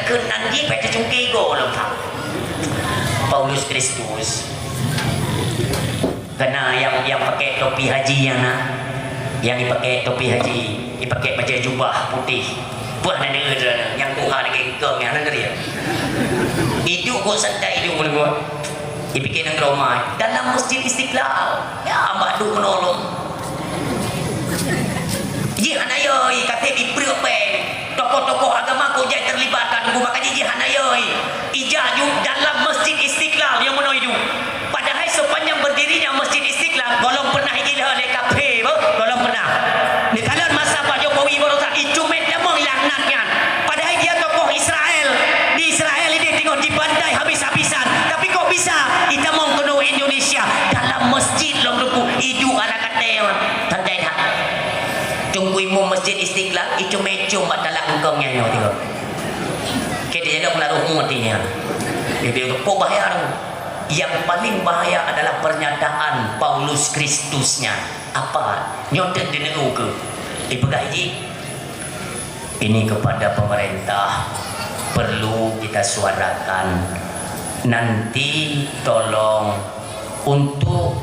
kenan dia pada cungki go loh tak. Paulus Kristus. Karena yang pakai topi haji yang dipakai topi haji, dipakai baju jubah putih. Buat ada yang Tuhan kengkeng yang ada dia. Hidup kok santai hidup gua. Dipikir nang rumah dalam Masjid Istiqlal. Ya mbak du menolong. Jihan ayoi kata diperuk tokoh-tokoh agama kau jadi terlibatkan aku makanya jihan ayoi ijaju dalam Masjid Istiqlal yang mana itu padahal sepanjang berdirinya Masjid Istiqlal golong pernah ijilah oleh kafe golong pernah di kalian masa Pak Jokowi baru tak icumet demong laknatnya padahal dia tokoh Israel di Israel ini tengok dibandai habis-habisan tapi kok bisa kita mau kena Indonesia dalam masjid long ruku hidu ala kata tandai tak tungguimu Masjid Istiqlal itu meco mak dalam engkongnya yo tengok. Kita jaga menaruh umatinya. Dia kok bahaya tu. Yang paling bahaya adalah pernyataan Paulus Kristusnya. Apa? Nyotet di negara ke? Dipegaji. Ini kepada pemerintah perlu kita suarakan. Nanti tolong untuk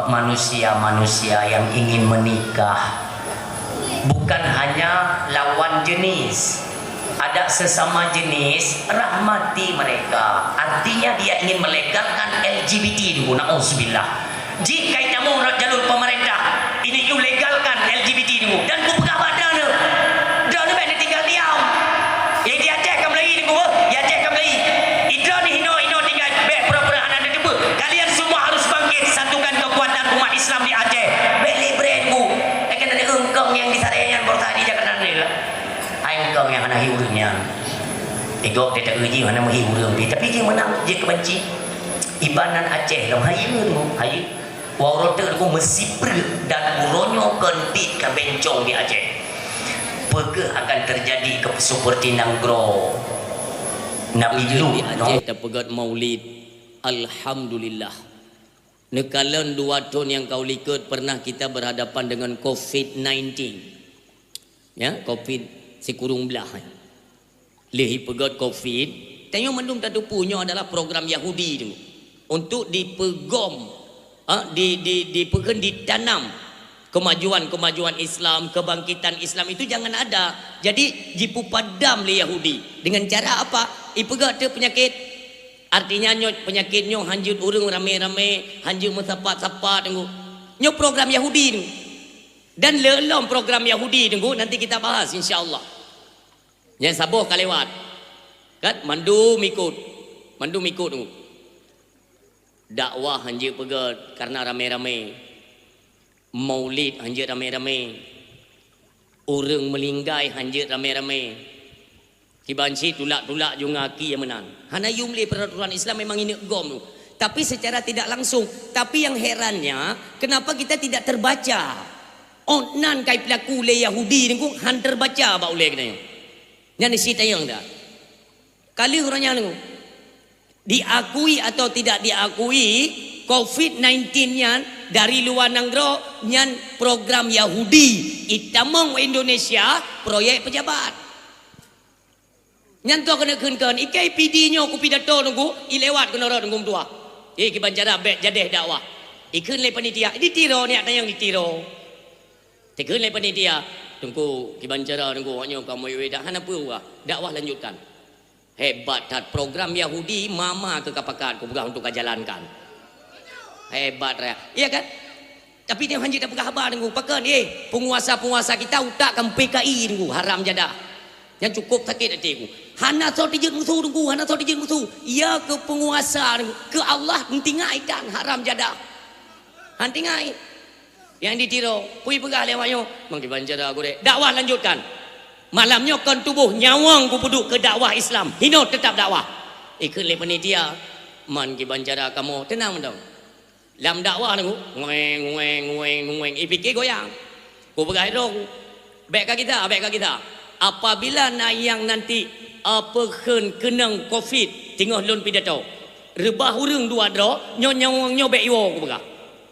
manusia-manusia yang ingin menikah bukan hanya lawan jenis, ada sesama jenis, rahmati mereka. Artinya dia ingin melegalkan LGBT dulu. Na'udzubillah. Jika kita mau jalur pemerintah ini you legalkan LGBT dulu dan ku pegang badan tu dah ni baik tinggal diam yang dia cek kam lagi dulu ya cek kam lagi idra ni hino tinggal baik pura-pura anak dia tiba kalian semua harus bangkit satukan kekuatan umat Islam di Aceh beli brandmu akan ada engkong yang di Sarayan bertadi Jakarta ni lah engkong yang anak hiurnya ego dia tak uji mana menghibur tapi dia menang dia kebenci ibanan Aceh long hayun hayu warota aku mesipre dan uronyo kentit ke bencong di Aceh pega akan terjadi ke seperti nanggro nak milu di Aceh dah pegat maulid alhamdulillah nekalan 2 tahun yang kau likut pernah kita berhadapan dengan COVID-19 ya COVID sekurung belah lehi pegat COVID tengok mendung tak punya adalah program Yahudi tu untuk dipegom ditanam kemajuan Islam, kebangkitan Islam itu jangan ada. Jadi jipu padam le Yahudi dengan cara apa? Ipegat tu penyakit. Artinya nyot penyakitnya hanjut urang rame-rame, hanjut mensapat-sapat tunggu. Nyot program Yahudi tu. Dan lelom program Yahudi tunggu nanti kita bahas insya-Allah. Yang sabuh kalewat. Kan mandu mikut tunggu. Dakwah hanjir pegat karena rame-rame maulid hanjir rame-rame orang melinggai hanjir rame-rame kibanci tulak-tulak jungaki yang menang hana yumli peraturan Islam memang ini gom tu tapi secara tidak langsung tapi yang herannya kenapa kita tidak terbaca onan kai pelaku le Yahudi ni ku han terbaca ba oleh katanya yang di situ yang dah kali orangnya ni diakui atau tidak diakui COVID-19 nya dari luar negara nyan program Yahudi itamong Indonesia proyek pejabat nyan tu kena kenkan IKPD nya ku pidato nunggu ilewat kena orang nunggu tua kibanjara bet jadeh dakwah ikun le panitia ditiro ni ada yang ditiro tekun le panitia tunggu kibanjara nunggu hanya kamu dah hana apa dakwah lanjutkan hebat tat program Yahudi mama ke kapakan ku pegang untuk jalankan hebat raya iya kan tapi dia hanya tak pegang khabar tunggu pakan penguasa-penguasa kita utakkan PKI tunggu haram jadah yang cukup sakit hati ku hana so dijin musuh tunggu hana so dijin musuh ia ke penguasa tunggu ke Allah ntingai dan haram jadah hantingai yang ditiro kui pegang lewatnya mang dibanjara aku dek dakwah lanjutkan malamnya kon tubuh nyawang ku puduk ke dakwah Islam hino tetap dakwah ikut le panitia man ki banjara kamu tenang dong lam dakwah tu ngueng ipikir goyang ku pegai dong baik kita apabila yang nanti apa kenang COVID tengah lon pidato rebah urang dua dro nyawang bek yo ku pegai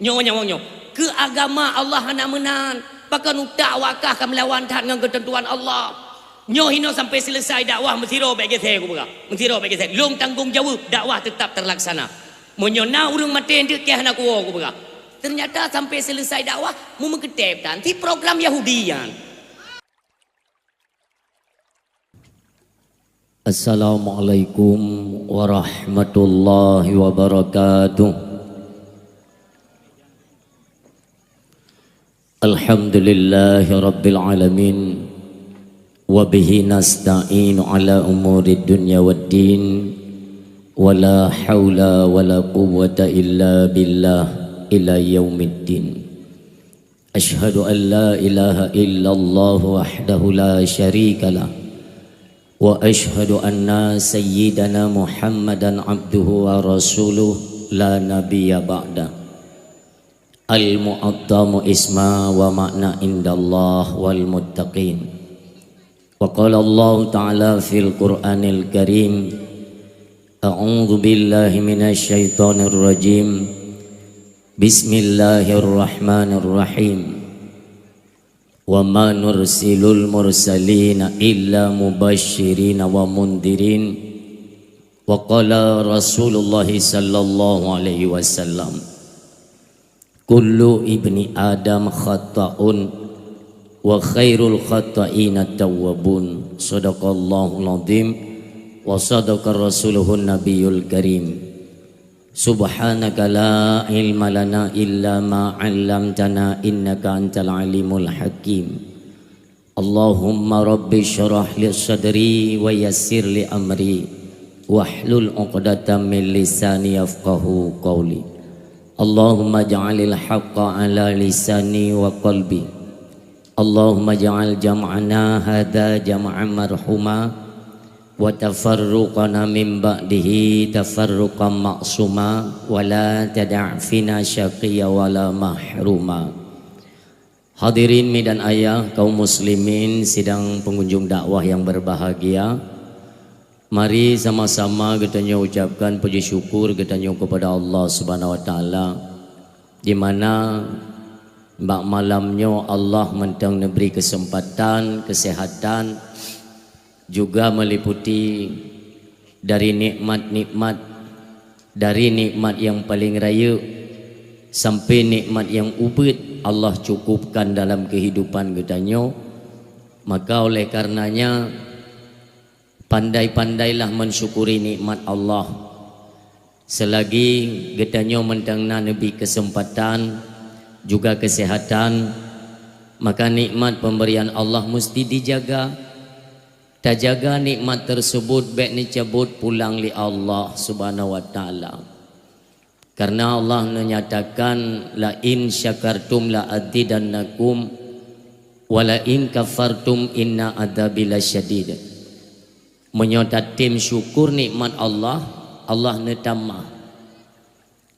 nyawang ke agama Allah hana menan pakan dakwah kah melawan dengan ketentuan Allah Nyo hino sampai selesai dakwah mentiro baik geseh aku berah. Mentiro baik geseh. Long tanggungjawab dakwah tetap terlaksana. Monyo na urung mati ndik ke hana ku berah. Ternyata sampai selesai dakwah mu mengetep nanti program Yahudian. Assalamualaikum warahmatullahi wabarakatuh. Alhamdulillahi rabbil alamin. Wabihi nasta'inu ala umuri dunya waddin. Wala hawla wala quwwata illa billah ila yaumiddin. Ashhadu an la ilaha illallah wahdahu la syarika lah. Wa ashhadu anna sayyidana Muhammadan abduhu wa rasuluh la nabiyya ba'da. Al-mu'attamu isma wa makna indallah wal muttaqin. Wa qala Allah ta'ala fil Qur'anil Karim, a'udzu billahi minasy syaithanir rajim. Bismillahirrahmanirrahim. Wa ma nursilul mursalina illa mubashshirina wa mundirin. Wa qala Rasulullah sallallahu alaihi wasallam, kullu ibni adam khata'un wa khairul khata'ina tawwabun. Sadaqallahul azim wa sadaqa rasuluhun nabiyul karim. Subhanaka la ilma lana illa ma 'allamtana innaka antal alimul hakim. Allahumma rabbi syrah li sadri wa yassir li amri wahlul 'uqdatam min lisani yafqahu qawli. Allahumma ja'alil haqqa 'ala lisani wa qalbi. Allahumma ja'al jam'ana hadza jam'an marhuma wa tafarruqana min ba'dihi tafarruqan ma'suma wa la tada' fina syaqiyya wa la mahruma. Hadirin dan ayah kaum muslimin sidang pengunjung dakwah yang berbahagia, mari sama-sama kita ucapkan puji syukur kita kepada Allah Subhanahu wa taala, di mana mbak malamnya Allah mentang memberi kesempatan, kesehatan, juga meliputi dari nikmat-nikmat, dari nikmat yang paling raya sampai nikmat yang ubud Allah cukupkan dalam kehidupan kitanya. Maka oleh karenanya pandai-pandailah mensyukuri nikmat Allah. Selagi kitanya mentang nabi kesempatan juga kesehatan, maka nikmat pemberian Allah mesti dijaga. Tak jaga nikmat tersebut baik ni cabut pulang li Allah Subhanahu wa taala. Karena Allah menyatakan la in syakartum la azidannakum wa la in kafartum inna adzabi lasyadid. Menyata tim syukur nikmat Allah, Allah netama.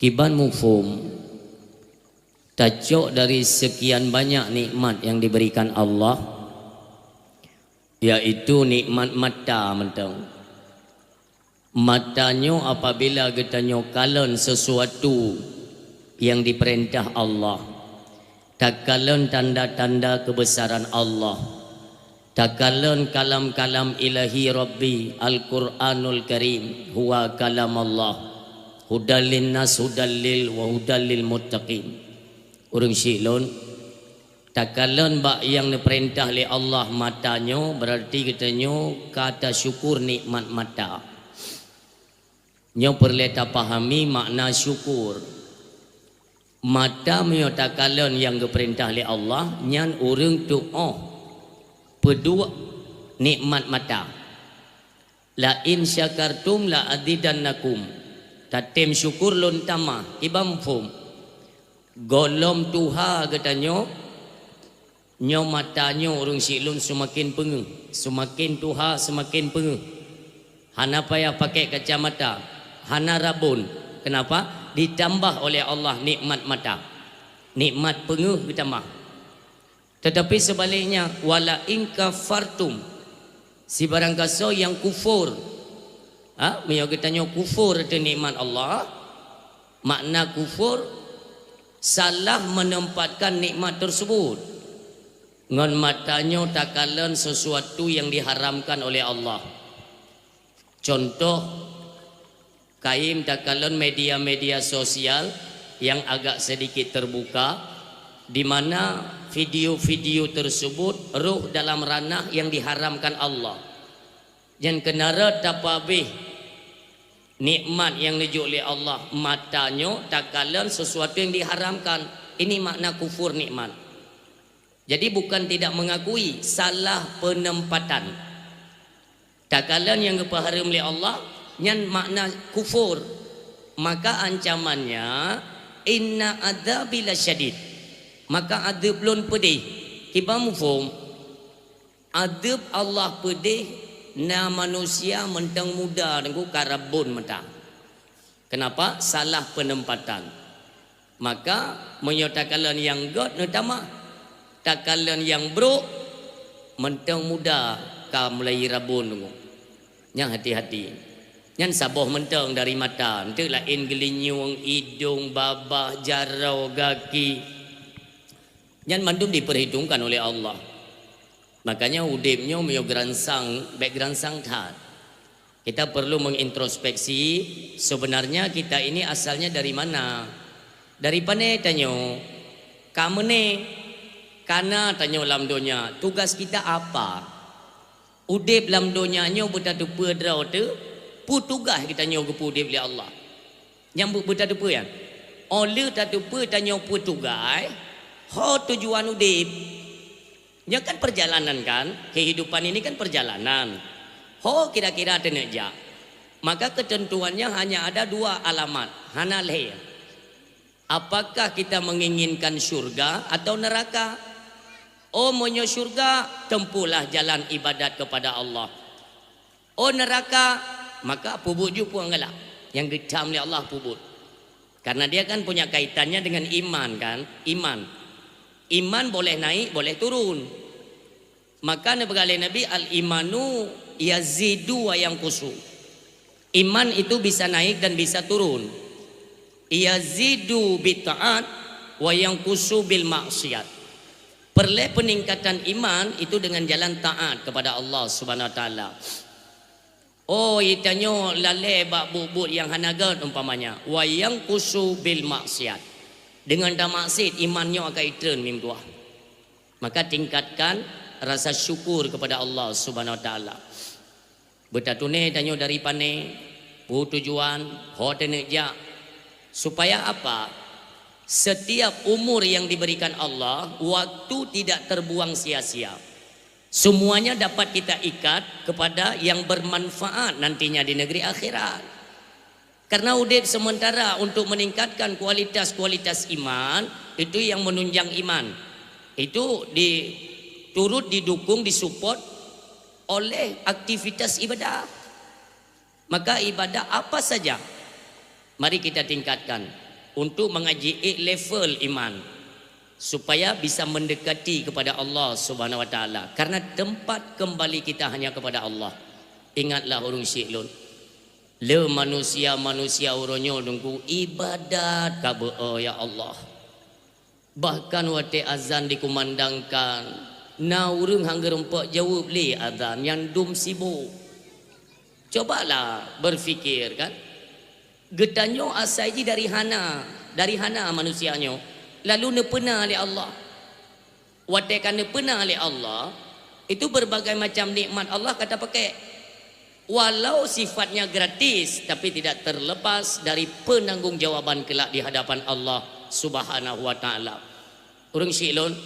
Kiban mufhum tajuk dari sekian banyak nikmat yang diberikan Allah, yaitu nikmat mata mentang. Matanya apabila kita nyokalan sesuatu yang diperintah Allah, takalan tanda-tanda kebesaran Allah, takalan kalam-kalam ilahi Rabbi Al-Quranul Karim huwa kalam Allah, hudallin nas hudallil wa hudallil muttaqin. Urang silon takalan bak yang diperintah oleh Allah matanya, berarti katanya kata syukur nikmat mata. Nyo perleta pahami makna syukur. Mata myo takalan yang diperintah oleh Allah nyan urang tu pedua nikmat mata. La in syakartum la azidannakum. Tatem syukur lon tama ibam fum. Golom tuha katanya nyo matanya orang silun semakin pengeh, semakin tuha semakin pengeh. Hana payah pakai kacamata, hana rabun. Kenapa? Ditambah oleh Allah nikmat mata, nikmat pengeh ditambah. Tetapi sebaliknya, wala in kafartum, si barang kaso yang kufur, Mio katanya kufur itu nikmat Allah. Makna kufur salah menempatkan nikmat tersebut. ngon matanya takalan sesuatu yang diharamkan oleh Allah. Contoh kaim takalan media-media sosial yang agak sedikit terbuka, di mana video-video tersebut ruh dalam ranah yang diharamkan Allah. Yang kenara tapabih nikmat yang dijuk oleh Allah, matanya takalan sesuatu yang diharamkan. Ini makna kufur nikmat. Jadi bukan tidak mengakui, salah penempatan. Takalan yang diharam oleh Allah yang makna kufur, maka ancamannya inna adzabila syadid, maka adab belum pedih. Kita mufhum adab Allah pedih na manusia mentang muda dengan karabun mentang. Kenapa? Salah penempatan. Maka menyatakan yang god nutama, takalan yang bro mentang muda ka mulai rabun tunggu. Yang hati-hati. Yang saboh mentang dari mata, nanti lain gelinyung, hidung, babah, jarau, kaki. Yang mandum diperhitungkan oleh Allah. Makanya udipnya mio geransang, background sang tat. Kita perlu mengintrospeksi sebenarnya kita ini asalnya dari mana? Dari pane tanyo. Kamu ne kana tanyo lam donya. Tugas kita apa? Udip lam donyanya betadu pedrau tu, pu tugas kita nyo ke pu udip li Allah. Yang betadu pe ya. Oleh tadu pe tanyo pu tugas, ho tujuan udip. Ya kan perjalanan kan, kehidupan ini kan perjalanan. Ho kira-kira teneja. Maka ketentuannya hanya ada dua alamat, hanalhe. Apakah kita menginginkan syurga atau neraka? Oh monyo syurga, tempuhlah jalan ibadat kepada Allah. Oh neraka, maka pubuju pun enggak. Yang getam oleh Allah pubut. Karena dia kan punya kaitannya dengan iman kan, iman. Iman boleh naik, boleh turun. Maka Nabi al-imanu yazidu wa yanqusu. Iman itu bisa naik dan bisa turun. Yazidu bi ta'at wa yanqusu bil maksiat. Perle peningkatan iman itu dengan jalan taat kepada Allah Subhanahu wa taala. Oh itanyo lale bak bubut yang hanagan umpamanya, wa yanqusu bil maksiat. Dengan dah maksiat imannya akan turun mim tua. Maka tingkatkan rasa syukur kepada Allah Subhanahu wa taala. Betatune tanyo dari pane, pu tujuan, ho teneja. Supaya apa? Setiap umur yang diberikan Allah, waktu tidak terbuang sia-sia. Semuanya dapat kita ikat kepada yang bermanfaat nantinya di negeri akhirat. Karena udip sementara untuk meningkatkan kualitas-kualitas iman, itu yang menunjang iman. Itu turut didukung, disupport oleh aktivitas ibadah. Maka ibadah apa saja, mari kita tingkatkan untuk mengaji level iman. Supaya bisa mendekati kepada Allah Subhanahu wa taala. Karena tempat kembali kita hanya kepada Allah. Ingatlah urung syi'lun. Le manusia uronyo nunggu ibadat kabe ya Allah. Bahkan waktu azan dikumandangkan, na urung hangger empat jawab li azan yang dum sibuk. Cobalah berfikir kan. Getanyo asai dari hana manusianyo. Lalu ne pernah oleh Allah. Waktu kan ne pernah oleh Allah, itu berbagai macam nikmat Allah kata pakai. Walau sifatnya gratis, tapi tidak terlepas dari penanggungjawabban kelak di hadapan Allah Subhanahu wa taala. Urang syilun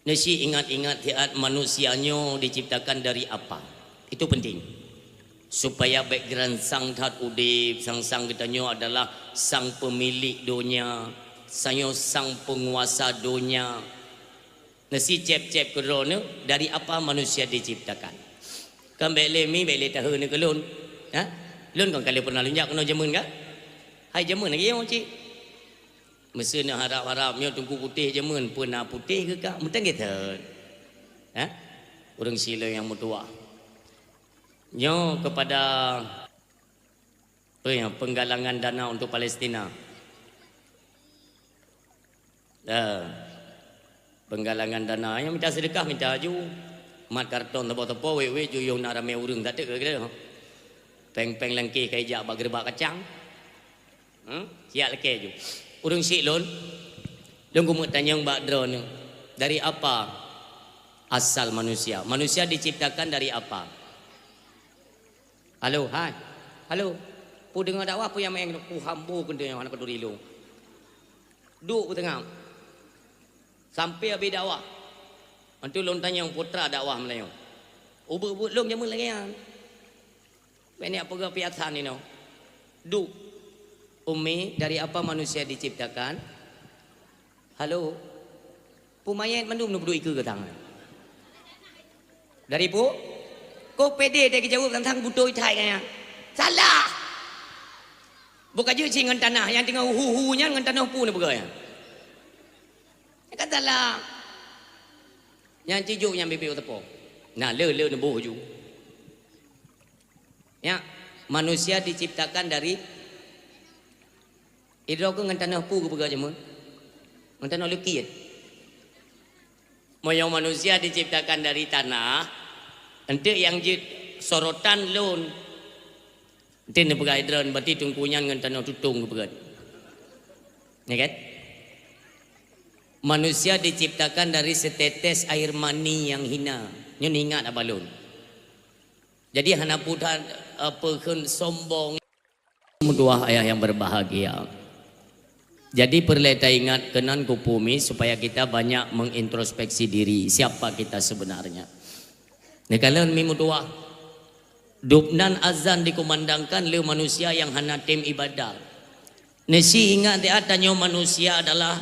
nasi ingat-ingat tiat manusianya diciptakan dari apa? Itu penting. Supaya background sang tat udip, sang kitanya adalah sang pemilik dunia, sang penguasa dunia. Nasi cep-cep kerana dari apa manusia diciptakan? Kan bele mi bele tahu ni kelun. Ha? Lun kan kali pernah lunjak kena jemun kan? Hai jemun lagi yang cik. Mesti nak harap-harap mio tunggu putih jemun pernah putih ke kak? Mungkin gitu. Ha? Orang sila yang mutua. Nyo kepada penggalangan dana untuk Palestina. Penggalangan dana yang minta sedekah minta aju. Mat karton tepo-tepo we ju yo nak ramai urang tak ada ke. Peng-peng lengkeh kai jak bak gerbak kacang. Siap lekeh ju. Urang sik lon. Long ku tanya Mbak Drone, dari apa asal manusia? Manusia diciptakan dari apa? Halo, hai. Halo. Pu dengar dakwah apa yang main ku hambu kende yang anak keduri lu. Duk ku tengah. Sampai habis dakwah. Antu long tanya putra dakwah Melayu. Ubut long jamu lagi yang. Ini apa ke piatan ni no? Duk. Umi, dari apa manusia diciptakan? Halo. Pu mayat mandum nu berdua ika ke tangan. Dari pu? Kau pede dia jawab tentang butuh itai kaya. Salah. Bukan je dengan tanah yang tengah hu-hu-nya dengan tanah pu ni bergaya. Katalah. Yang cijuk yang bibir tepo. Nah, le ni boh ju. Ya, manusia diciptakan dari idrok dengan tanah pu ke bergaya mun. Dengan tanah lukit. Moyong manusia diciptakan dari tanah. Ente yang sorotan lon. Ente ni bergaya drone berarti tungkunyan dengan tanah tutung ke bergaya. Ya kan? Manusia diciptakan dari setetes air mani yang hina. Nyon ingat apa lon? Jadi hana putan apa kan sombong. Dua ayah yang berbahagia. Jadi perlu kita ingat kenan kupumi supaya kita banyak mengintrospeksi diri siapa kita sebenarnya. Nah kalau mimu dua dubnan azan dikumandangkan le manusia yang hana tim ibadah. Nasi ingat dia tanya manusia adalah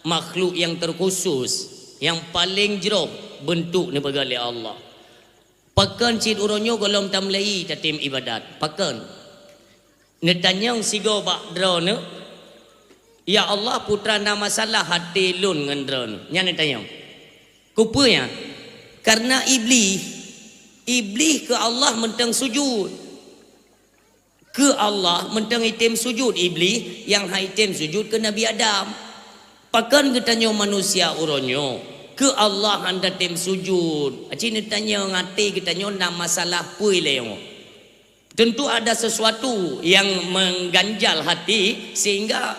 makhluk yang terkhusus, yang paling jauh bentuk ni bergali Allah. Pakan cid uronyo golom tamlai ta tim ibadat. Pakan. Netanyang sigo bak drone. Ya Allah putra nama salah hati lun dengan drone. Nya netanyang. Kupanya karena iblis ke Allah mentang sujud. Ke Allah mentang itim sujud iblis yang haitim sujud ke Nabi Adam. Pakan ketanya manusia uronyo ke Allah anda tim sujud. Aci ni tanya ngati ketanya nama salah pui leong. Tentu ada sesuatu yang mengganjal hati sehingga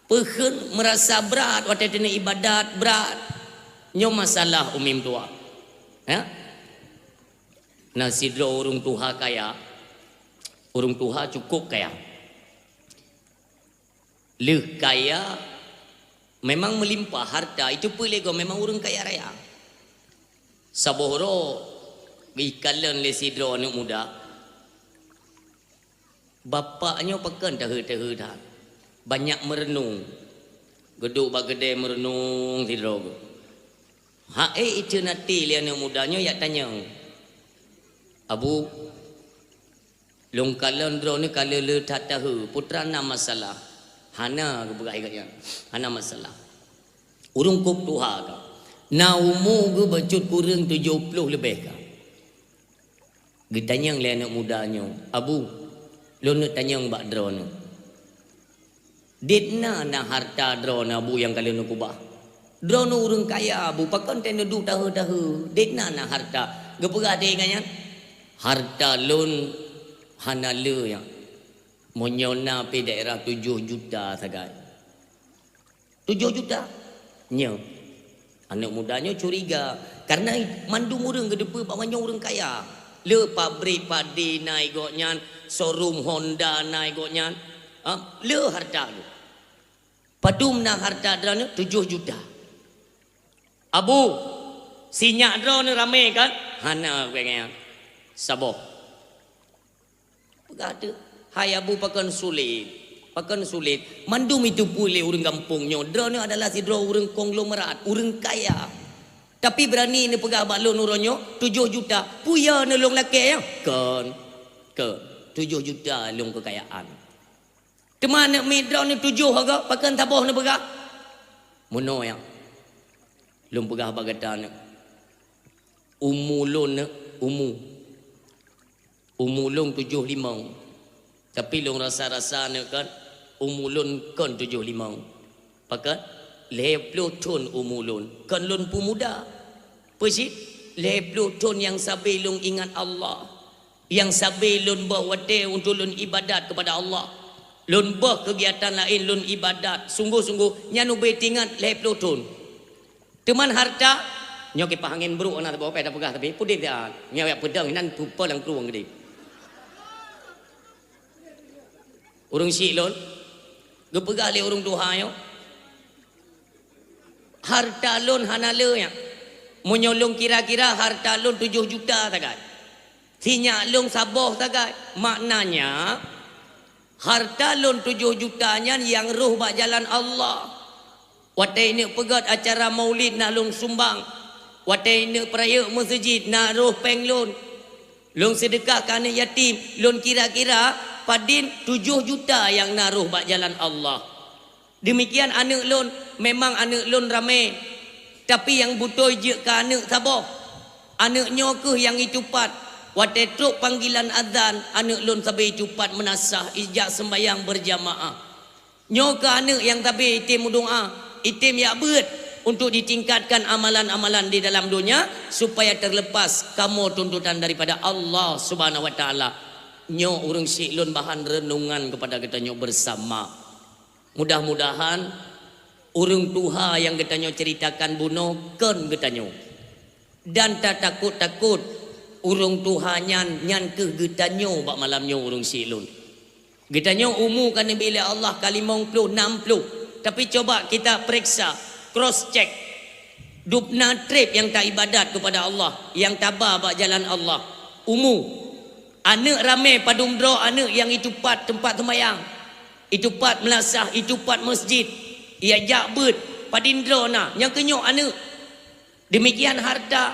pehen merasa berat waktu ini ibadat berat. Nyo masalah umim tua. Ya? Nasidro urung tuha kaya. Urung tuha cukup kaya. Leh kaya memang melimpah harta itu pelego memang orang kaya raya. Sabohro ikalan le sidro anak muda. Bapaknya pekan dah banyak merenung. Geduk bagede merenung sidro. Itu nanti le anak mudanya ya tanya. Abu longkalan dro ni kala le tak tahu putra nama masalah. Hana ke berai katnya. Hana masalah. Urung kup tuha ka. Na umur ke bacut kurang 70 lebih ka. Ditanya le anak mudanya, Abu, lo nak tanya mbak drone. Ditna na harta drone Abu yang kalian nak kubah. Drone urang kaya Abu, pakan tena du tahu-tahu. Ditna na harta. Gepera de katnya. Harta lon hana le yang Monyona pi daerah 7 juta sagai. 7 juta. Nya. Anak mudanya curiga karena mandung urang gedepe bawanya urang kaya. Le pabrik padi naik goknya, showroom Honda naik goknya. Le harta tu. Padum na harta drone 7 juta. Abu, sinyak drone ramai kan? Hana pengen. Saboh. Pegada. Hai Abu pakan sulit. Pakan sulit. Mandum itu boleh orang kampungnya. Drone adalah si drone orang konglomerat. Orang kaya. Tapi berani ni pegah balon uronyo 7 juta. Puya ni long laki ya. Kan. 7 juta long kekayaan. Kemana mi drone ni 7 harga. Pakan taboh ni pegah. Mono yang. Long pegah bagatan. Umulon ni. Umulong 75. Tapi long rasa-rasa ni kan umulun kan 75. Pakat leplo ton umulun kan lun pemuda pesit leplo ton yang sabi lun ingat Allah, yang sabi lun bahwate untuk lun ibadat kepada Allah, lun bah kegiatan lain lun ibadat sungguh-sungguh nyanu betingat leplo ton teman harta nyoki pahangin bro ana bawa pada pegah tapi pudih dia nyawa pedang nan pupa lang keruang gede urung si lon gepegah le urung duha yo harta lon hanale ya menyolong kira-kira harta lon 7 juta tagai sinya lon saboh tagai maknanya harta lon 7 jutanya yang roh bak jalan Allah watai ini pegat acara maulid nak lon sumbang watai ini peraya masjid nak roh peng lon sedekah kana yatim lon kira-kira padin 7 juta yang naruh bak jalan Allah. Demikian anak lon memang anak lon ramai tapi yang butuh je ke anak sabar anaknya ke yang itupat watai truk panggilan azan anak lon sabai itupat menasah ijak sembayang berjamaah nyo ke anak yang tabi itim doa itim ya beut untuk ditingkatkan amalan-amalan di dalam dunia supaya terlepas kamu tuntutan daripada Allah Subhanahu wa taala. Nyo urang siklun bahan renungan kepada kita nyo bersama. Mudah-mudahan urang tuha yang kita nyo ceritakan buno ken kita nyo. Dan tak takut-takut urang tuha nyan ke kita nyo bak malam nyo urang siklun. Kita nyo umu kan bila Allah kali 50 60 tapi coba kita periksa cross check dupna trip yang tak ibadat kepada Allah yang tabah bak jalan Allah umu anak ramai padumdro anak yang itu pat tempat sembahyang itu pat melasah itu pat masjid ia jakbet padindro na yang kenyok anak demikian harta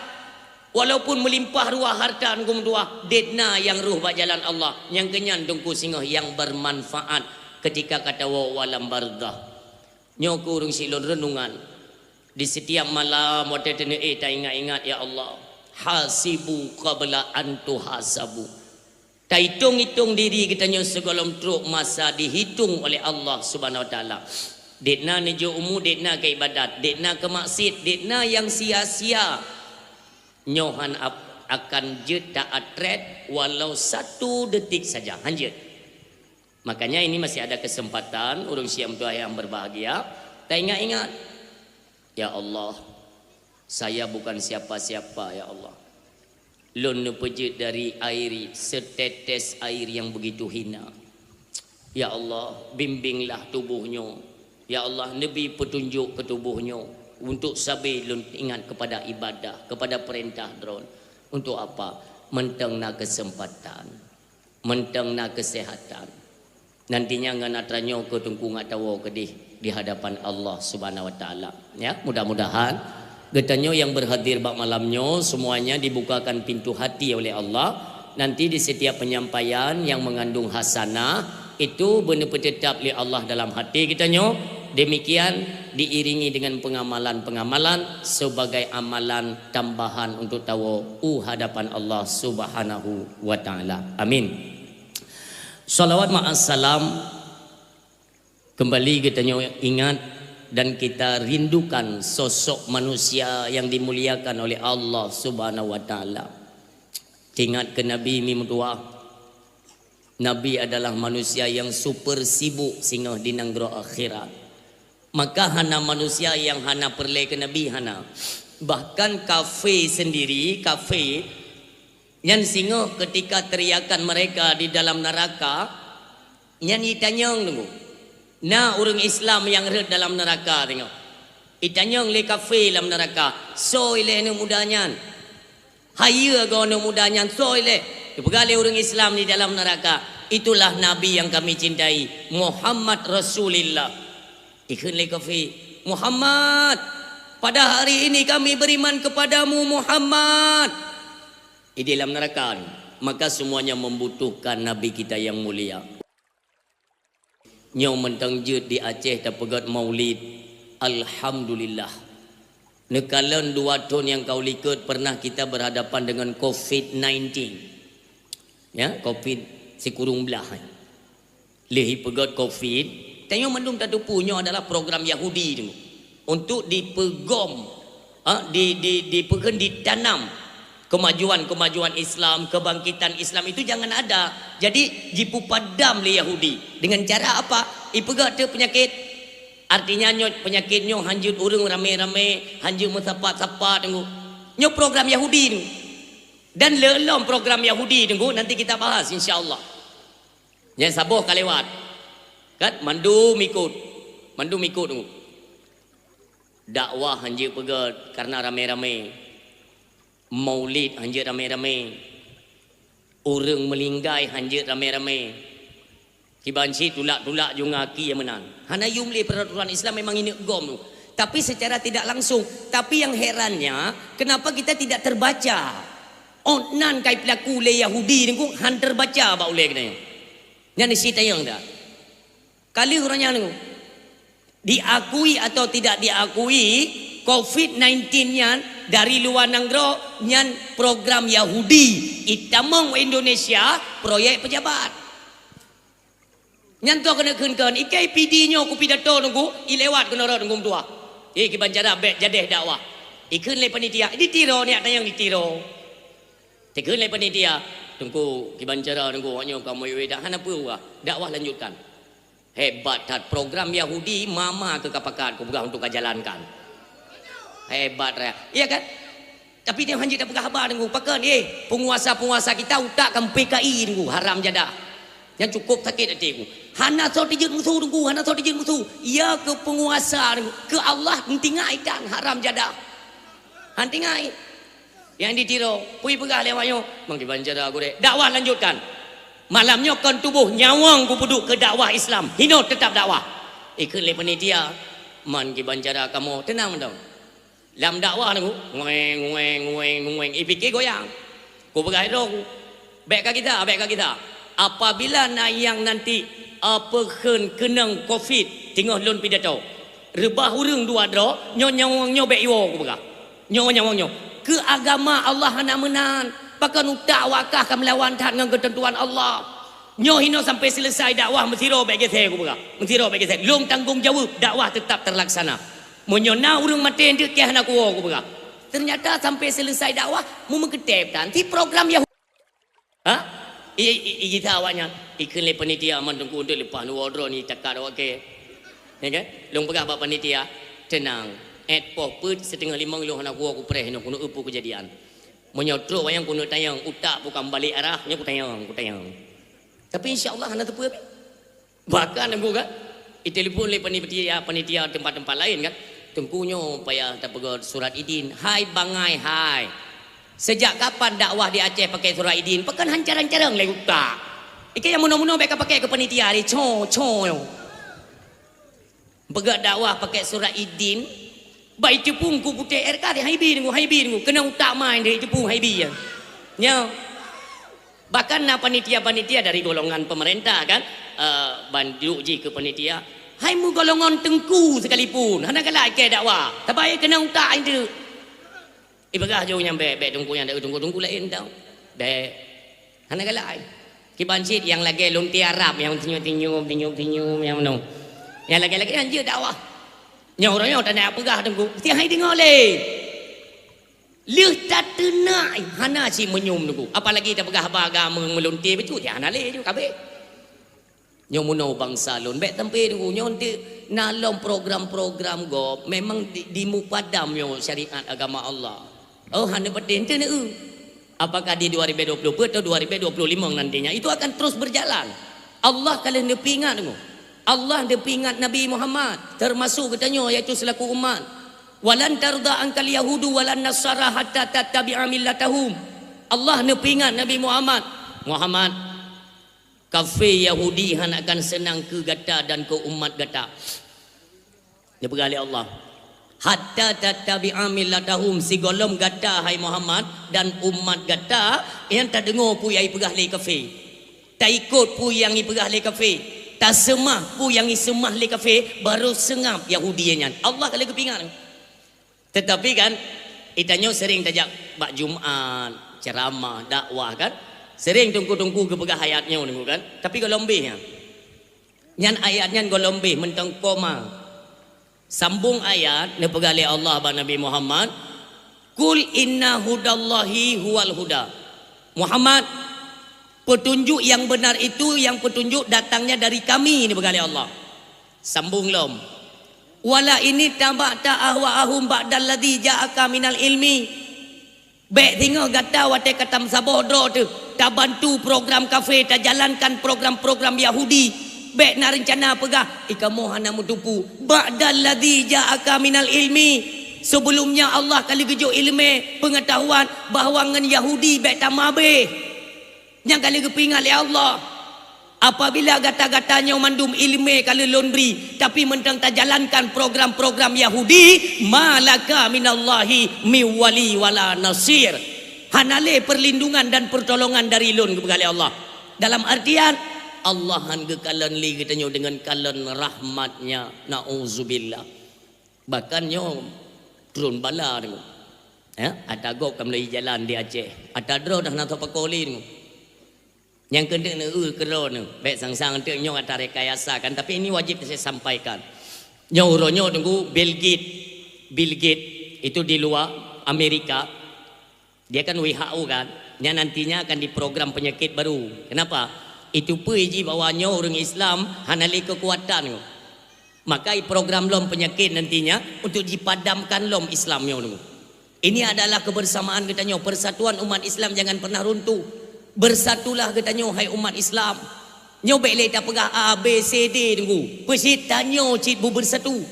walaupun melimpah ruah harta ngum dua dedna yang ruh bak jalan Allah yang kenyan dongku singoh yang bermanfaat ketika kata wa walam bardah nyok urung silon renungan di setiap malam waktu tene tak ingat-ingat ya Allah hasibu qabla an tuhasabu tak hitung-hitung diri kita nyo segolom truk masa dihitung oleh Allah Subhanahu wa taala dekna nejo umu dekna ke ibadat dekna ke maksud dekna yang sia-sia nyohan akan je tak atret walau 1 detik saja hanjut. Makanya ini masih ada kesempatan urang siam tua yang berbahagia. Tak ingat-ingat. Ya Allah, saya bukan siapa-siapa ya Allah. Lun nepejit dari air, setetes air yang begitu hina. Ya Allah, bimbinglah tubuhnya. Ya Allah, Nabi petunjuk ke tubuhnya. Untuk sabi lun ingat kepada ibadah, kepada perintah drone. Untuk apa? Mentengna kesempatan. Mentengna kesehatan. Nantinya ngana tranyo ke tungku ngatawo kedih di hadapan Allah Subhanahu wa taala ya. Mudah-mudahan getanyo yang berhadir bak malamnyo semuanya dibukakan pintu hati oleh Allah. Nanti di setiap penyampaian yang mengandung hasanah itu benar tetap oleh Allah dalam hati getanyo. Demikian diiringi dengan pengamalan-pengamalan sebagai amalan tambahan untuk tawo hadapan Allah Subhanahu wa taala. Amin. Salawat ma'assalam kembali kita ingat dan kita rindukan sosok manusia yang dimuliakan oleh Allah Subhanahu wa taala. Ingat ke Nabi mimdua. Nabi adalah manusia yang super sibuk sehingga di nanggro akhirat. Maka hana manusia yang hana perle ke Nabi hana. Bahkan kafe sendiri, kafe yang singo ketika teriakan mereka di dalam neraka yang ditanyang tunggu nah orang Islam yang red dalam neraka tengok ditanyang le kafe dalam neraka so ile nu mudanya haya go nu mudanya so ile dipegale orang Islam di dalam neraka itulah nabi yang kami cintai Muhammad Rasulullah ikun le kafe Muhammad pada hari ini kami beriman kepadamu Muhammad di dalam neraka. Maka semuanya membutuhkan Nabi kita yang mulia. Nyau mentang jut di Aceh tak pegat maulid. Alhamdulillah. Nekalan 2 tahun yang kau likut pernah kita berhadapan dengan COVID-19. Ya, COVID si kurung belah. Lehi pegat COVID. Tengok mendung tak punya adalah program Yahudi tu. untuk dipegom, ditanam kemajuan Islam, kebangkitan Islam itu jangan ada. Jadi jipu padam le Yahudi dengan cara apa? Ipegat te penyakit. Artinya penyakitnya hanjut urang rame-rame, hanjut mensapat-sapat tunggu. Nyo program Yahudi tu. Dan lelom program Yahudi tunggu nanti kita bahas insya-Allah. Yang saboh kalewat. Kan mandu mikut tunggu. Dakwah hanjut pegat karena rame-rame. Maulid hanjut rame-rame. Orang melinggai hanjut rame-rame. Kibanci tulak-tulak jungaki yang menang. Hana yumli peraturan Islam memang ini gom tu. Tapi secara tidak langsung. Tapi yang herannya kenapa kita tidak terbaca? Onan kai pelaku le Yahudi ni ku han terbaca ba oleh kena. Yang di situ yang dah. Kali orangnya ni diakui atau tidak diakui COVID-19 yan dari luar negara nyan program Yahudi itamong Indonesia proyek pejabat nyan tu kena kenkan ikai PD nyo ku pidato nunggu ilewat kena ro nunggu tua ki bancara bet jadeh dakwah ikun le panitia ditiro ni ada yang ditiro tekun le panitia tunggu ki bancara nunggu nyo kamu we dah hana apa dakwah lanjutkan hebat tat program Yahudi mama ke kapakat ku pegang untuk jalankan. Hebat raya. Iya kan? Tapi dia hanya tak pegang khabar tunggu. Pakan penguasa-penguasa kita utakkan PKI tunggu haram jadah. Yang cukup sakit hati tunggu. Hana so dijin musuh tunggu, hana so dijin musuh. Ya ke penguasa tunggu. Ke Allah ntingai dan haram jadah. Hantingai. Yang ditiro, pui pegah lewatnya. Mang di banjara aku dek. Dakwah lanjutkan. Malamnya kon tubuh nyawang ku puduk ke dakwah Islam. Hino tetap dakwah. Ikut le panitia. Man di banjara kamu tenang dong. Lam dakwah ni ngueng ipikir goyang ku pegai dong baik kita apabila nayang nanti apa kenang covid tengah lon pidato rebah urang dua dro nyawang baik iwo ku pegai nyawang ke agama Allah hana menan pakan utak wakah kan melawan tak dengan ketentuan Allah nyo hino sampai selesai dakwah mesiro baik kita ku pegai mesiro baik kita long tanggung jawab dakwah tetap terlaksana. Menyona urang mati hendak ke anak aku berah. Ternyata sampai selesai dakwah mu mengketep nanti program Yahudi. Ha? Kita awaknya ikut le panitia aman tunggu untuk lepas wardrobe ni takar okey. Ya kan? Long pegah bab panitia tenang. Poh put setengah 5 lu anak aku preh no kuno upu kejadian. Menyotro wayang kuno tayang utak bukan balik arah nya ku tayang. Tapi insya-Allah hana tepu. Bahkan aku kan telefon le panitia tempat-tempat lain kan. Tengkunyo payah tak pegot surat idin. Hai bangai hai. Sejak kapan dakwah di Aceh pakai surat idin? Pekan hancar-hancarang le utak. Ikan yang muno-muno mereka pakai ke panitia ni. Cho. Pegat dakwah pakai surat idin. Baik cepung ku putih RK di haibi nunggu. Kena utak main dari cepung haibi ya. Nya. Bahkan panitia-panitia dari golongan pemerintah kan. Banduk je ke panitia. Hai mu golongan tengku sekalipun hana galai ke dakwah tabai kena utak itu ibagah jauh nyampe tunggu yang dak tunggu lain tau dek hana galai kibancit yang lagi lonti Arab yang tinyu yang menung yang lagi anjir dakwah nyorang tak nak pegah tunggu mesti hai dengar le leh tak tenai hana si menyum tunggu apalagi tak pegah agama melonti betul dia hana le juga kabeh nyomuno bangsa lon bet tempe tu nyonti nalom program-program go memang di mupadam yo syariat agama Allah. Oh hanya penting tu apakah di 2020 atau 2025 nantinya itu akan terus berjalan. Allah kalian depingat tu. Allah depingat Nabi Muhammad termasuk katanya iaitu selaku umat. Walan tarda ankal yahudu walan nasara hatta tattabi'a millatahum. Allah depingat Nabi Muhammad kafe Yahudi han akan senang ke gata dan ke umat gata. Dia bergali Allah. Hatta tattabi'a millatahum si golom gata hai Muhammad dan umat gata yang tak dengar pu yai pegah le kafe. Tak ikut pu yang i pegah le kafe. Tak semah pu yang i semah le kafe baru sengap Yahudinya. Allah kalau kepingan. Tetapi kan itanya sering tajak bak Jumaat, ceramah, dakwah kan. Sering tunggu-tunggu ke pegah ayatnya tunggu kan. Tapi kalau lebihnya. Nyan ayatnya kalau lebih mentang koma. Sambung ayat ni pegali Allah ba Nabi Muhammad. Kul inna hudallahi huwal huda. Muhammad, petunjuk yang benar itu yang petunjuk datangnya dari kami ni pegali Allah. Sambung lom. Wala ini tabata ahwa'ahum ba'dal ladzi ja'aka minal ilmi. Baik tengok kata wate katam sabodro tu tak bantu program kafe, tak jalankan program-program Yahudi. Baik nak rencana pegah ikamu hana mutupu ba'dal ladzi ja'aka minal ilmi. Sebelumnya Allah kali gejuk ilmu pengetahuan bahawa ngan Yahudi baik tamabe. Yang kali kepingat oleh Allah. Apabila gata-gatanya mandum ilmu kali laundry tapi mentang tak jalankan program-program Yahudi, malaka minallahi miwali wala nasir. Hanale perlindungan dan pertolongan dari lun kepada Allah. Dalam artian Allah hangga kalan li katanya dengan kalan rahmatnya, nauzubillah. Bahkan nyo turun bala ni. Ada gok kamlai jalan di Aceh. Ada dro dah nak pakoli ni. Yang kena kero ni. Baik sang-sang tu nyo ada rekayasa kan, tapi ini wajib saya sampaikan. Nyo tunggu Bill Gates itu di luar Amerika. Dia kan WHO kan. Yang nantinya akan diprogram penyakit baru. Kenapa? Itu puji bawahnya orang Islam hanali kekuatan. Maka program lom penyakit nantinya untuk dipadamkan lom Islamnya. Ini adalah kebersamaan katanya. Persatuan umat Islam jangan pernah runtuh. Bersatulah katanya hai umat Islam. Nyo baik tak pegah A B C D tunggu. Pesit tanya cik bu bersatu.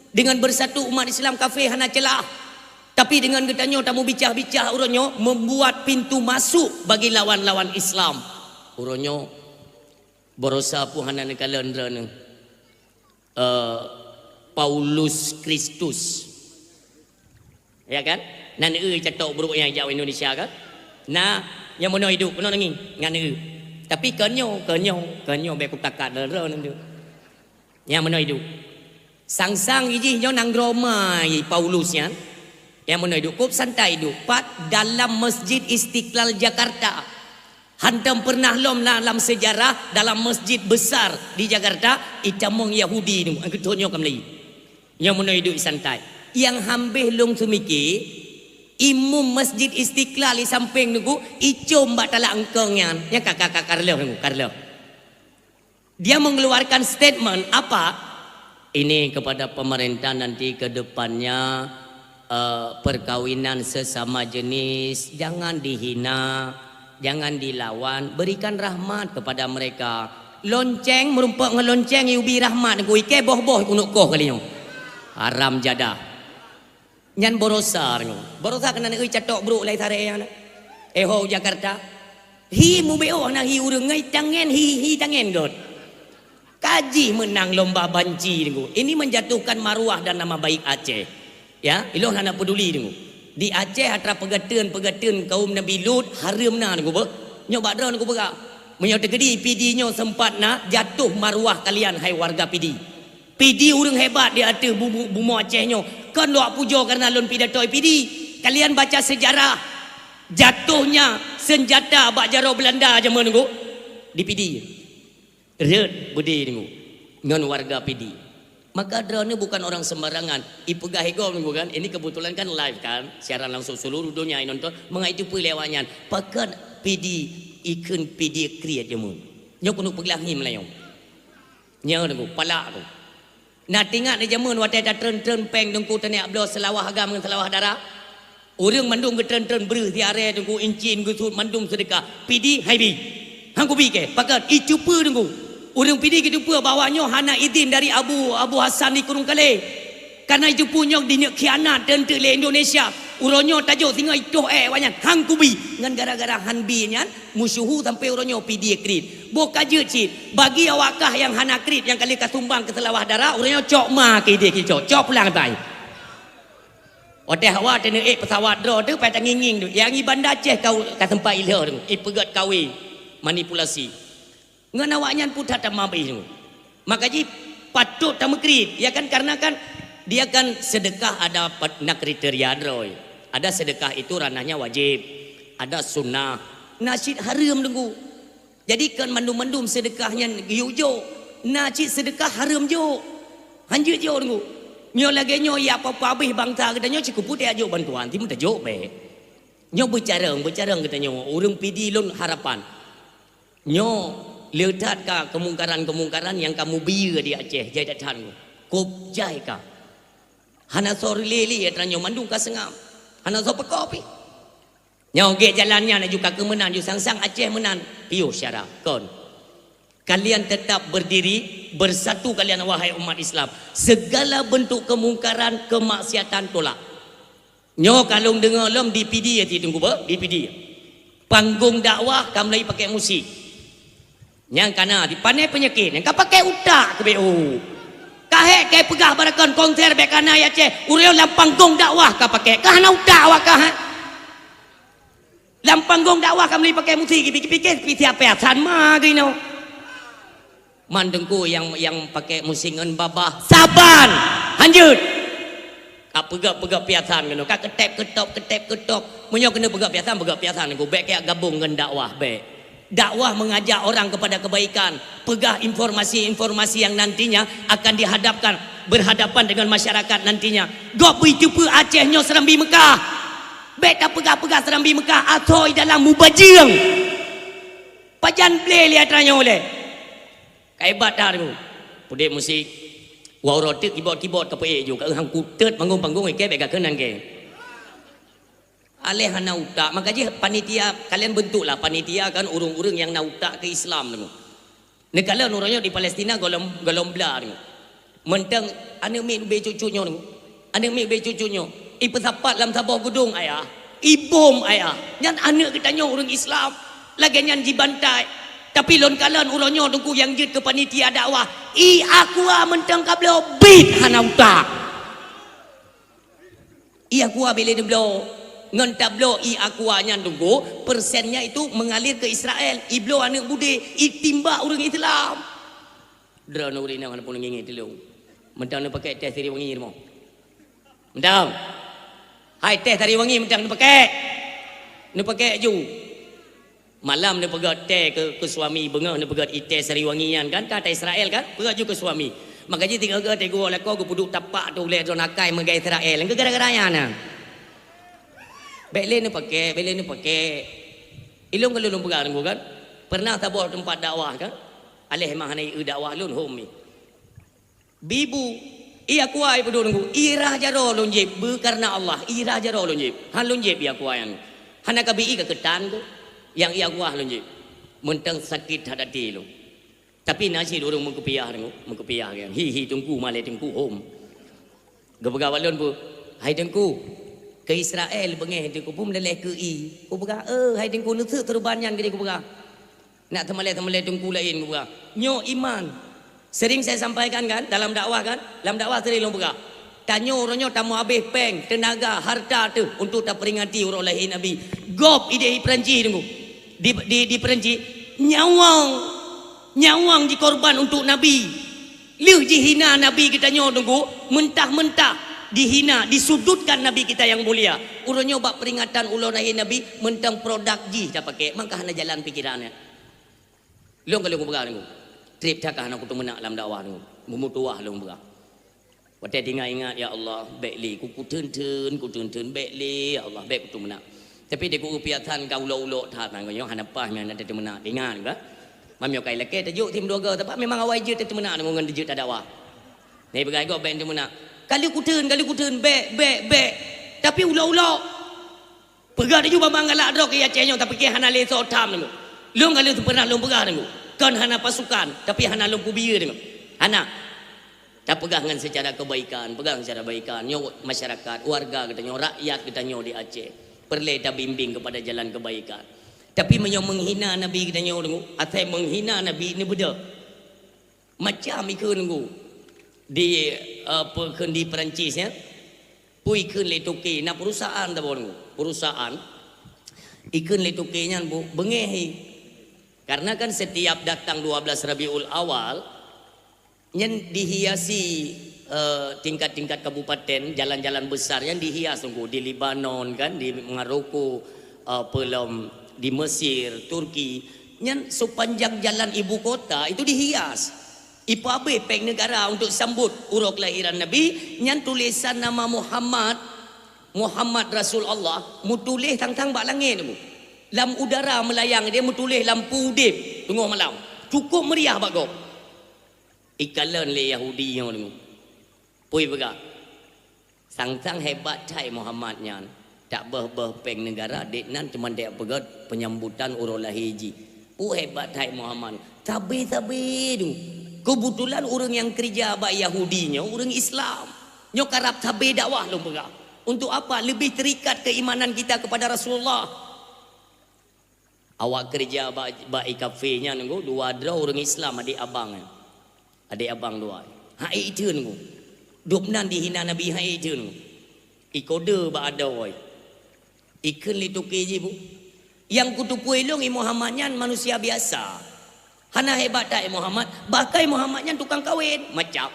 Dengan bersatu umat Islam kafir hana celah. Tapi dengan katanya tamu bicah-bicah uronyo membuat pintu masuk bagi lawan-lawan Islam. Uronyo berosa pu hana kalendra ni. Paulus Kristus. Ya kan? Nan catok buruk yang jauh Indonesia kan? Nah, yang mana hidup mana nangin ngan tapi kenyo beku takat dera nang yang mana hidup sang-sang iji nyo nang romai Paulus yang mana hidup kop santai hidup pat dalam Masjid Istiqlal Jakarta. Hantam pernah lom dalam sejarah dalam masjid besar di Jakarta itamong Yahudi ni angkutonyo kamlai yang mana hidup santai yang hambih long sumiki imum Masjid Istiqlal di samping nunggu icom mbak talak engkongnya yang kakak Karlo dia mengeluarkan statement apa ini kepada pemerintah nanti ke depannya perkawinan sesama jenis jangan dihina, jangan dilawan, berikan rahmat kepada mereka. Lonceng merumpak ngelonceng yubi rahmat nunggu ike boh-boh kunuk koh kali haram jadah. Nyan borosa kena nak catok bro lai tare yang ho Jakarta hi mu beo na hi urang ngai tangen hi tangen dot kaji menang lomba banci dengu ini menjatuhkan maruah dan nama baik Aceh ya iloh nak peduli dengu di Aceh atra pegateun kaum Nabi Lut haramna dengu ba nyok badra dengu berak menyo tegedi PD nyo sempat nak jatuh maruah kalian hai warga PD urang hebat dia ada bumu Aceh nyo kan luak pujo karena lon pidato PD. Kalian baca sejarah jatuhnya senjata bak jaro Belanda zaman nunggu di PD. Red budi nunggu ngan warga PD. Maka drone bukan orang sembarangan. Ipegah ego nunggu kan. Ini kebetulan kan live kan, siaran langsung seluruh dunia yang nonton mengaitu pelewanyan. Pakat PD ikun PD create jamun. Nyo kuno peglahi melayong. Nyo nunggu palak tu. Nah tinggal di jamun wadah tren peng dengku tanya ablo selawah agam dengan selawah darah. Orang mandum ke tren beruh di area dengku incin gusut mandum sedekah. PD hai bi. Hang ku bi ke pakat icupa dengku. Orang PD ke cupa bawahnya hana izin dari Abu Hasan di Kurung Kale. Karena icupa nyok dinyak khianat dan le Indonesia. Uronyo tajuk tinggal itu wanyan hang ku bi ngan gara-gara han bi nyan musuhu sampai uronyo PD krit. Bo kaje cit bagi awakah yang hana krit yang kali kasumbang ke selawah darah uronyo cok ma ke dia cok pulang tai. Ote hawa tene pesawat dro tu pai tanginging tu. Yang i bandar Aceh kau ka tempat ilah tu. Pegat kawi manipulasi. Ngan awaknya putat tamabi tu. Maka ji patut tamekrit ya kan karena kan dia kan sedekah ada nak kriteria droy. Ada sedekah itu ranahnya wajib, ada sunnah. Nasyid haram tunggu. Jadi kan mandum-mandum sedekahnya yujo. Nasyid sedekah haram jo. Hanjut jo tunggu. Nyo lagi nyo ya apa-apa habis bangsa kita nyo cukup putih ajuk bantuan timun tajuk be. Nyo bercara kita nyo urang PD lun harapan. Nyo lihat ka kemungkaran-kemungkaran yang kamu biar di Aceh jai datang. Kop jai ka. Hana sori leli ya nyo mandung ka sengam. Hana so pekopi. Nyo ge jalannya na juga kemenan ju sang-sang Aceh menan. Piu syara kon. Kalian tetap berdiri bersatu kalian wahai umat Islam. Segala bentuk kemungkaran, kemaksiatan tolak. Nyo kalau dengar lom di PD ya tunggu ba? Di PD. Panggung dakwah kamu lagi pakai musik. Yang kana di pandai penyakit, yang kau pakai utak ke BO. Kahek kai pegah barakan konser bekana ya Aceh. Ureo lam panggung dakwah kau pakai. Kah na utak awak kah? Lam panggung dakwah kamu lagi pakai musik, pikir-pikir siapa ya? San ma gino. Mandengku yang pakai musingan babah saban lanjut kak pegak piasan kena kak ketep munyo kena pegak piasan aku baik kayak gabung dengan dakwah baik dakwah mengajak orang kepada kebaikan pegah informasi yang nantinya akan berhadapan dengan masyarakat nantinya gak berjumpa Aceh nyo Serambi Mekah baik tak pegah Serambi Mekah atoi dalam mubajir pajan play lihat ranyo oleh kaibat dah tu. Pudek musik. Wau rotik keyboard ke juga hang kutet panggung ke bega kenan ke. Aleh hana utak. Makanya panitia kalian bentuklah panitia kan urung-urung yang nautak ke Islam tu. Negala nuranya di Palestina golom bla tu. Mentang ane mi be cucunya tu. Ane mi be cucunya. I pesapat dalam sabah gedung ayah. I bom ayah. Nyan anak kita nyo orang Islam. Lagi nyan dibantai. Tapi lon kalan uronyo tunggu yang jid ke panitia dakwah. I aqua mentang kablo bit hana utak. I aqua bila dia blo ngan tablo i aqua nya tunggu persennya itu mengalir ke Israel. I blo anak bude i timba orang Islam. Drone urina mana pun ngingi telu. Mentang nak pakai teh tari wangi mo. Mentang. Hai teh tari wangi mentang nak pakai. Nak pakai ju. Malam dia pegat teh ke suami bengah dia pegat iteh sariwangian kan kata Israel kan pegat juga ke suami makanya tiga teh gua leko gua puduk tapak tu boleh donakai menggai Israel yang gara-garanya nah belen ni pakai ilung kalau pegang gua kan pernah tabur tempat dakwah kan aleh mahanai dakwah lun homi bibu iya kuai pedul gua irah jaro lun jeb karena Allah irah jaro lun jeb han lun jeb iya kuai hana kabi ke ketan tu yang ia kuah lonje mentang sakit hati lo tapi nasi orang mengkepiah kan hi tunggu malai tunggu hom gabagawan lon bu hai tunggu ke Israel bengeh tunggu pun meleleh ke i ku bega hai tunggu nusu terbanyan gede ku bega nak temalai tunggu lain ku bega nyo iman sering saya sampaikan kan dalam dakwah sering lo bega tanyo orangnya tamu habis peng tenaga harta tu untuk tak peringati orang lahir Nabi gop ide Perancis tunggu di Perancis nyawang dikorban untuk Nabi liu dihina Nabi kita nyo tunggu mentah-mentah dihina disudutkan Nabi kita yang mulia urunyo bak peringatan ulo lahir Nabi mentang produk ji dah pakai maka hana jalan pikirannya liu kalau aku pegang trip cakap hana aku tu menak dalam dakwah tunggu memutuah liu pegang waktu ingat ya Allah baikli ku turn baikli ya Allah baik ku tu menak tapi dia ku piatan kau ulo that nang yo hanapah men ada temena dengan ba mamyo kai leke tajuk tim doga tapi memang awai je temena ngan dijut dakwah ni bagai go ben temena kali ku turn be tapi ulo pegah dia juga mangalak drok ya cenyo tapi ke hana le so tham nang lu kali tu pernah lu pegah nang kan hana pasukan tapi hana lu kubir nang hana tak pegang secara kebaikan pegang secara baikan nyo masyarakat warga kita nyo rakyat kita nyo di Aceh perle dah bimbing kepada jalan kebaikan tapi menghina Nabi kita nyo dengu atau menghina Nabi ni beda macam ikut dengu di di Perancis ya pui kun le toke na perusahaan dah dengu perusahaan ikun le toke nya bu bengehi karena kan setiap datang 12 Rabiul Awal yang dihiasi tingkat-tingkat kabupaten jalan-jalan besar yang dihias tunggu di Lebanon kan di Maroko pelom di Mesir Turki yang sepanjang jalan ibu kota itu dihias Ipa abe pek negara untuk sambut uruk kelahiran Nabi. Nyan tulisan nama Muhammad Rasul Allah. Mu tulis tang-tang bak langit tu. Lam udara melayang dia mu tulis lampu udip tengah malam. Cukup meriah bak kau. Ikalan le Yahudi yang tu. Pui begak. Sang-sang hebat cai Muhammad nyan. Tak beh-beh pek negara dek nan cuma dek pegat penyambutan uruk lahir ji. Pu hebat cai Muhammad. Tabe-tabe tu. Kebetulan orang yang kerja bak Yahudinya orang Islam. Nyo karap tabe dakwah lu begak. Untuk apa? Lebih terikat keimanan kita kepada Rasulullah. Awak kerja bak kafe nya nunggu dua dra orang Islam adik abang. Adik abang dua. Hai itu nunggu. Dupnan dihina Nabi hai itu nunggu. Ikode bak ada oi. Ikan li tuke je bu. Yang kutupu elong Muhammadnya manusia biasa. Hana hebat tak Muhammad. Bakai Muhammadnya tukang kawin. Macam.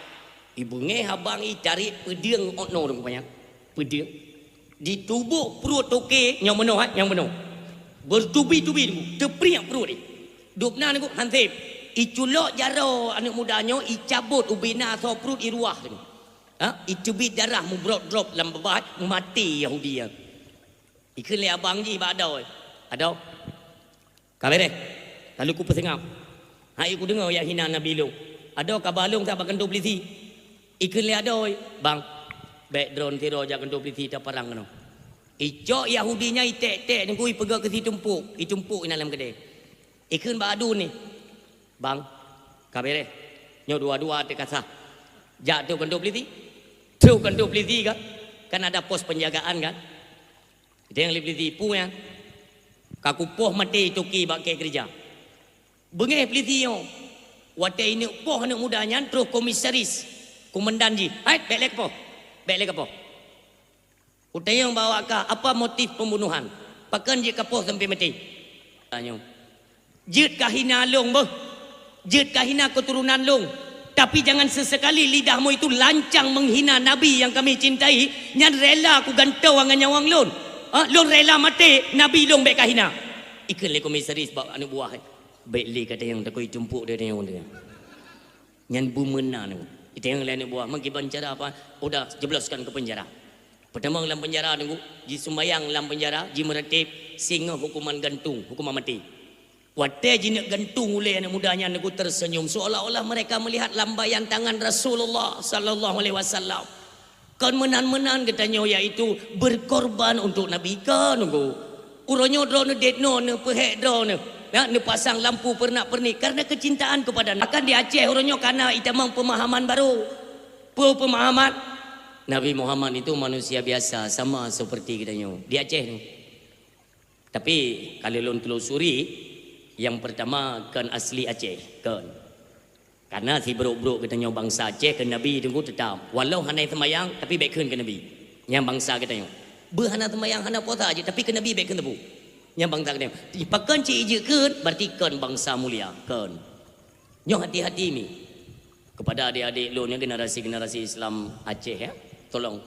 Ibu nge habang i cari pedang okno dong banyak. Pedang. Ditubuk perut toke yang menuh yang menuh. Bertubi-tubi dulu. Terperiak perut ni. Dupna ni hansip. I culok jaro anak mudanya. I cabut ubina so perut i ruah tu. Ha? I tubit darah mu drop dalam bebat. Mati Yahudi yang. Ikan le abang ji bak ada. Ada. Kabar deh. Lalu ku pesengap. Hai aku dengar yang hina Nabi lu. Ada kabar lu tak bakal polisi. Ikan le ada oi. Bang. Back drone tiro jangan polisi tak parang kena. Icok Yahudinya itek-tek nunggu i pegak ke si tumpuk. I tumpuk dalam kedai. Ikan badu ni. Bang. Kabar deh. Nyo dua-dua te kasah. Jak tu kan polisi. Tu kan polisi kan. Kan ada pos penjagaan kan. Dia yang lebih tipu ya. Kaku poh mati tuki bak ke kerja. Bengeh peliti yo. Wate ini poh anak mudanya terus komisaris. Komandan ji. Hai balik poh. Balik poh. Utayang bawa ka apa motif pembunuhan? Pakan je kapoh sampai mati. Tanya. Jut kahina long boh. Jut kahina keturunan long. Tapi jangan sesekali lidahmu itu lancang menghina Nabi yang kami cintai. Nyan rela aku gantau dengan nyawang lon. Lon rela mati Nabi long baik kahina. Ikan le komisaris bawa anak buah. Baik le kata yang takoi tumpuk dia yang dia. Nyan bumena tu. Itu yang lain buah. Mengkiban cara apa? Udah jebloskan ke penjara. Pertama dalam penjara tunggu. Ji sembayang dalam penjara. Ji meratib singa hukuman gantung. Hukuman mati. Wadah ji nak gantung oleh anak mudanya aku tersenyum. Seolah-olah mereka melihat lambaian tangan Rasulullah sallallahu alaihi wasallam. Kan menan-menan katanya iaitu berkorban untuk Nabi kan nunggu. Uronyo drone detno ne pehek drone. Ya, ne pasang lampu pernak-pernik karena kecintaan kepada Nabi. Akan di Aceh uronyo karena itamang pemahaman baru. Pemahaman Nabi Muhammad itu manusia biasa sama seperti katanya di Aceh tu. Tapi kalau lon telusuri yang pertama kan asli Aceh kan. Karena si beruk-beruk katanya bangsa Aceh ke Nabi tunggu tetap. Walau hanai semayang tapi baik ke Nabi. Yang bangsa katanya. Berhana semayang hana puasa aja tapi ke Nabi baik ke tebu. Yang bangsa katanya. Pakan cik je kan berarti kan bangsa mulia kan. Nyo hati-hati ni. Kepada adik-adik lo ni generasi-generasi Islam Aceh ya. Tolong.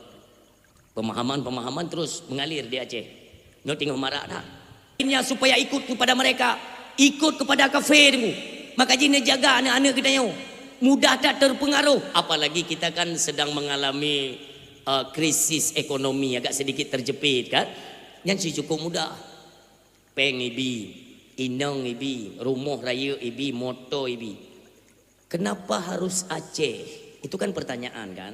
Pemahaman-pemahaman terus mengalir di Aceh. Nyo tengok marak tak. Ini supaya ikut kepada mereka. Ikut kepada kafir tu. Maka jina jaga anak-anak kita yang mudah tak terpengaruh. Apalagi kita kan sedang mengalami krisis ekonomi agak sedikit terjepit kan. Yang si cukup mudah. Peng ibi, inang ibi, rumah raya ibi, motor ibi. Kenapa harus Aceh? Itu kan pertanyaan kan.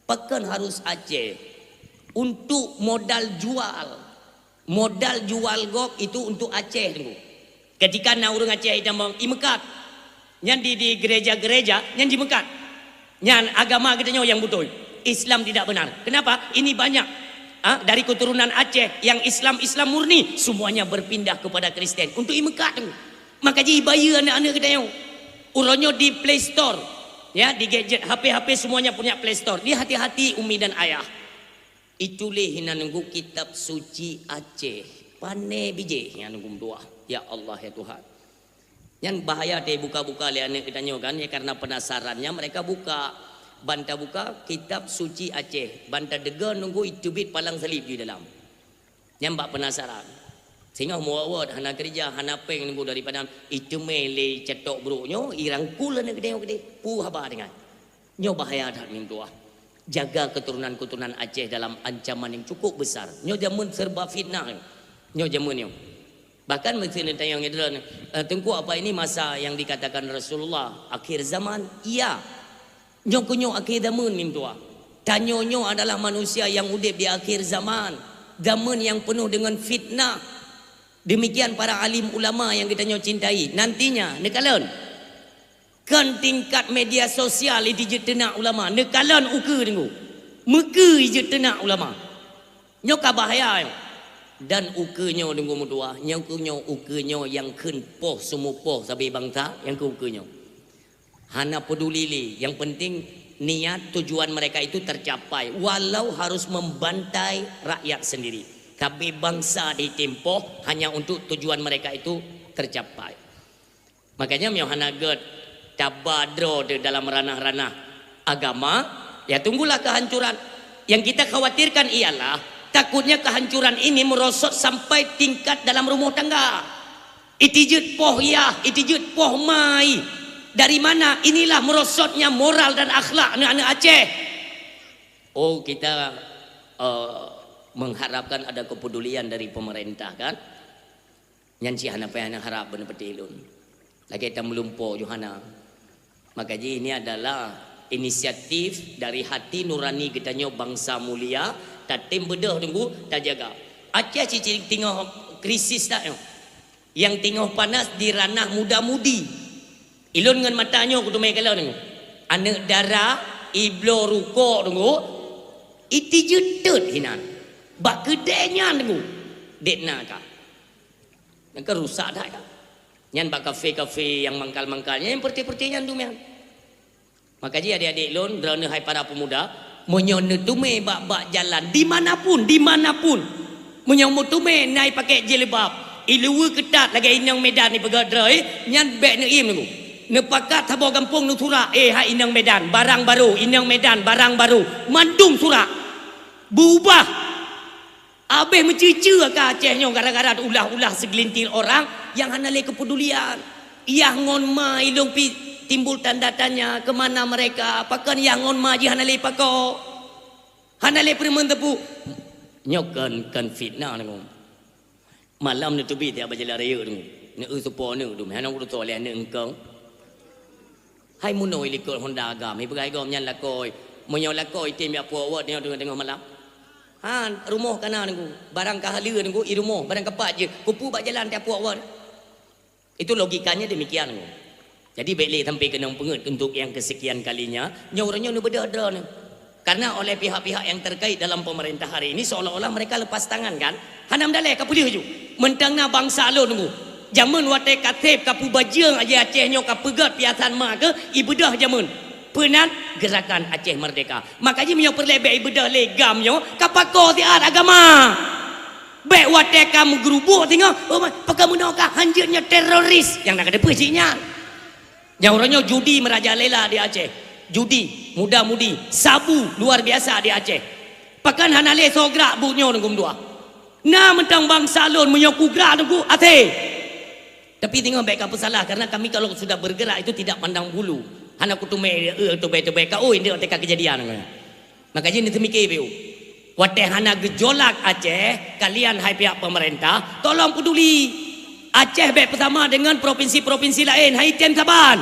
Pakan harus Aceh untuk modal jual. Modal jual gok itu untuk Aceh tunggu. Ketika na orang Aceh itu i Mekat. Yang di gereja-gereja yang di Mekat. Yang agama katanya yang betul. Islam tidak benar. Kenapa? Ini banyak dari keturunan Aceh yang Islam murni semuanya berpindah kepada Kristen untuk i Mekat. Maka jadi bayar anak-anak katanya. Uronyo di Play Store. Ya, di gadget HP semuanya punya Play Store. Dia hati-hati umi dan ayah. Itulah hina nunggu kitab suci Aceh. Pane biji yang nunggu doa. Ya Allah ya Tuhan. Yang bahaya dia buka-buka le anak kita kan ya karena penasarannya mereka buka. Banta buka kitab suci Aceh. Banta dega nunggu itu bit palang salib di dalam. Yang mbak penasaran. Sehingga muawad hana kerja hana peng nunggu daripada itu mele cetok broknyo irangkul na gede pu haba dengan nyo bahaya dah ming tua. Jaga keturunan-keturunan Aceh dalam ancaman yang cukup besar. Nyo jamun serba fitnah. Nyo jamun nyo. Bahkan mesin tayang edran tengku apa ini masa yang dikatakan Rasulullah akhir zaman? Iya. Nyo kunyo akhir zaman ming tua. Tanyo adalah manusia yang udip di akhir zaman. Zaman yang penuh dengan fitnah. Demikian para alim ulama yang kita cintai. Nantinya nekalan kan tingkat media sosial itu je tenak ulama. Nekalan ukur tengok. Muka je tenak ulama. Nyoka bahaya. Dan ukurnya tengok mudua. Nyokunyo ukurnya yang ken poh semua poh sampai bangsa yang ke ukurnya. Hana peduli li. Yang penting niat tujuan mereka itu tercapai. Walau harus membantai rakyat sendiri. Tapi bangsa ditempoh hanya untuk tujuan mereka itu tercapai. Makanya Yohana God tabadro di dalam ranah-ranah agama, ya tunggulah kehancuran. Yang kita khawatirkan ialah takutnya kehancuran ini merosot sampai tingkat dalam rumah tangga. Itijut poh ya, itijut poh mai. Dari mana? Inilah merosotnya moral dan akhlak anak-anak Aceh. Oh, kita mengharapkan ada kepedulian dari pemerintah kan. Nyanci hana payah harap benar petilun. Lagi kita melumpuh Yohana. Maka ini adalah inisiatif dari hati nurani kita nyo bangsa mulia. Tak tim bedah tunggu tak jaga. Aceh cicing tengah krisis tak yo. Yang tengah panas di ranah muda-mudi. Ilun dengan matanya kudu mai kalau tunggu. Anak darah iblo rukuk tunggu. Iti jutut hinan. Bak kedenya tunggu. Dekna ka. Yang rusak dah ka. Yang bak kafe-kafe yang mangkal-mangkalnya yang perti-pertinya tu mian. Maka jadi adik-adik lon drone hai para pemuda menyon tume bak jalan dimanapun menyon tume naik pakai jilbab ilu ketat lagi inang Medan ni pegadrai nyan bek ne im tunggu. Ne pakat tabo kampung nu surak hai inang Medan barang baru inang Medan barang baru mandung surak berubah. Abeh mencucu ke Acehnya gara-gara ulah-ulah segelintir orang yang hanale kepedulian. Yang ngon ma ilung pi timbul tanda tanya kemana mereka. Pakan yang ngon ma ji hanale pako. Hanale permen tepu. Nyokan kan fitnah nengom. Malam ni tubi dia bajala raya nengom. Ne supo ne dum hanang udu tole ne engkang. Hai munoi likol Honda agam. Hai begai gom nyan lakoi. Monyo lakoi tim ya puawat ni tengah malam. Han rumah kana nunggu barang kahala nunggu i rumah barang kepat je kupu bak jalan tiap awak. Itu logikanya demikian nunggu. Jadi baiklah sampai kena pengut untuk yang kesekian kalinya nyoranya nu beda-beda ni. Karena oleh pihak-pihak yang terkait dalam pemerintah hari ini seolah-olah mereka lepas tangan kan. Hanam dalai ka pulih ju. Mentangna bangsa lo nunggu. Jamun wate katib kapu bajeng aja Acehnya ka pegat piasan ma ke ibadah jamun. Penan gerakan Aceh Merdeka. Makanya menyo perlebek ibadah legamnya kapako tiar agama. Baik wate kamu gerubuk tengok pakai menokah hanjirnya teroris yang nak ada pesinya. Yang orangnya judi merajalela di Aceh. Judi, muda-mudi, sabu luar biasa di Aceh. Pakan hanale sograk bunyo nunggu dua. Nah mentang bangsa lon menyo kugra nunggu ate. Tapi tengok baik apa salah karena kami kalau sudah bergerak itu tidak pandang bulu. Anak kutu me tebek ka oi dia teka kejadian. Makanya ni temikir biu. Wate hana gejolak Aceh, kalian hai pihak pemerintah tolong peduli. Aceh baik bersama dengan provinsi-provinsi lain, hai tem saban.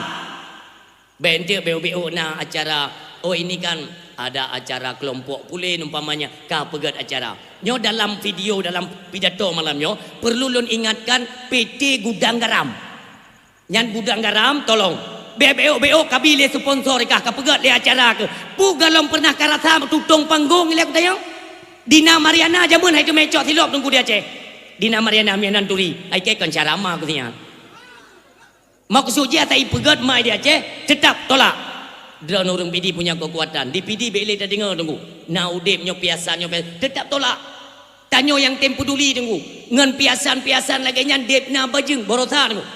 Bentik BU na acara oh ini kan ada acara kelompok pulih umpamanya ka pegat acara. Nyo dalam video dalam pidato malamnya perlu lun ingatkan PT Gudang Garam. Nyan Gudang Garam tolong BO kabile sponsor kah kapegat le acara ke pu galom pernah karasa tutung panggung le aku tayang Dina Mariana jamun hai tu mecok silop tunggu dia Aceh Dina Mariana mianan turi ai ke kan carama aku tanya maksudnya tai pegat mai dia Aceh tetap tolak drone orang PD punya kekuatan di PD bele dah dengar tunggu naudip nyo piasan nyo tetap tolak tanyo yang tempu peduli tunggu ngan piasan-piasan lagi nyan depna bajeng borosa tunggu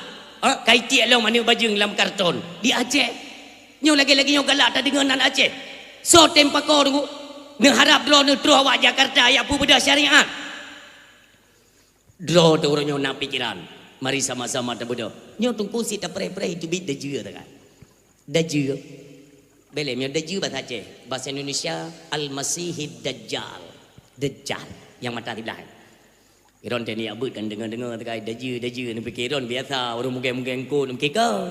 kaitik lah mana bajeng dalam karton di Aceh nyo lagi-lagi nyo galak tak dengan nan Aceh so tempako tunggu ngeharap dulu terus awak Jakarta ya pu beda syariat Draw tu orangnya nak pikiran. Mari sama-sama tak bodoh. Nyo tungku si tak pray-pray itu bit dajur tak kan. Dajur. Boleh nyo dajur bahasa Aceh. Bahasa Indonesia Al-Masihid Dajjal. Dajjal yang mata di belakang. Iron tadi abut kan dengar-dengar tak dajur ni fikir iron biasa orang mungkin ko nak kau.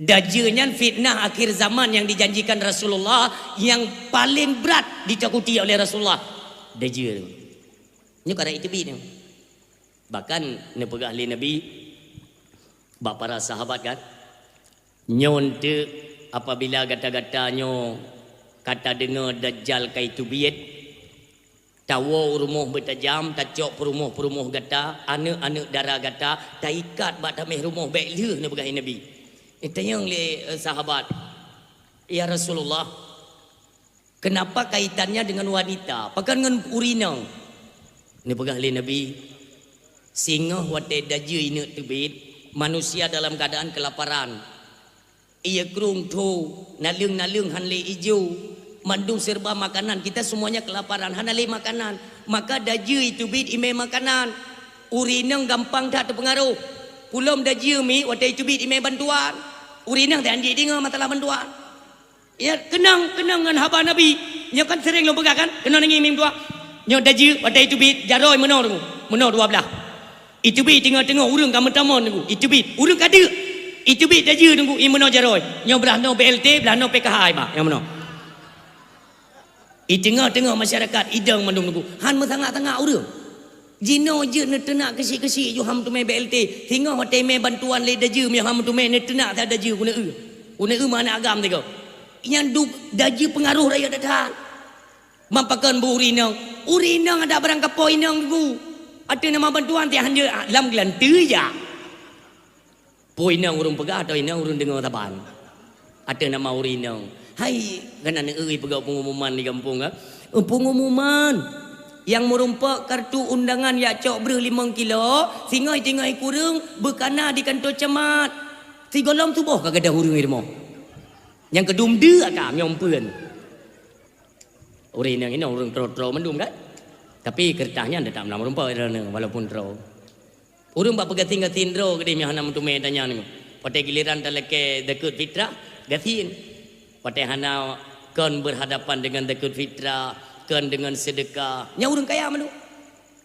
Dajjalnya fitnah akhir zaman yang dijanjikan Rasulullah yang paling berat ditakuti oleh Rasulullah. Dajjal. Nyo kada itu bit. Bahkan ne pegah li Nabi bak para sahabat kan nyon te apabila gata-gatanyo kata dengar dajjal kai tu biet tawo rumah bertajam tacok perumuh gata anak-anak darah gata tak ikat bak tamih rumah baik le ne pegah Nabi tanya li sahabat ya Rasulullah kenapa kaitannya dengan wanita pakan dengan urina ne pegah li Nabi singa wate daju ina tebit manusia dalam keadaan kelaparan ia kerung tu nalung hanle ijo mandung serba makanan kita semuanya kelaparan hanale makanan maka daju itu bit ime makanan urinang gampang tak terpengaruh pulom daju mi wate itu bit ime bantuan urinang tak anjik dengar masalah bantuan ya kenang dengan haba Nabi nya kan sering lo pegang kan kenang ngi mim tua nyo daju wate itu bit jaroi menor dua belah itu bi tengah-tengah urang kamu tamon nunggu itu bi urang kada itu bi daju nunggu imano jaroi nyo belah no BLT belah no PKH ba yang mano i tengah-tengah masyarakat idang mandung nunggu han mesangak-tangak urang jino je ne tenak kesi-kesi ju ham tu me BLT tengah hotel me bantuan le daju me ham tu me ne tenak ta daju guna mana agam teko yang du daju pengaruh rakyat datang mampakan bu urinang ada barang kapoi nang nunggu ada nama bantuan tiang hanya lam gelan ya. Poinang urung pegah atau inang urung dengar taban. Ada nama urinang. Hai, kan anak pegah pengumuman di kampung ah. Pengumuman yang merumpak kartu undangan ya cok ber 5 kilo, singai kurung berkana di kantor camat. Si golong tubuh kagak ada hurung irmo. Yang kedum dia akam nyompeun. Urinang ini urung tro-tro mendum kan? Tapi kertasnya tak nama rumpah walaupun draw. Urang bapa gating draw gede mi hana tu me tanya ni. Pada giliran dalake dekut fitrah gatin. Pada hana kon berhadapan dengan dekut fitrah, kon dengan sedekah. Nya urang kaya manu.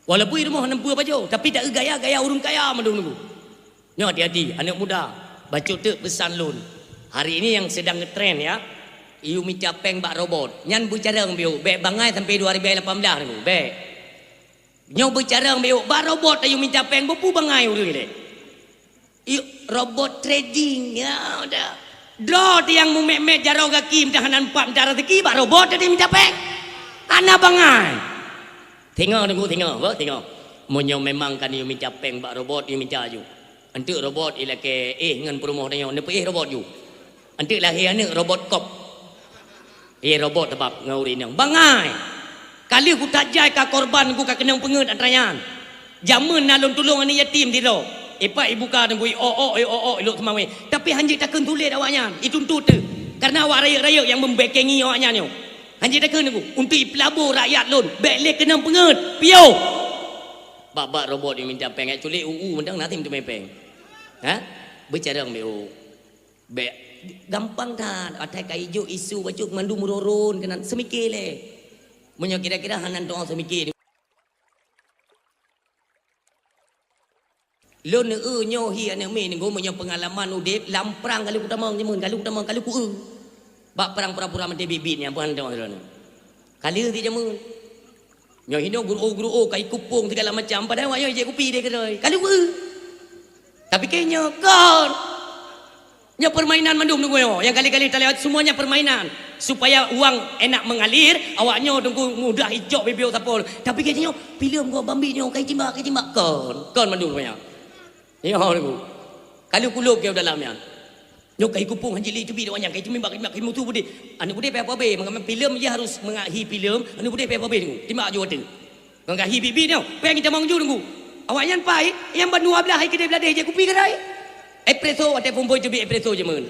Walaupun rumah hana pua baju, tapi tak gaya urang kaya manu nunggu. Nya hati-hati anak muda. Baca tu pesan lun. Hari ini yang sedang ngetrend ya. Iu minta peng bak robot. Nyan bicara ngiu, bek bangai sampai 2018 nunggu. Bek. Nyo bicara ngiu, bak robot iu minta peng bepu bangai urang ni. Iu robot trading ya udah. Draw tiang mumek-mek jarau kaki tahanan 4 darah teki bak robot tadi minta peng. Ana bangai. Tengok nunggu tengok. Monyo memang kan iu minta peng bak robot iu minta ju. Antuk robot ilake ngan perumoh tanya ne robot ju. Antuk lahir anak robot kop. Robot tebak ngauri nang bangai kali ku tajai ka korban ku ka kenang pengeut antrayan jamun nalon tulung ani yatim tiro epa ibu ka nang elok semawe tapi hanji takun tulis awaknya ituntut tu karena awak raya-raya yang membekengi awaknya ni hanji takun aku untuk pelabur rakyat lon bek kenang pengeut piau bak robot yang minta peng tulis mendang nanti tu mepeng ha bicara ngeu bek gampang tak atai kai hijau isu bacuk mandu muroron kenan semikir le munyo kira-kira hanan doang semikir lon nyo hi ane me ni go munyo pengalaman udip lamprang kali ku tamang nyemun kali ku bak perang pura-pura mate bibit ni apa doang ron kali ti jamun nyo hino guru kai kupung segala macam padahal wayo je kupi dia kedai kali ku tapi kayaknya kon nya permainan mandum nunggu yo yang kali-kali tak lewat semuanya permainan supaya uang enak mengalir awaknya tunggu mudah hijau bibio tapol tapi kayaknya filem gua bambi nyo kai timbak kon mandum punya ni ho nunggu kalau kuluk ke dalamnya nyo kai kupung hanjili tu bi awaknya kai timbak mutu budi anu budi apa be mengambil filem dia harus mengahi filem anu budi apa be nunggu timbak jo tu mengahi bibi nyo pengen kita mangju nunggu awaknya pai yang benua belah hai kedai belah je kupi kedai espresso ada pumpoy tu bi espresso je mun.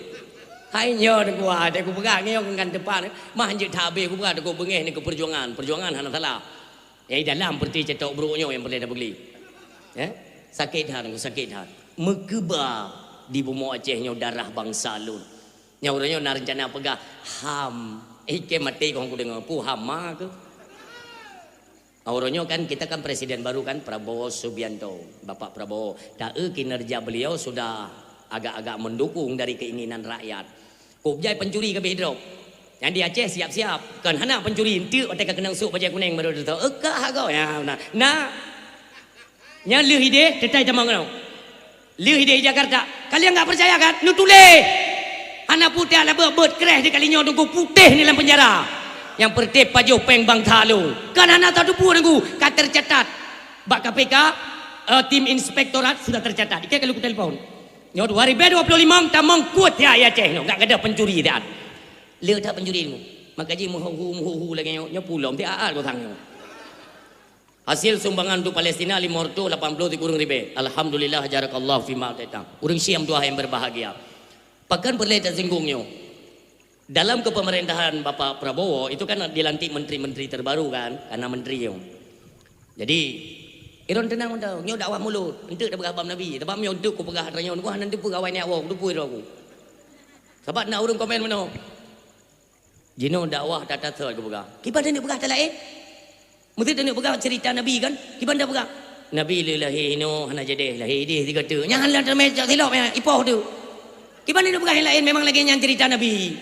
Hai nyo de gua de ku pegang nyo kan depan mah hanjut tabe ku pegang de ku bengeh ni ke perjuangan hana salah. Yang dalam seperti cetok buruknya yang boleh dah beli. Ya, sakit hati, sakit hati. Megeba di bumi Aceh nyo darah bangsa lun. Nyo orangnya nak rencana pegah ham. Ike mati kau dengar pu hama ke? Orangnya kan kita kan presiden baru kan Prabowo Subianto, Bapak Prabowo. Kinerja beliau sudah agak-agak mendukung dari keinginan rakyat. Kubjai pencuri ke hidup. Yang di Aceh siap-siap. Kan hana pencuri itu otak kenang sup bajai kuning baru tu. Ekah kau ya. Nah. Nya leuh ide tetai tamang kau. Leuh ide Jakarta. Kalian enggak percaya kan? Nu tulis. Hana putih ala beut kreh di kalinya tunggu putih ni dalam penjara. Yang pertip pajuh peng bang thalu. Kan hana tahu pu nunggu kat tercatat. Bak KPK tim inspektorat sudah tercatat. Ikai kalau ku telefon. Nyo 2025 tamang kuat ya Aceh no. Enggak ada pencuri dah. Leuh tak pencuri mu. Maka ji muhu lagi nyo pulom ti aal ko thang nyo. Hasil sumbangan untuk Palestina 580 kurang ribu. Alhamdulillah jarakallah fima datang. Urang Syiam dua yang berbahagia. Pakan perleta singgungnya. Dalam kepemerintahan Bapak Prabowo itu kan dilantik menteri-menteri terbaru kan, karena menteri yang. Jadi iron tenang dah, nyo dakwah mulut. Entuk dah berabam Nabi. Sebab nyo entuk ku pegah ranyo ku nanti pegawai ni awak tu puir aku. Sebab nak urang komen mano. Jino dakwah tata thol ku pegah. Kiban ni pegah talae. Mesti tengok pegang cerita Nabi kan? Kiban dah pegang. Nabi lillahi no hana jadi lahi dia dikata. Jangan lah termejak silap ya ipoh tu. Kiban ni pegang yang lain memang lagi yang cerita Nabi.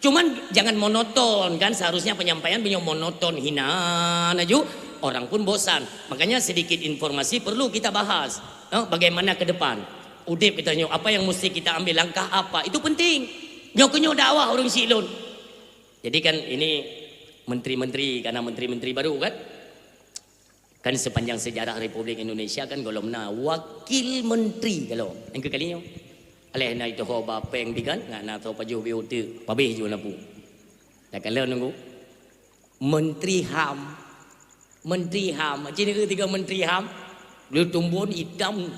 Cuman jangan monoton kan, seharusnya penyampaian punya monoton hina naju orang pun bosan. Makanya sedikit informasi perlu kita bahas. Bagaimana ke depan? Udip kita nyok apa yang mesti kita ambil langkah apa? Itu penting. Nyok dakwah orang silun. Jadi kan ini menteri-menteri karena menteri-menteri baru kan sepanjang sejarah Republik Indonesia kan golomna wakil menteri kalau yang kekalinya aleh na itu ho bapeng dikan ngana tau pajuh biutu pabeh ju lampu dak kalau nunggu menteri HAM macam ni tiga menteri HAM lu tumbun hitam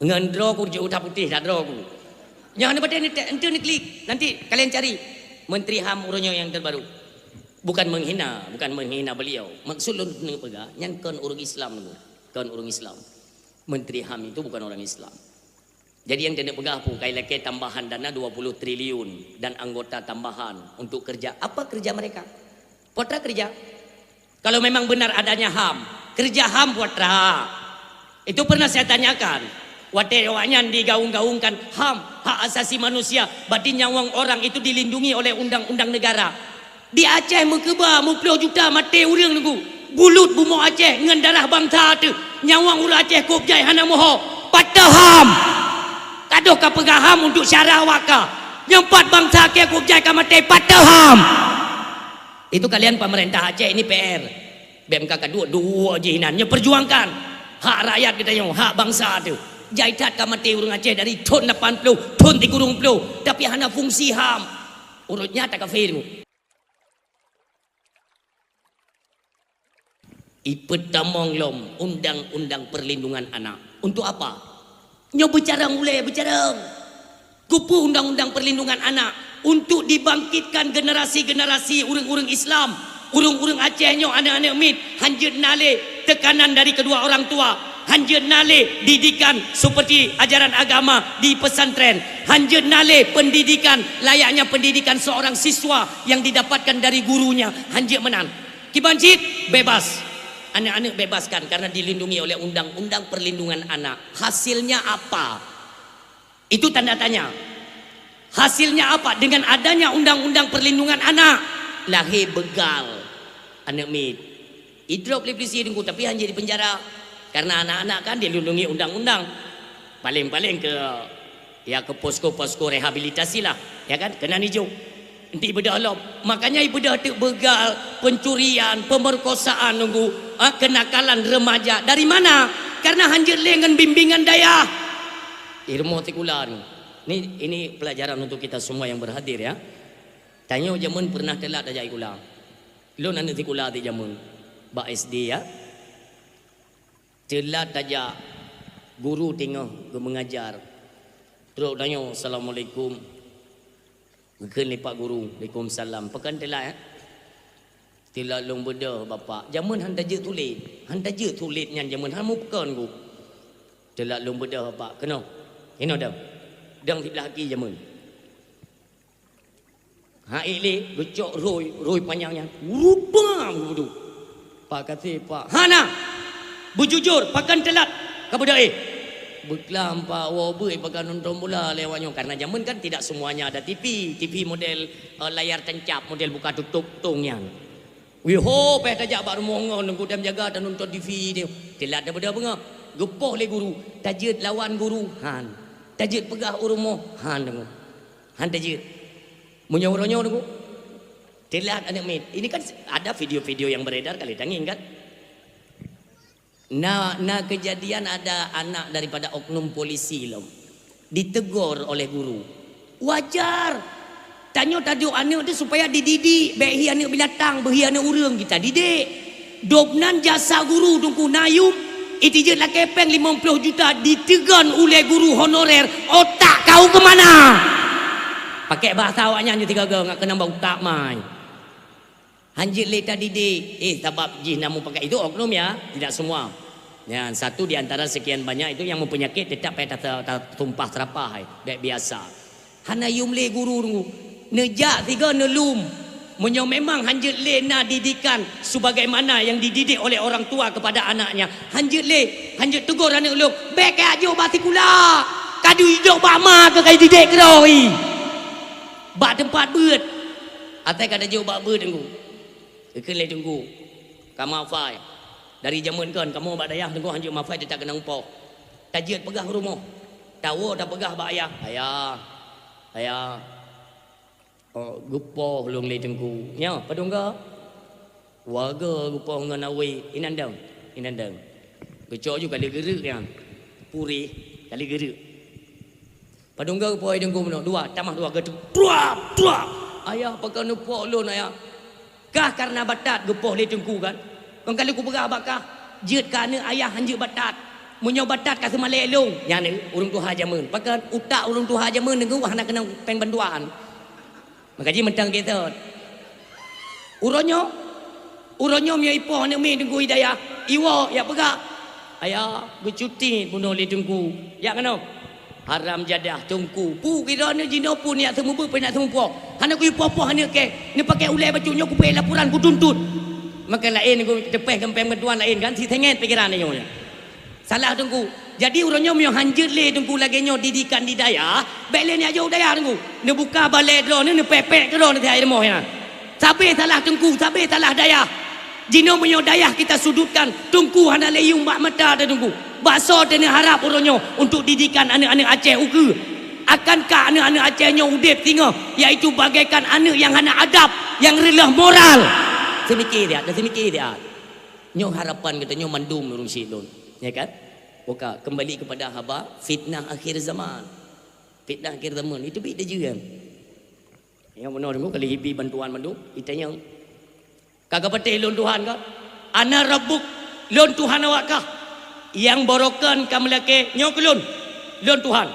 ngendro ku je utah putih dak dro ku jangan pada ni klik nanti kalian cari menteri HAM urunyo yang terbaru. Bukan menghina beliau. Maksud lu ni pegah, nyan kan orang Islam tu. Kan orang Islam. Menteri HAM itu bukan orang Islam. Jadi yang dia pegah pun kai leke tambahan dana 20 triliun dan anggota tambahan untuk kerja. Apa kerja mereka? Potra kerja. Kalau memang benar adanya HAM, kerja HAM potra. Itu pernah saya tanyakan. Wate-wanya digaung-gaungkan HAM, hak asasi manusia, batin nyawang orang itu dilindungi oleh undang-undang negara. Di Aceh mekeba 10 juta mati urang nunggu. Bulut bumo Aceh dengan darah bangsa tu. Nyawang ura Aceh kopjai hana moho. Patah HAM. Kadoh ka pegah HAM untuk syarah waka. Nyempat bangsa Aceh kopjai ka mati patah HAM. Itu kalian pemerintah Aceh ini PR. BMKK dua jihinan. Perjuangkan hak rakyat kita yang hak bangsa tu. Jaitat ka mati urang Aceh dari ton 80, ton 30. Tapi hana fungsi HAM. Urutnya tak kafir tu. Ipetamong lom undang-undang perlindungan anak. Untuk apa? Nyo bicara mulai bicara. Kupu undang-undang perlindungan anak untuk dibangkitkan generasi-generasi urang-urang Islam, urang-urang Aceh nyo anak-anak mit hanjut nale tekanan dari kedua orang tua, hanjut nale didikan seperti ajaran agama di pesantren, hanjut nale pendidikan layaknya pendidikan seorang siswa yang didapatkan dari gurunya, hanjut menan. Kibancit bebas. Anak-anak bebaskan karena dilindungi oleh undang-undang perlindungan anak. Hasilnya apa? Itu tanda tanya. Hasilnya apa? Dengan adanya undang-undang perlindungan anak, lahir begal anak mit. Idrop polisi dengku tapi hanya di penjara karena anak-anak kan dilindungi undang-undang. Paling-paling ke posko-posko rehabilitasi lah, ya kan? Kena hijau. Nanti bedah lom. Makanya bedah tu begal, pencurian, pemerkosaan nunggu, kenakalan remaja. Dari mana? Karena hanjir dengan bimbingan daya. Ilmu tikulan. Ini pelajaran untuk kita semua yang berhadir ya. Tanya jamun pernah telat aja ikula. Lo nanti tikula di jamun. Ba SD ya. Telat aja guru tengah mengajar. Terus tanya assalamualaikum. Bukan lepak guru. Waalaikumsalam. Pekan telat ya. Telat long beda bapak. Jamun handa je tulit. Handa je tulit nyan jamun hamu pekan ku. Telak lung bedah pak kena. Kena dah. Dang sebelah kaki jamun. Ha ile gecok roi panjangnya. Rubam begitu. Pak kata pak. Hana. Bujujur pakan telat kepada Beklam pak wabe pakai nonton bola lewatnya karena zaman kan tidak semuanya ada TV model layar tancap model buka tutup tungnya. Wiho peh tajak baru mongon nunggu dan jaga dan nonton TV dia. Telat daripada benga. Gepoh le guru, tajid lawan guru han. Tajid pegah urumo han dengu. Han tajid. Munyo-ronyo dengu. Telat anak mit. Ini kan ada video-video yang beredar kali tanging kan. Nah kejadian ada anak daripada oknum polisi loh ditegur oleh guru. Wajar. Tanya tadi anak tu supaya dididik. Behi anak binatang, behi anak urang kita didik. Dobnan jasa guru tungku nayum. Itu je lah kepeng 50 juta ditegan oleh guru honorer. Otak kau ke mana? Pakai bahasa awaknya je tiga gak kena otak mai. Hanjit leta didik. Sebab jih namu pakai itu oknum ya, tidak semua. Ya, satu di antara sekian banyak itu yang mempenyakit tetap payah tumpah terapah. Dek biasa. Hanayum le guru tunggu. Nejak tiga nelum. Menyo memang hanjit le na didikan sebagaimana yang dididik oleh orang tua kepada anaknya. Hanjit tegur anak lu. Bek aja bati kula. Kadu hidup bak ma ke kai didik keroi. Bak tempat beut. Atai kada jauh bak beut tunggu. Kekele tunggu. Kamu fai. Dari zaman kan kamu bak dayah tunggu hanjit mafai dia tak kena umpah. Tajid pegah rumah. Tahu dah pegah bak ayah. Ayah. Oh, gupoh long le tengku. Nya, padungga. Warga gupoh dengan awi inandang. Gecok juga kali geruk yang. Puri kali geruk. Padungga gupoh tengku meno dua, tamah dua geduk. Dua. Ayah pakai nupok lon ayah. Kah karena batat gupoh le tengku kan. Kau kali ku pegah bakah. Jeut kana ayah hanjut batat. Munyo batat ka semale long. Nya ni urang tuha jamun. Pakai utak urang tuha jamun nengku wah nak kena peng bantuan. Makaji mentang kita. Uronyo mia ipo ne mi tunggu hidayah. Iwo ya pegak. Ayah bercuti bunuh li tunggu. Ya kena. Haram jadah tungku. Pu kira ne jino pun ya semua pe nak semua. Hana ku ipo hana ke. Ni pakai ulai bacunyo ku pe laporan ku tuntut. Maka lain ku tepeh kempeng bantuan lain kan si tenget pikiran nyo. Salah tunggu. Jadi uronyo mio hanjut le tunggu lagi nyo didikan di daya. Bele ni aja udaya tunggu. Ne buka balai dro ni pepek dro ni air moh ya. Sabe salah tunggu, sabe salah daya. Jino mio daya kita sudutkan. Tunggu hana leyung bak mata dah tunggu. Bakso tene harap uronyo untuk didikan anak-anak Aceh uku. Akankah anak-anak Aceh nyo udip tinggal iaitu bagaikan anak yang hana adab, yang rendah moral. Semikir dia. Nyo harapan kita nyo mandum urung silun. Ya kan? Oka kembali kepada haba fitnah akhir zaman. Fitnah akhir zaman itu beda juga. Yang benar tunggu kali hibi bantuan mandu itanya kagak patih lon Tuhan kan. Ana rabbuk lon Tuhan awak kah? Yang borokan kamu laki nyok lon Tuhan.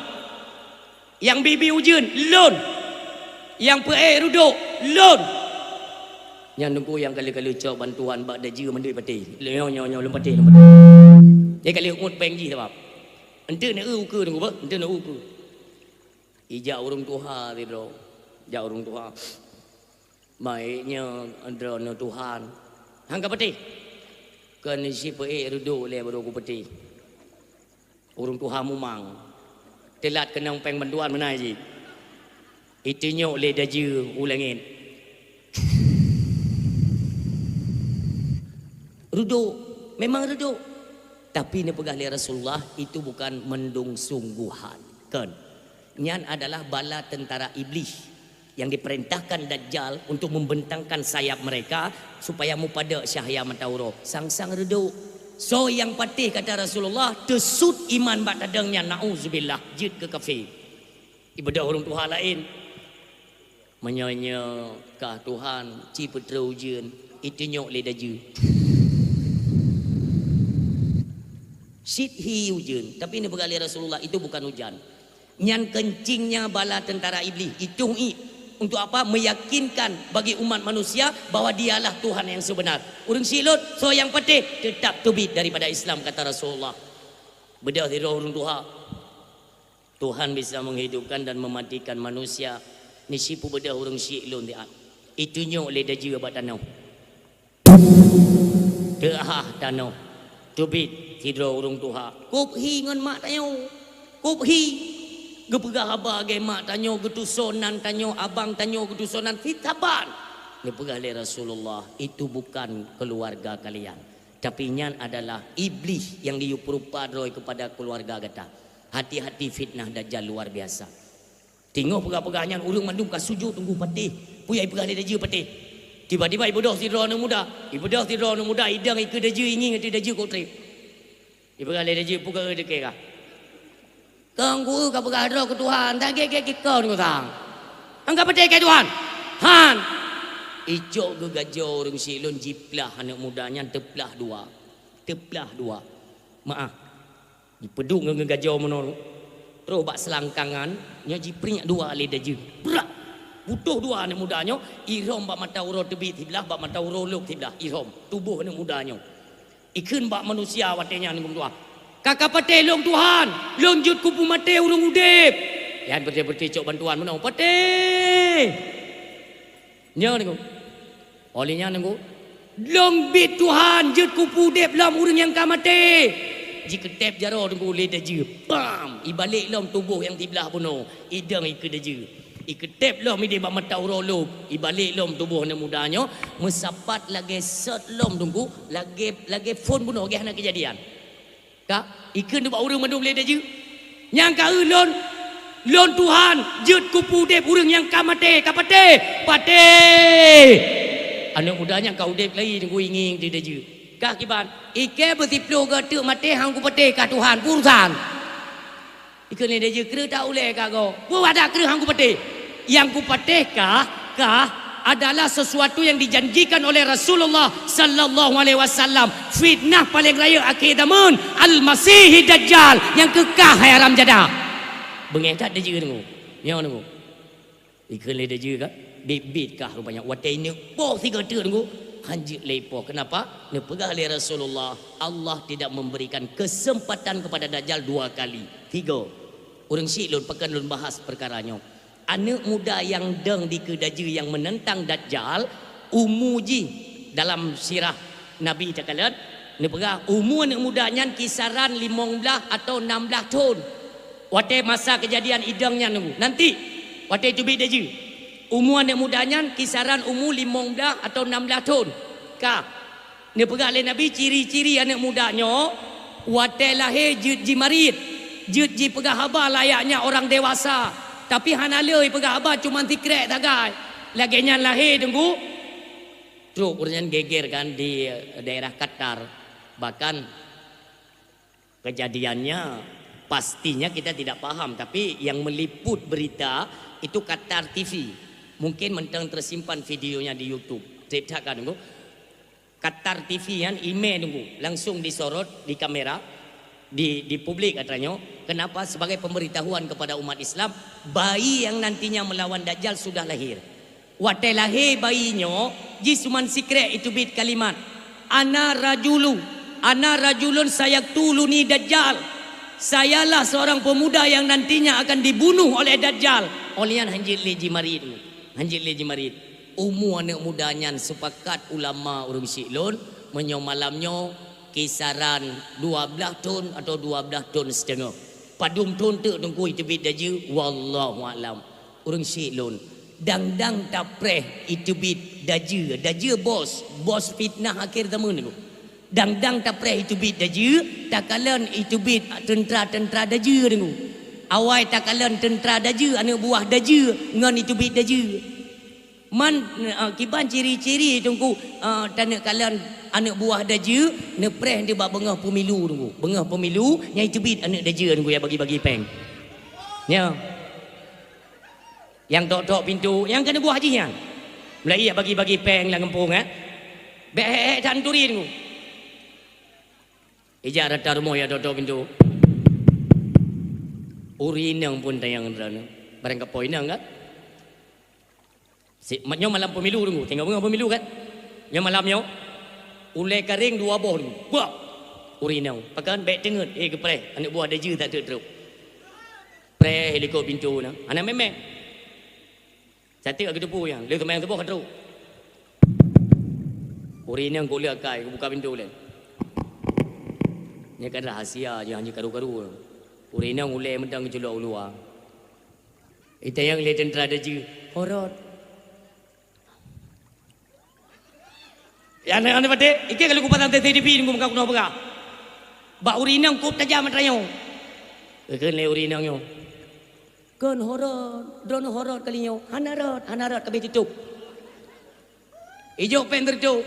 Yang bibi ujun lon. Yang pe ruduk lon. Yang nunggu yang kali-kali cok bantuan bak daji mandui patih. Nyo lon patih. Dia kali umut pengji sebab. Ente nak uku tunggu apa? Ente nak uku. Ijak urung Tuhan dia bro. Ijak urung Tuhan. Baiknya andra na Tuhan. Hang ka peti. Kan si pe rudo le baru ku peti. Urung Tuhan mumang. Telat kenang peng bantuan mana ji. Itu nyok le daji ulangin. Rudo, memang rudo. Tapi ini pegah Rasulullah itu bukan mendung sungguhan. Kan? Nyan adalah bala tentara iblis yang diperintahkan Dajjal untuk membentangkan sayap mereka supaya mupada syahya matauro. Sang-sang redu. So yang patih kata Rasulullah tesut iman bak dadangnya nauzubillah jid ke kafir. Ibadah orang Tuhan lain. Menyonya kah Tuhan ci putra ujian itu nyok le daju. Sidhi hujan. Tapi ini berkali Rasulullah itu bukan hujan. Nyan kencingnya bala tentara iblis. Itu untuk apa? Meyakinkan bagi umat manusia bahwa dialah Tuhan yang sebenar. Urang silut so yang patih tetap tubit daripada Islam kata Rasulullah. Bedah di roh urung Tuhan. Tuhan bisa menghidupkan dan mematikan manusia. Ni sipu bedah urung syik lun dia. Itunya oleh daji abat tanau. Deah tanau. Tubit tidro urung Tuhan. Kup hi ngan mak tanyo. Kup hi. Gepegah abah ge mak tanyo getusonan tanyo abang tanyo getusonan fitaban. Ni pegah le Rasulullah, itu bukan keluarga kalian. Tapi nyan adalah iblis yang diuperupadroi kepada keluarga kita. Hati-hati fitnah dajjal luar biasa. Tengok pegah-pegahnya urung mandung ka sujud tunggu patih. Puyai pegah le daji patih. Tiba-tiba ibu dah sidra nu muda. Ibu dah sidra nu muda idang ikut daji ingin ngati daji ko trip. Ibu pegah le daji puka deke ka. Kang guru ka pegah dro ke Tuhan, tak ge kau ni kang. Angka patih ke Tuhan. Han. Ijok ke gajo orang silon jiplah anak mudanya teplah dua. Teplah dua. Maaf. Dipeduk ke gajo menor. Terus bak selangkangan nya jipring dua le daji. Berak. Butuh dua anak mudanya irom bak mata uro tebi tiblah bak mata uro luk tiblah irom tubuh anak mudanya. Ikun bak manusia watenya ni tua. Kakak pate long Tuhan, long jut kupu mate urung udip. Yan berti-berti cok bantuan menau pate. Nya ni olehnya nengko long bit Tuhan jut kupu dep lam urang yang kamate jika tep jaro nengko le daje bam ibalik lam tubuh yang tibelah puno idang ikut daje ikut tep lam ide bak mata urolo ibalik lam tubuh na mudanya mesapat lagi set lam nengko lagi phone puno ge hana kejadian ka ikut bak urang mandum le daje nyang ka lon Tuhan jut kupu dep urang yang kamate kapate pate anak mudanya kau dek lagi tunggu ingin di daju. Kah kiban, ike bertiplu ke tu mati hang ku pete ka Tuhan urusan. Ike ni daju kru tak boleh ka go. Bu ada kru hang ku pete. Yang ku pete kah adalah sesuatu yang dijanjikan oleh Rasulullah sallallahu alaihi wasallam. Fitnah paling raya akhir zaman Al-Masih Dajjal yang kekal hai haram jadah. Bengetat daju tunggu. Yang tunggu. Ike ni daju ka bibit kah rupanya watai ni poh tiga tunggu hanjit lepo kenapa ni pegah oleh Rasulullah Allah tidak memberikan kesempatan kepada Dajjal dua kali tiga orang silun pekan lun bahas perkaranya anak muda yang deng di kedaji yang menentang Dajjal umuji dalam sirah Nabi cakalan ni pegah umur anak mudanya kisaran 15 atau 16 tahun watai masa kejadian idangnya nunggu nanti watai tu bedaji umur anak mudanya kisaran umur 15 atau 16 tahun. Kah? Ni pegah oleh Nabi ciri-ciri anak mudanya watai lahir jut jimarit. Jut ji pegah haba layaknya orang dewasa. Tapi hanalai pegah haba cuma tikrek tagai. Laginya lahir tunggu. Terus urusnya geger kan di daerah Qatar. Bahkan kejadiannya pastinya kita tidak paham. Tapi yang meliput berita itu Qatar TV. Mungkin mentang tersimpan videonya di YouTube. Ceritakan tunggu. Qatar TV yang email tunggu. Langsung disorot di kamera. Di publik katanya. Kenapa? Sebagai pemberitahuan kepada umat Islam. Bayi yang nantinya melawan Dajjal sudah lahir. Watai lahir bayinya. Jisuman sikret itu bit kalimat. Ana rajulun sayaktuluni Dajjal. Sayalah seorang pemuda yang nantinya akan dibunuh oleh Dajjal. Olian hanjit leji mari dulu. Hanjit leji marit umur anak mudanya sepakat ulama urung siklon menyomalamnya kisaran 12 tahun atau 12 tahun setengah padum tahun tu tunggu itu bid daje wallahu alam urung siklon dang tapreh itu bid daje bos fitnah akhir zaman dulu dang tapreh itu bid daje takalan itu bid tentera daje dulu awai takalan tentera daje anak buah daje ngan itu bid daje man kiban ciri-ciri tunggu tanah kalian anak buah daje nepreh dia bak bengah pemilu tunggu bengah pemilu yang itu bid anak daje tunggu ya bagi-bagi peng ya yang tok-tok pintu yang kena buah haji yang mulai ya bagi-bagi peng lah ngempung bek tan turi tunggu ijak rata rumah ya tok-tok pintu urinang pun tayang rana barang ke poinang kan nyo malam pemilu tunggu tengok pemilu kan nyo malamnya ulai kering 2 boh tunggu buah urinang. Pakan baik tengok ke pre anak buah deju tak teruk. Pre helikop pintu na. Anak memang. Cantik aku depu yang. Dia kemang tebuh teruk. Urinang kau lihat kai buka pintu le. Ni kan rahasia je hanya karu-karu. Urinang ulai mendang jelok luar. Itu yang lihat tentera deju. Horot. Ya ane pate, iki kalau kupatang TTDP nunggu muka kuno apa? Ba urinang kup tajam matrayo. Kan le urinang yo. Kan horot, drone horot kalinya. Hanarot kabeh tutup. Ijo pen tertutup.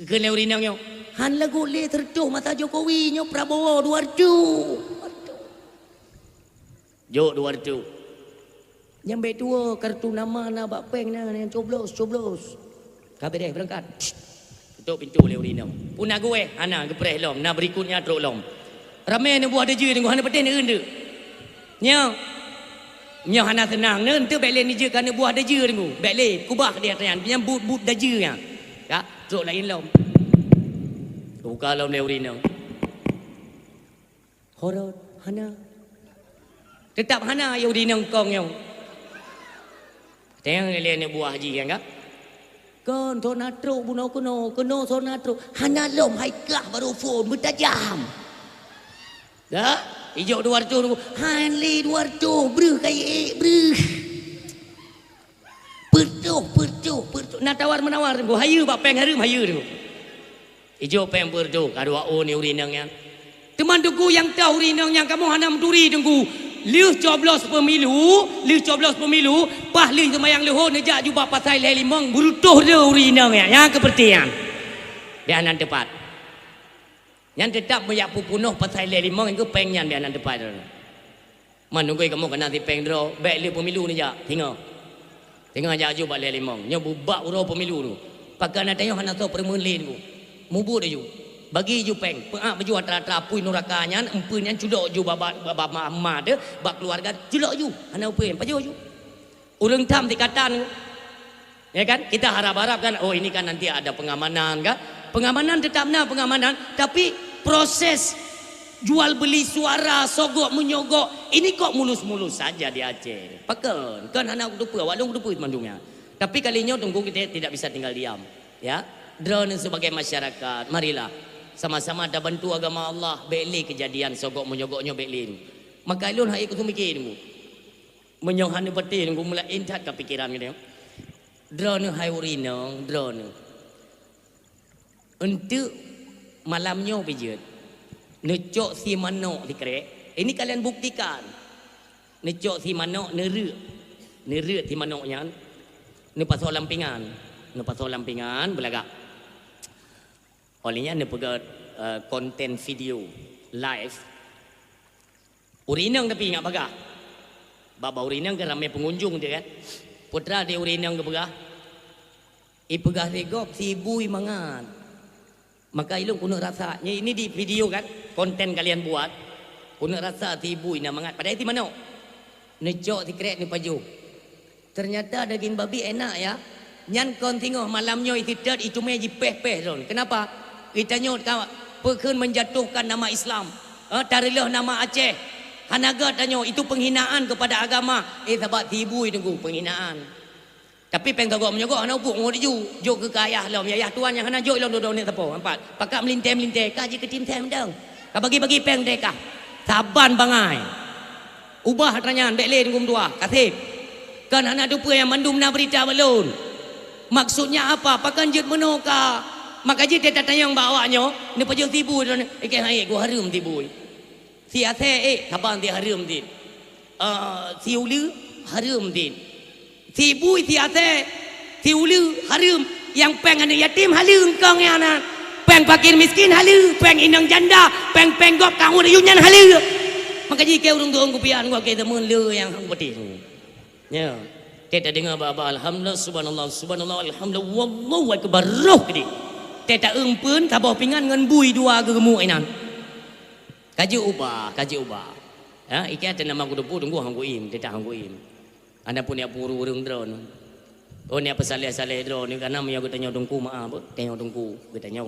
Kan le urinang yo. Han lagu le tertutup mata Jokowi nyo Prabowo 200. Jo 200. Nyambe tua kartu nama na bak peng na yang coblos. Kabeh deh berangkat. Tutup pintu le urinang. Puna gue ana gepreh lom na berikutnya truk lom. Ramai ni buah deju ni hana peten ende. Nya. Nya hana senang ne ente bek le ni je kan buah deju ni. Bek le kubah dia tanya pinjam but deju nya. Ya, truk lain lom. Buka lom le urinang. Horot hana. Tetap hana ya urinang kong yang. Tengok le ni buah haji kan? Kan sonatro buno keno sonatro hana lom haikah baru phone bertajam. Dah, hijau 200 tu. Hanli 200 bru kai bru. Pertuh. Nak tawar menawar tu. Hayu bak peng harum hayu tu. Hijau peng pertuh kadua o ni urinang yang. Teman tuku yang tahu urinang yang kamu hana menduri tunggu. Liu coblos pemilu, pah liu semayang leho nejak jubah pasai leh limang berutuh dia urinang yang kepertian. Dia anan tepat. Yang tetap meyak pupunuh pasai leh limang itu pengyan dia anan tepat. Manunggu kamu kena ti peng dro, baik liu pemilu ni jak, tengok. Tengok jak jubah leh limang, nya bubak uro pemilu tu. Pakai nak tengok hana tahu permenlin tu. Mubur dia ju. Bagi ju peng, pengak baju atra-atra pui nurakanya, empunnya cudok ju baba mama de, bak keluarga cudok ju, hana upin, paju ju. Urang tam dikatan, ya kan? Kita harap-harap kan, oh ini kan nanti ada pengamanan kan? Pengamanan tetapnya pengamanan, tapi proses jual beli suara, sogok menyogok, ini kok mulus-mulus saja di Aceh. Pakai, kan hana dupu, wadong dupu mandungnya. Tapi kalinya tunggu kita tidak bisa tinggal diam, ya. Drone sebagai masyarakat, marilah. Sama-sama ada bantu agama Allah. Beli kejadian sogok menyogoknya beli. Maka ilun hai aku mikir mu. Menyohan peti ngu mulai intat ke pikiran gitu. Drone hai urinang, drone. Untuk malamnya pijat. Necok si manok dikrek. Ini kalian buktikan. Necok si manok neruk si manoknya. Ni pasal lampingan belagak. Olehnya ni pegat konten video live. Urinang tapi ingat bagah. Baba urinang kan ramai pengunjung dia kan. Putra dia urinang ke bagah. Pegah regop si ibu mangan. Maka ilung kuno rasa. Ini di video kan konten kalian buat. Kuno rasa si ibu ina mangat. Padahal di mana? Nejok si krek ni paju. Ternyata daging babi enak ya. Nyan kon tengok malamnya itu ter itu meji peh-peh ron. Kenapa? Kita nyot kau perken menjatuhkan nama Islam. Tarilah nama Aceh. Hanaga tanyo itu penghinaan kepada agama. Sahabat ibu itu penghinaan. Tapi pengagok menyogok hana upuk ngod ju. Jok ke ayah lom ayah tuan yang hana jok lom dodong ni tapo. Empat. Pakak melintai kaji ke tim tem dang. Ka bagi peng deka. Saban bangai. Ubah tanyaan bekle ngum dua. Kasih. Kan hana dupa yang mandum na berita balon. Maksudnya apa? Pakan jet menoka. Maka je dia tanya yang bawanya, ni pajang tibu dan ikan hai gua harum tibu. Si ate kapan dia harum din. Si ulu harum din. Si ibu si ate si ulu harum yang peng anak yatim harum kang ya na. Peng fakir miskin halu, peng inang janda, peng gop kamu yunan halu. Maka je ke urung tuang kupian gua ke temun lu yang hang peti. Ya. Kita dengar baba alhamdulillah subhanallah alhamdulillah wallahu akbar roh gede. Teta umpun tabah pingan ngan bui dua gemuk inan. Kaji ubah. Ya, iki ada nama kudu tunggu hanggu im, teta hanggu im. Anda punya puru urung drone. Oh ni apa saleh drone ni karena aku tanya dongku maaf, tanya dongku, kita tanya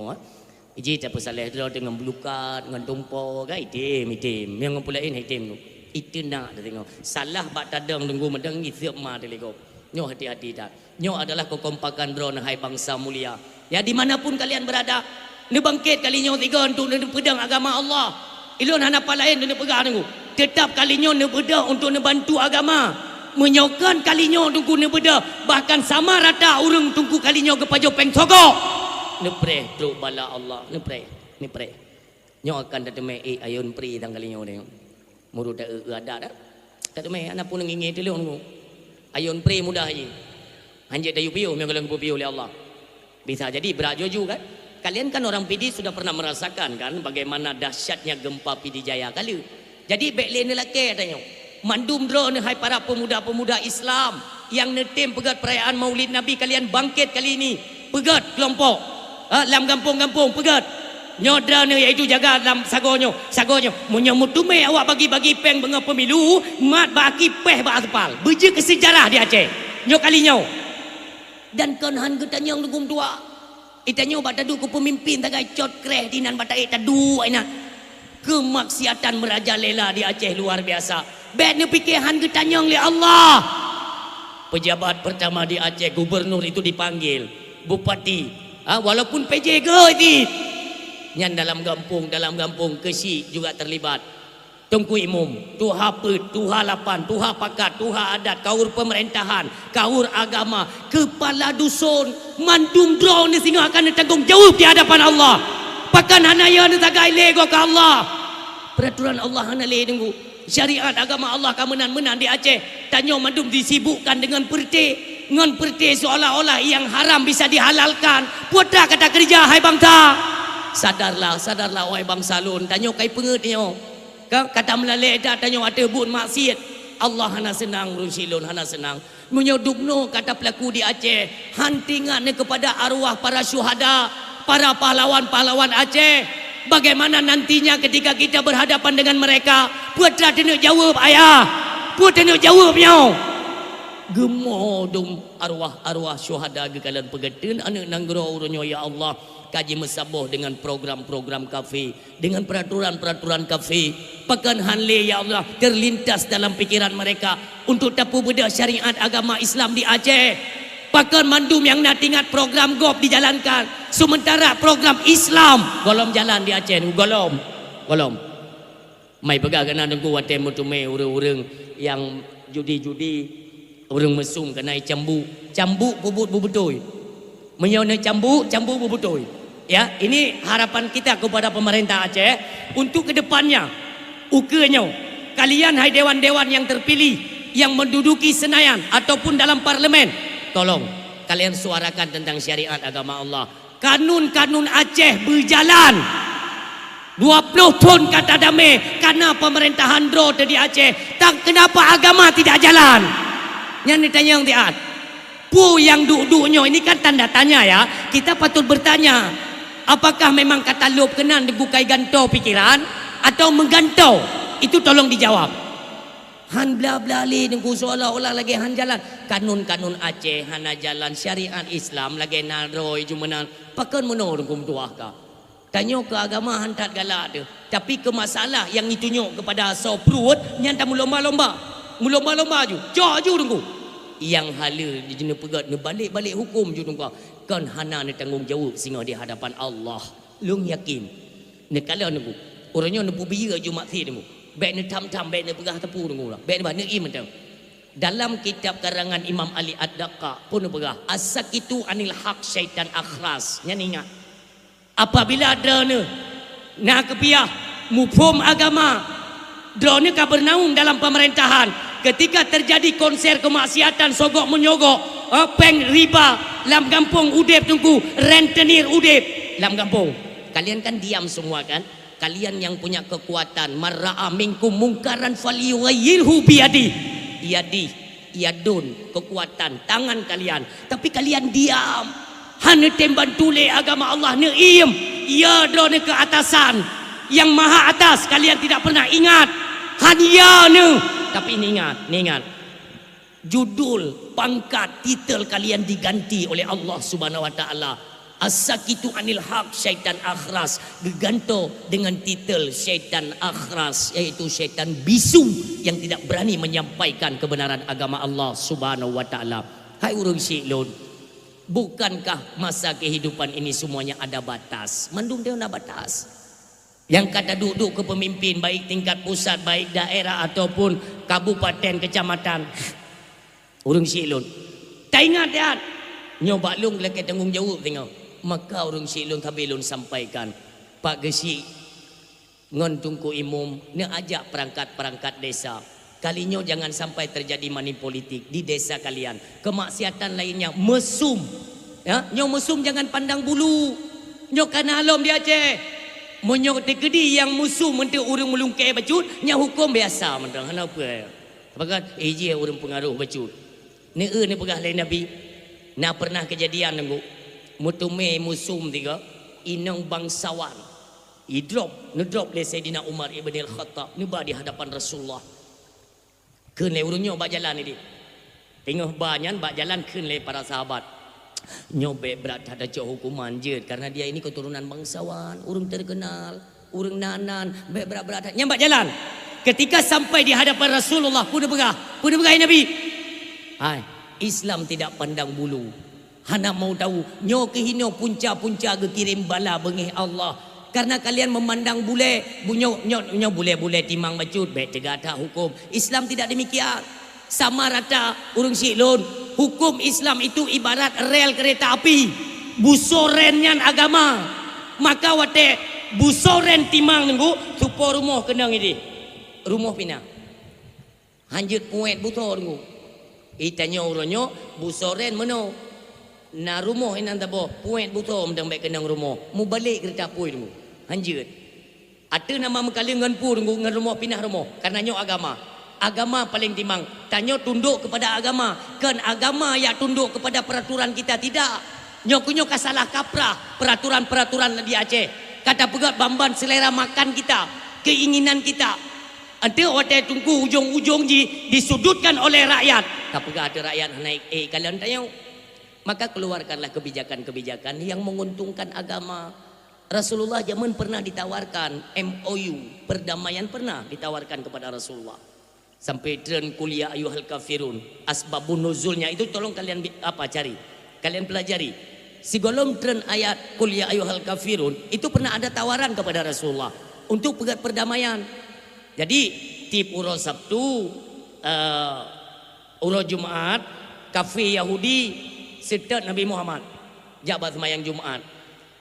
Iji tak pesalah dia dengan belukat, dengan tumpah, kan itim. Yang ngapulain itim tu. Itu nak dia tengok. Salah bak tadang tunggu medang itu ma dia lego. Nyo hati-hati tak. Nyo adalah kekompakan drone hai bangsa mulia. Ya dimanapun kalian berada, ni bangkit kali nyo tiga untuk ni pedang agama Allah. Ilun hana apa lain ni pegang tunggu. Tetap kali nyo ni pedang untuk ni bantu agama. Menyokan kali nyo tunggu ni pedang. Bahkan sama rata urang tunggu kali nyo kepajo peng sogok. Ni pray teruk bala Allah. Ni pray. Nyo akan datang ayun pri tang kali nyo ni. Muru dah ada dah. Tak ada mai anak pun ngingit dulu nunggu. Ayun pri mudah je. Hanjat dayu piu memang kalau piu oleh Allah. Bisa jadi berajoju kan? Kalian kan orang PD sudah pernah merasakan kan bagaimana dahsyatnya gempa PD Jaya kali. Jadi baik lain lelaki tanya. Mandum drone hai para pemuda-pemuda Islam yang netim pegat perayaan Maulid Nabi kalian bangkit kali ini. Pegat kelompok. Dalam kampung-kampung pegat. Nyodra ni iaitu jaga dalam sagonyo menyambut tumai awak bagi-bagi peng benga pemilu mat bagi peh ba atpal beje ke sejarah di Aceh nyo kali nyo dan konhan getanya yang dugum tua itanyo bak tadu ku pemimpin tagai cot kreh dinan batai tadu aina kemaksiatan merajalela di Aceh luar biasa bet ni fikir han getanya oleh Allah pejabat pertama di Aceh gubernur itu dipanggil bupati walaupun PJ ke itu yang dalam kampung kesi juga terlibat. Tungku imum, tuha pet, tuha lapan, tuha pakat, tuha adat, kaur pemerintahan, kaur agama, kepala dusun, mandum drone ni sehingga akan ditanggung jawab di hadapan Allah. Pakan hanaya ni tagai lego ke Allah. Peraturan Allah hana le tunggu. Syariat agama Allah kemenan-menan di Aceh. Tanyo mandum disibukkan dengan perti. Dengan perti seolah-olah yang haram bisa dihalalkan. Putra kata kerja hai bangsa. Sadarlah wahai bangsa lun. Tanyo kai penget nyo. Kata melalui dah tanyo ada bun maksiat. Allah hana senang rusilun hana senang. Menyodukno kata pelaku di Aceh. Hantingan kepada arwah para syuhada, para pahlawan-pahlawan Aceh. Bagaimana nantinya ketika kita berhadapan dengan mereka? Putra tenuk jawab ayah. Putra tenuk jawab nyo. Gemo dong arwah syuhada gekalan pegetin anak nanggro uronyo ya Allah. Kaji mesaboh dengan program-program kafe, dengan peraturan-peraturan kafe. Pakan hanle ya Allah terlintas dalam pikiran mereka untuk tapu beda syariat agama Islam di Aceh. Pakan mandum yang nak ingat program GOP dijalankan, sementara program Islam golom jalan di Aceh. Golom. Mai pegang kena tengku watem mutume urang-urang yang judi-judi, urang mesum kena cambu bubut bubutoi. Menyona cambu bubutoi. Ya, ini harapan kita kepada pemerintah Aceh untuk kedepannya. Ukanya, kalian hai dewan-dewan yang terpilih yang menduduki Senayan ataupun dalam parlemen, tolong kalian suarakan tentang syariat agama Allah. Kanun-kanun Aceh berjalan. 20 tahun kata damai karena pemerintahan Dro di Aceh. Tak kenapa agama tidak jalan? Yang ditanya yang tiat. Pu yang duduknya ini kan tanda tanya ya. Kita patut bertanya. Apakah memang kata lob kenan dibukai gantau pikiran atau menggantau? Itu tolong dijawab. Han bla li nunggu seolah-olah lagi han jalan. Kanun-kanun Aceh hana jalan syariat Islam lagi naroi jumenan. Pakan menor kum tuah ka. Tanya ke agama han tak galak tu. Tapi ke masalah yang ditunjuk kepada soprut nyanta lomba-lomba. Lomba-lomba ju. Jauh tunggu. Yang hala di jenis pegat ni balik hukum ju tunggu. Kan hana ni tanggungjawab sehingga di hadapan Allah. Lung yakin. Ni kalau nunggu. Orangnya nunggu biya ju maksi nunggu. Baik ni tam-tam, baik ni pegah tepu nunggu lah. Baik ni mana iman tu. Dalam kitab karangan Imam Ali Ad-Daqqa pun pegah. As-sakitu anil haq syaitan akhras. Yang ingat. Apabila drone nak kepiah mufhum agama, drone ka bernaung dalam pemerintahan. Ketika terjadi konser kemaksiatan sogok menyogok, peng riba, lam kampung udep tunggu, rentenir udep, lam kampung. Kalian kan diam semua kan? Kalian yang punya kekuatan, marra'a minkum mungkaran falyughayyirhu biyadi. Yadun, kekuatan tangan kalian. Tapi kalian diam. Hanya temban tule agama Allah neim. Ya drone ke atasan. Yang maha atas kalian tidak pernah ingat. Hanya ne. Tapi ini ingat. Judul, pangkat, titel kalian diganti oleh Allah Subhanahu wa taala. As-sakitu anil haq syaitan akhras. Geganto dengan titel syaitan akhras, yaitu syaitan bisu yang tidak berani menyampaikan kebenaran agama Allah Subhanahu wa taala. Hai urang silon, bukankah masa kehidupan ini semuanya ada batas? Mandung dia ada batas. Yang kata duduk ke pemimpin baik tingkat pusat, baik daerah ataupun kabupaten, kecamatan. Urang silon, tak ingat dia. Nyoba lung lagi tanggung jawab tengok. Maka orang silun kabilun sampaikan, Pak Gesi ngon tungku imum ne ajak perangkat-perangkat desa, kalinya jangan sampai terjadi money politik di desa kalian. Kemaksiatan lainnya mesum, ya, nyo mesum jangan pandang bulu. Nyo kana alom dia Aceh. Monyo tegedi yang musuh mentu urang melungkai bacut, nya hukum biasa mentang kenapa? Apakah je urang pengaruh bacut. Ne pegah lain Nabi. Nah pernah kejadian nenggu mutume musum tiga inang bangsawan idrop le Sayyidina Umar ibn al-Khattab nuba di hadapan Rasulullah keun le urunyo bak jalan ini tengah banyan bak jalan keun le para sahabat nyobe berat ada cok hukuman je karena dia ini keturunan bangsawan urang terkenal urang nanan berat nyambak jalan ketika sampai di hadapan Rasulullah pun begah Nabi hai Islam tidak pandang bulu. Hana mau tahu nyo kehino punca-punca ge kirim bala bengih Allah karena kalian memandang bule nyo bule timang bacut baik tegata hukum Islam tidak demikian sama rata urang silun hukum Islam itu ibarat rel kereta api busorennya agama maka wate busoren timang nunggu supo rumah kenang ini rumah pina hanjut puet butor nunggu itanya uronyo busoren meno na rumah inan tabo puet buto mendang baik kenang rumah mu balik kereta pui dulu hanjut ada nama mekali ngan pu ngan rumah pindah rumah karena nyo agama paling timang tanyo tunduk kepada agama kan agama yang tunduk kepada peraturan kita tidak nyo kasalah kaprah peraturan di Aceh kata pegat bamban selera makan kita keinginan kita ante otai tunggu ujung-ujung disudutkan oleh rakyat tapi ada rakyat naik kalian tanya maka keluarkanlah kebijakan-kebijakan yang menguntungkan agama. Rasulullah zaman pernah ditawarkan MOU, perdamaian pernah ditawarkan kepada Rasulullah. Sampai tren kuliah ayuhal kafirun, asbabun nuzulnya itu tolong kalian cari. Kalian pelajari. Sigolom tren ayat kuliah ayuhal kafirun itu pernah ada tawaran kepada Rasulullah untuk pegat perdamaian. Jadi tip uro Sabtu, uro Jumat, kafe Yahudi sedat Nabi Muhammad jabat semayang Jumat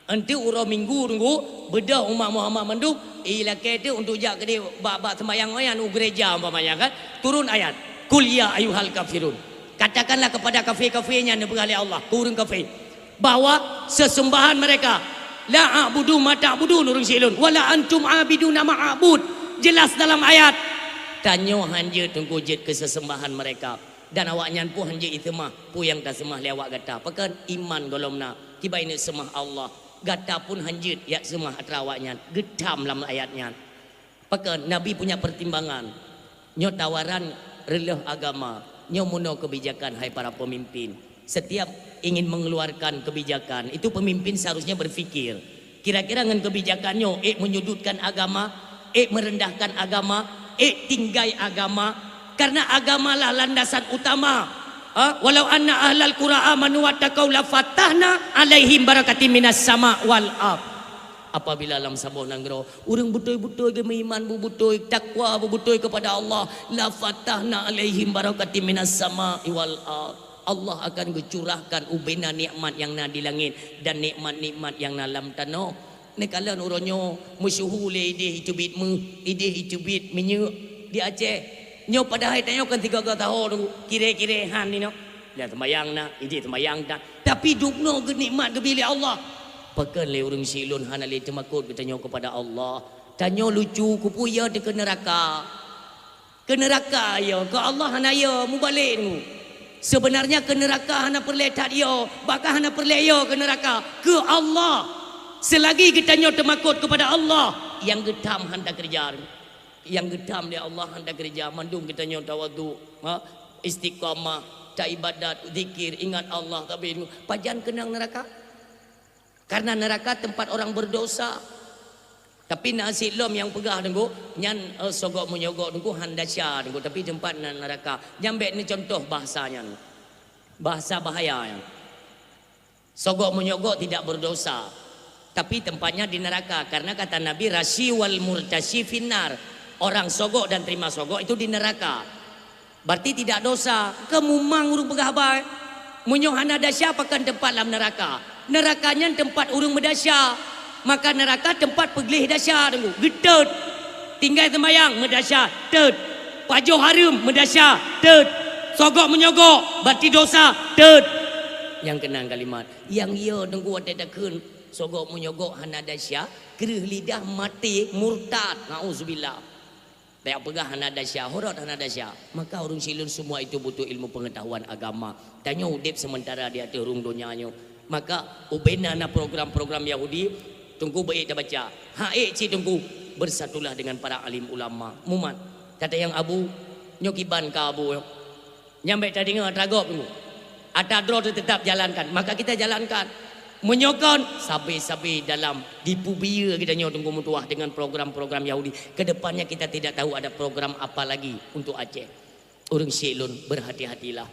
nanti uro minggu tunggu bedah umat Muhammad menduk ilake itu untuk jak ke dia bak semayang wayan gereja umpamanya kan turun ayat kul ya ayuhal kafirun katakanlah kepada kafir-kafirnya yang diberkati Allah kurang kafir bahwa sesembahan mereka la a'budu ma ta'budun urang silun wala antum abiduna ma'abud jelas dalam ayat tanyo hanje tunggu jet ke sesembahan mereka dan awaknya pun hanya itu mah pu yang tak semah lewat gata pakan iman golomna tiba ini semah Allah gata pun hanjit ya semah atrawaknya gedam dalam ayatnya pakan Nabi punya pertimbangan nyo tawaran relih agama nyo muno kebijakan hai para pemimpin setiap ingin mengeluarkan kebijakan itu pemimpin seharusnya berfikir kira-kira dengan kebijakannya menyudutkan agama merendahkan agama tinggai agama karena agamalah landasan utama. Walau anna ahlal qura amanu wattaqau la fatahna alaihim barakatim minas sama wal ard. Apabila alam sabon nanggro urang betul-betul ge beriman betul takwa betul kepada Allah la fatahna alaihim barakatim minas sama wal ard. Allah akan gecurahkan ubena nikmat yang na di langit dan nikmat-nikmat yang na dalam tanah. Ni kalian uronyo musyuhule ide hitubit menyu di Aceh. Nyo pada hari tanya kan 3 tahun kira-kira han ni no. Lihat sembayang na, ide sembayang dah. Tapi dukno ke nikmat ke bilik Allah. Pakan le urang silun han ale temakut bertanya kepada Allah. Tanya lucu ku puya de ke neraka. Ke neraka ya, ke Allah hana ya mu balik nu. Sebenarnya ke neraka hana perle tak dia, bakal hana perle ya ke neraka. Ke Allah. Selagi kita nyo temakut kepada Allah, yang getam hendak kerja. Yang gedam dia Allah hendak gereja mandung kita nyo tawadhu istiqamah tak ibadat zikir ingat Allah tapi pajan kenang neraka Karena neraka tempat orang berdosa. Tapi nasi lom yang pegah dengku, nyan sogok menyogok dengku handasya dengku, tapi tempat neraka. Nyambek ni contoh bahasanya. Bahasa bahaya. Sogok menyogok tidak berdosa. Tapi tempatnya di neraka. Karena kata Nabi, rashi wal murtashi finnar. Orang sogok dan terima sogok itu di neraka. Berarti tidak dosa. Kemumang urung pegah baik. Munyoh handasya pakan tempat dalam neraka. Nerakanya tempat urung berdasya. Maka neraka tempat pegelih dahsyat dulu. Gedut. Tinggal sembahyang mendahsyat. Tet. Pajuh harum mendahsyat. Tet. Sogok menyogok berarti dosa. Tet. Yang kenang kalimat. Yang ia nunggu ada dakun sogok menyogok hana dahsyat. Kerih lidah mati murtad. Nauzubillah. Tak pegah hana dahsyat. Horot hana dahsyat. Maka orang silun semua itu butuh ilmu pengetahuan agama. Tanya udip sementara dia ada urung donyanya. Maka ubena na program-program Yahudi. Tunggu baik dah baca. Cik tunggu. Bersatulah dengan para alim ulama. Mumat. Kata yang abu. Nyokiban ka abu. Nyampe tadi dengar tragop tunggu. Atadro tetap jalankan. Maka kita jalankan. Menyokon. Sabi-sabi dalam. Dipubia kita tunggu mutuah dengan program-program Yahudi. Kedepannya kita tidak tahu ada program apa lagi untuk Aceh. Orang Syilun berhati-hatilah.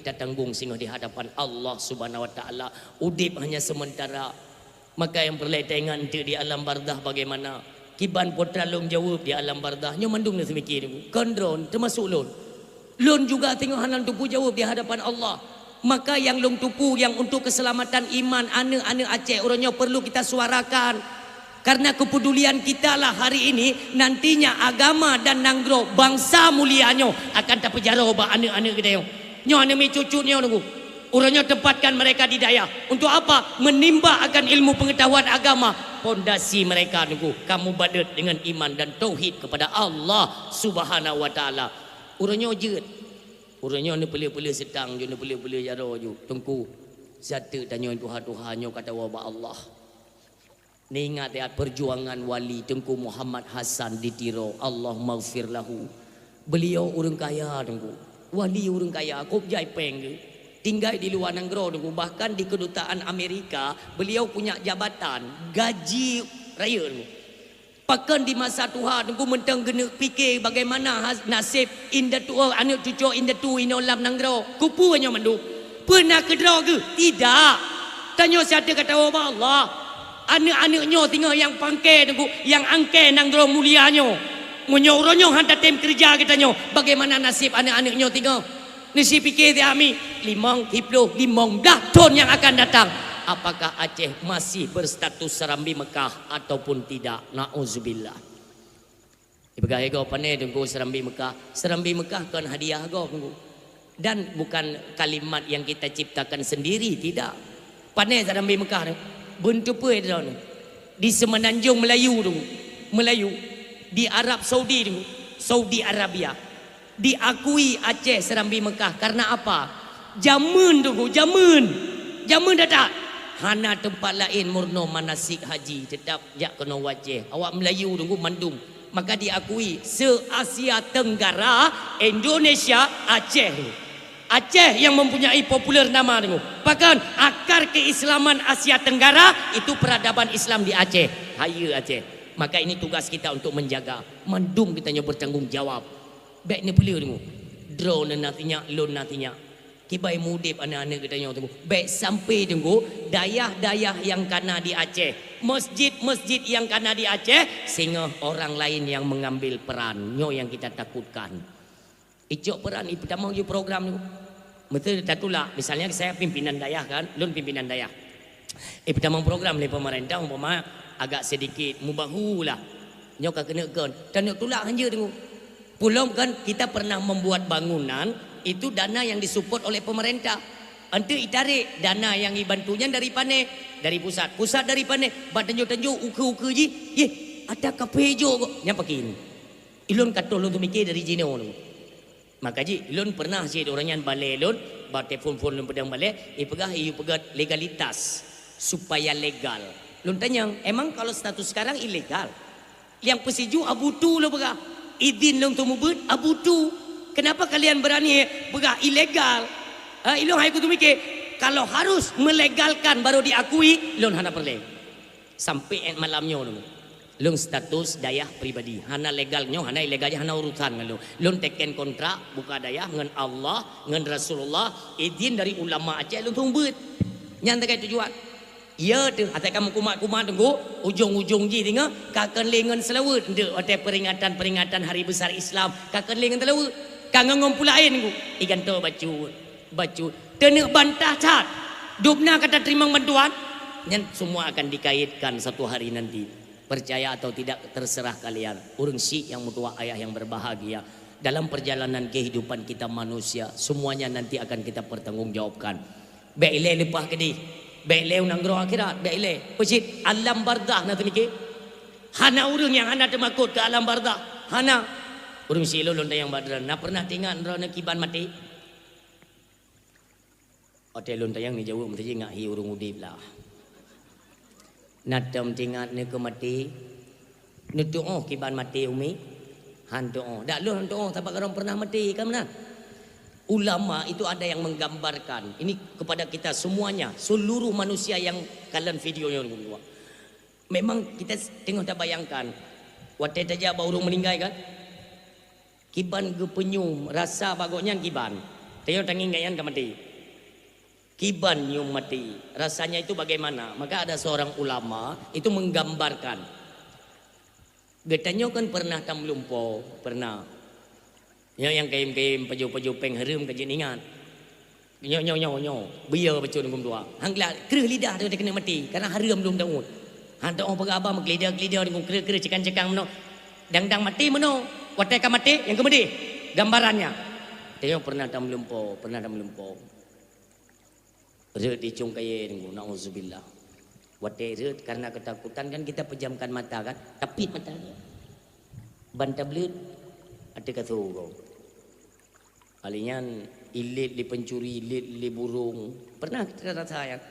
Datang bung singo di hadapan Allah Subhanahu Wa Taala. Udip hanya sementara. Maka yang perletengan itu di alam bardah bagaimana? Kiban putra long jawab di alam bardah. Nyo mandung ni semikir. Kondron termasuk lon. Lon juga tengok hanan tupu jawab di hadapan Allah. Maka yang long tupu yang untuk keselamatan iman anak-anak Aceh orangnya perlu kita suarakan. Karena kepedulian kita lah hari ini nantinya agama dan nanggro bangsa mulianya akan terpenjara obak anak-anak kita. Nyo anak mi cucunya nunggu. Orangnya tempatkan mereka di daya. Untuk apa? Menimba akan ilmu pengetahuan agama. Pondasi mereka nunggu. Kamu badet dengan iman dan tauhid kepada Allah Subhanahu Wa Taala. Orangnya jet. Orangnya ni pele-pele setang je, ni pele-pele jaro je. Tunggu. Satu tanya Tuhan-Tuhannya kata wabak Allah. Ni ingat ya perjuangan wali Tengku Muhammad Hasan di Tiro. Allah maghfir lahu. Beliau orang kaya tunggu. Wali orang kaya. Kop jai peng ke. Tinggal di luar negeri, bahkan di kedutaan Amerika, beliau punya jabatan, gaji raya. Pakan di masa Tuhan, aku mentang kena fikir bagaimana nasib indah tua, anak cucu indah tua ini dalam negeri. Kupu hanya mandu. Pernah kedera ke? Tidak. Tanya siapa kata Allah. Anak-anaknya tinggal yang pangkai, yang angkai negeri mulianya. Menyorongnya hantar tim kerja katanya. Bagaimana nasib anak-anaknya tinggal? Nasi fikir dia ami 5, 10, 5 dah tahun yang akan datang. Apakah Aceh masih berstatus Serambi Mekah ataupun tidak? Na'udzubillah. Ibagai kau pandai tunggu Serambi Mekah. Serambi Mekah kan hadiah kau tunggu. Dan bukan kalimat yang kita ciptakan sendiri, tidak. Pandai Serambi Mekah. Bentuk apa itu? Di Semenanjung Melayu tunggu. Melayu. Di Arab Saudi tunggu. Saudi Arabia. Diakui Aceh Serambi Mekah karena apa? Jamun tunggu, jamun dah tak. Hana tempat lain murno manasik haji tetap jak kena wajah. Awak Melayu tunggu mandum. Maka diakui se-Asia Tenggara Indonesia Aceh. Aceh yang mempunyai populer nama tunggu. Bahkan akar keislaman Asia Tenggara itu peradaban Islam di Aceh. Haya Aceh. Maka ini tugas kita untuk menjaga. Mandum kita bertanggung jawab. Baik ni pelih tunggu. Drone nantinya, loan nantinya. Kibai mudip anak-anak katanya tunggu. Baik sampai tunggu. Dayah-dayah yang kena di Aceh. Masjid-masjid yang kena di Aceh. Sehingga orang lain yang mengambil peran. Nyo yang kita takutkan. Icok peran ini pertama je program tu. Betul tak tulah. Misalnya saya pimpinan dayah kan. Loan pimpinan dayah. Pertama program ni pemerintah. Umpama agak sedikit mubahu lah. Nyo kena kan. Dan nyo tulah hanya tunggu. Pulau kan kita pernah membuat bangunan itu dana yang disupport oleh pemerintah. Nanti ditarik dana yang dibantunya dari pane, dari pusat dari pane. Tanjuk uke ji, ada kafe jo kok. Nyapa kini. Ilon katol untuk mikir dari Jino. Maka ji ilon pernah sih orangnya balai ilon, bat telefon ilon pedang balai, pegah legalitas supaya legal. Ilon tanya, emang kalau status sekarang ilegal? Yang pesiju abutu lo pegah. Izin long tu mubut abutu. Kenapa kalian berani bergerak ilegal? Ilong hai ku tu mikir kalau harus melegalkan baru diakui, lon hana perle. Sampai malamnya dulu. Lon status dayah pribadi. Hana legalnya, hana ilegalnya, hana urusan dengan lon teken kontrak buka dayah dengan Allah, dengan Rasulullah, izin dari ulama Aceh lon tumbut. Yang terkait tujuan. Ya tu, atas kamu kumat-kumat tunggu, ujung-ujung ji tengok, kakan lengan selawut. Ndek atas peringatan hari besar Islam, kakan lengan selawut. Kangen ngumpulain tunggu. Ikan tu baju. Tenek bantah cat. Dubna kata terima bantuan. Yang semua akan dikaitkan satu hari nanti. Percaya atau tidak terserah kalian. Urang si yang mutua ayah yang berbahagia. Dalam perjalanan kehidupan kita manusia, semuanya nanti akan kita pertanggungjawabkan. Baiklah lepas ke di. Baiklah unang akhirat. Baiklah. Pecit alam bardah nanti mikir. Hana urang yang hana termakut ke alam bardah. Hana. Urang si lolon yang badran. Nak pernah tengok nerana kiban mati? Hotel lon tayang ni jauh mesti ingat hi urang udip lah. Natam tingat ni ke mati. Ni doa kiban mati umi. Han doa. Dak lu han doa sebab orang pernah mati kan benar. Ulama itu ada yang menggambarkan. Ini kepada kita semuanya, seluruh manusia yang kalian videonya dulu. Memang kita tengok tak bayangkan. Waktu saja baru meninggal kan. Kiban ke penyum rasa bagoknya kiban. Tengok tanging gayan ke mati. Kiban nyum mati. Rasanya itu bagaimana? Maka ada seorang ulama itu menggambarkan. Getanya kan pernah tam lumpo, pernah. Yang kaim paju peng harum kajen ingat. Nyo. Biar bacun ngum dua. Hang la kereh lidah tu dia kena mati karena harum belum tahu. Hang tak orang pegabah mengelidah dengan kereh cekang meno. Dang mati meno. Watai ka mati yang kemedi. Gambarannya. Dia pernah tam lumpo. Red di cungkai dengan nauzubillah. Watai red karena ketakutan kan kita pejamkan mata kan. Tapit mata dia. Banta belut. Ada kata orang. Alinyan ilit li pencuri, ilit li burung. Pernah kita rasa yang.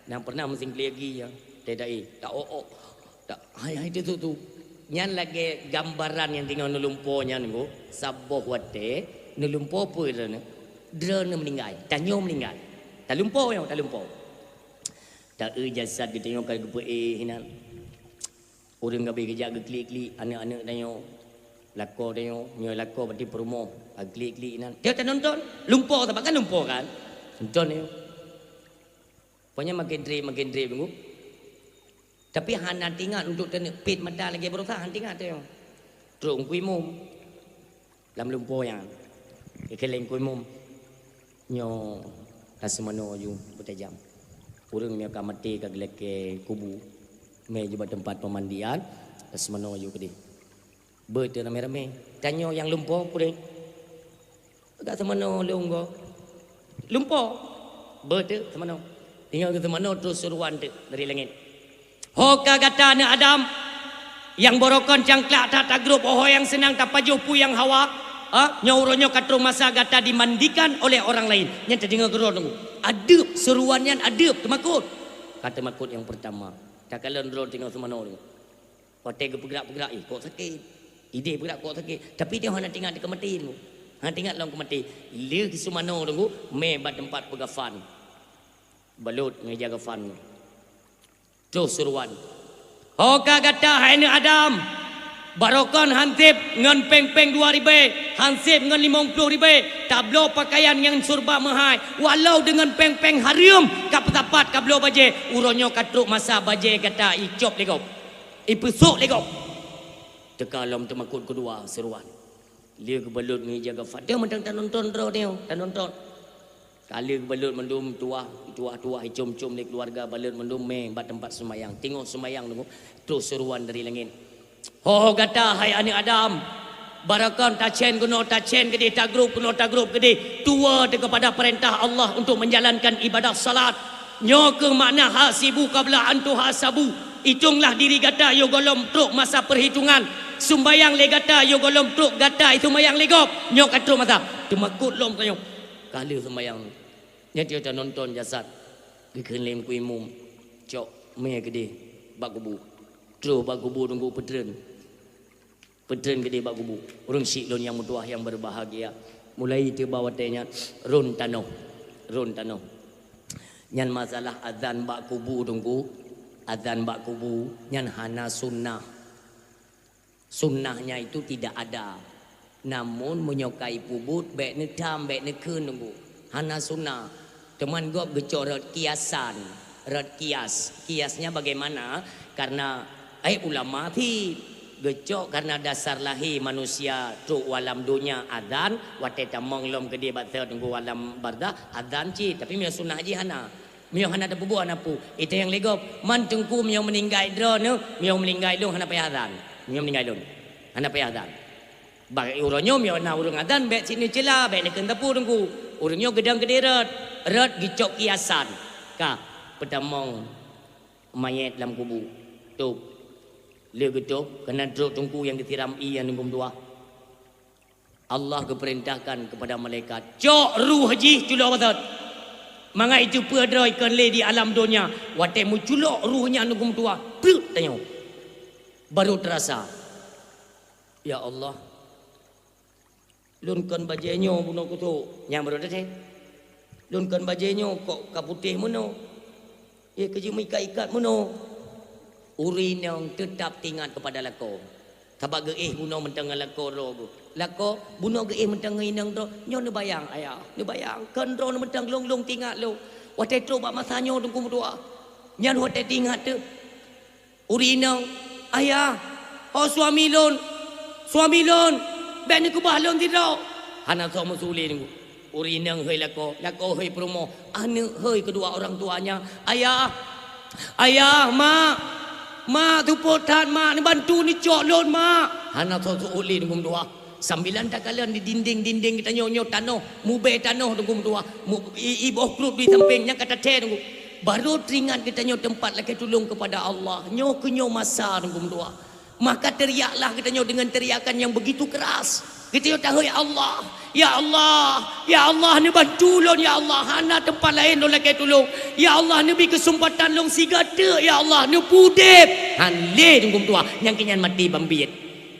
Dan pernah mesti lagi ya. Tidak tak. Hai itu tu. Nyan lagi gambaran yang tinggal nulumponya nunggu. Saboh wate. Nulumpo apa itu? Drone meninggal. Tanyo meninggal. Tak lumpo. Tak jasad kita tengok kalau gepe hinan. Orang gabe kerja klik anak-anak tanya. Lako tengok, nyo lako berarti promo. Klik hinan. Dia tak nonton. Lumpo tak kan lumpo kan? Nonton tengok. Pokoknya makin drip tunggu. Tapi hana tinggal untuk pit mata lagi berusaha han tinggal tengok. Terus kui mum. Lam lumpo yang. Keleng kui mum. Nyo Asmano ju bertajam. Urang ni akan mati ke gelek kubu. Me juga tempat pemandian. Asmano ju ke dia. Betul rame-rame. Tanya yang lumpuh pun. Agak semano lumpuh. Lumpuh. Betul semano. Tinggal ke semano terus suruhan tu dari langit. Hoka kata ni Adam yang borokon cangklak tak grup oh yang senang tak pajuh pu yang hawa. Nyauronyo katro masa gata dimandikan oleh orang lain. Yang terdengar gerong. Adab seruannya adab temakut. Kata makut yang pertama. Tak kalian gerong tinggal semano tu. Hotel bergerak-gerak kok sakit. Ide bergerak kok sakit. Tapi dia nak tinggal di kemati tu. Hang tinggal dalam kemati. Dia ke semano tu me bat tempat pegafan. Balut meja gafan. Terus seruan. Hoka kata hai ni Adam. Barokon hansip ngan peng-peng 2,000, hansip ngan 50,000, tablo pakaian yang surba mahai, walau dengan peng-peng harium kap-tapat kablo baje, uronyo katruk masa baje kata icop legop, ipusuk legop. Tekalam temakut kedua seruan. Dia kebalut ni jaga fat. Dia mentang tak nonton draw dia, tak nonton. Kali kebalut mendum tua icum-cum di keluarga balut mendum me bat tempat semayang. Tengok semayang dulu, terus seruan dari langit. Oh kata hai anak Adam. Barakan tacen kuno tacen gede tak grup gede. Tua kepada perintah Allah untuk menjalankan ibadah salat. Nyo ke makna hasibu qabla antu hasabu. Hitunglah diri gata yo golom truk masa perhitungan. Sumbayang le gata yo golom truk gata itu mayang legop. Nyo katru mata. Temakut lom kayo. Kali sembayang. Nya dia dah nonton jasad. Gekeun lem ku imum. Cok me gede bak kubu. Terus bak kubu tunggu pedren. Pedren gede bak kubu. Urang syik lon yang mutuah yang berbahagia. Mulai tiba watenya ron tanoh. Nyan masalah azan bak kubu tunggu. Azan bak kubu nyan hana sunnah. Sunnahnya itu tidak ada. Namun menyukai pubut baik ne tam baik ne keun tunggu. Hana sunnah. Teman gua gecok red kiasan. Red kias. Kiasnya bagaimana? Karena ulama thi gecok karena dasar lahir manusia tu walam dunia adzan wate tamong lom ke dia batal tunggu walam barda adzan ci tapi mio sunnah ji hana mio hana ada bubu anapu itu yang legop man tungku mio meninggal drone mio meninggal long hana payah adzan mio meninggal long hana payah adzan bagi uronyo mio na urang adzan bet sini cela bet nekeun tepu tunggu urangnya gedang gede red gecok kiasan ka pedamong mayat dalam kubu tu dia gitu kena drop tungku yang ditiram yang nombor dua. Allah keperintahkan kepada malaikat cok ruh haji culok batat manga itu pedroi kan le di alam dunia wate mu culok ruhnya nombor dua pluk tanya baru terasa ya Allah lunkan bajenyo buno kutu yang baru dah lunkan bajenyo kok kaputih mono kerja ikat mono urin yang tetap tinggal kepada lako. Tabak geih buno mentang lako rogo. Lako buno geih mentang inang do nyo ne bayang ayah. Ne bayang kan ro mentang long tinggal lo. Wate tro ba masanyo tungku berdua. Nyan wate tinggal tu. Urin yang ayah. Oh suami lon. Ben ku bahlon tiro. Hana so musuli tunggu. Urin yang hei lako hei promo. Ane hei kedua orang tuanya. Ayah, Ma tu potan ma ni bantu ni cok lon ma. Hana tu uli dungum dua. Sambilan tak kalian di dinding kita nyonyo tanah, mube tanah dungum dua. Ibu klub di sampingnya kata teh dungum. Baru teringat kita nyo tempat lagi tolong kepada Allah. Nyo kenyo masa dungum dua. Maka teriaklah kita nyo dengan teriakan yang begitu keras. Kita nyo tahu ya Allah ni bantu lon ya Allah hana tempat lain lon lagi tolong ya Allah ni beri kesempatan long sigata ya Allah ni pudep han le tunggu tua yang kenyan mati bambit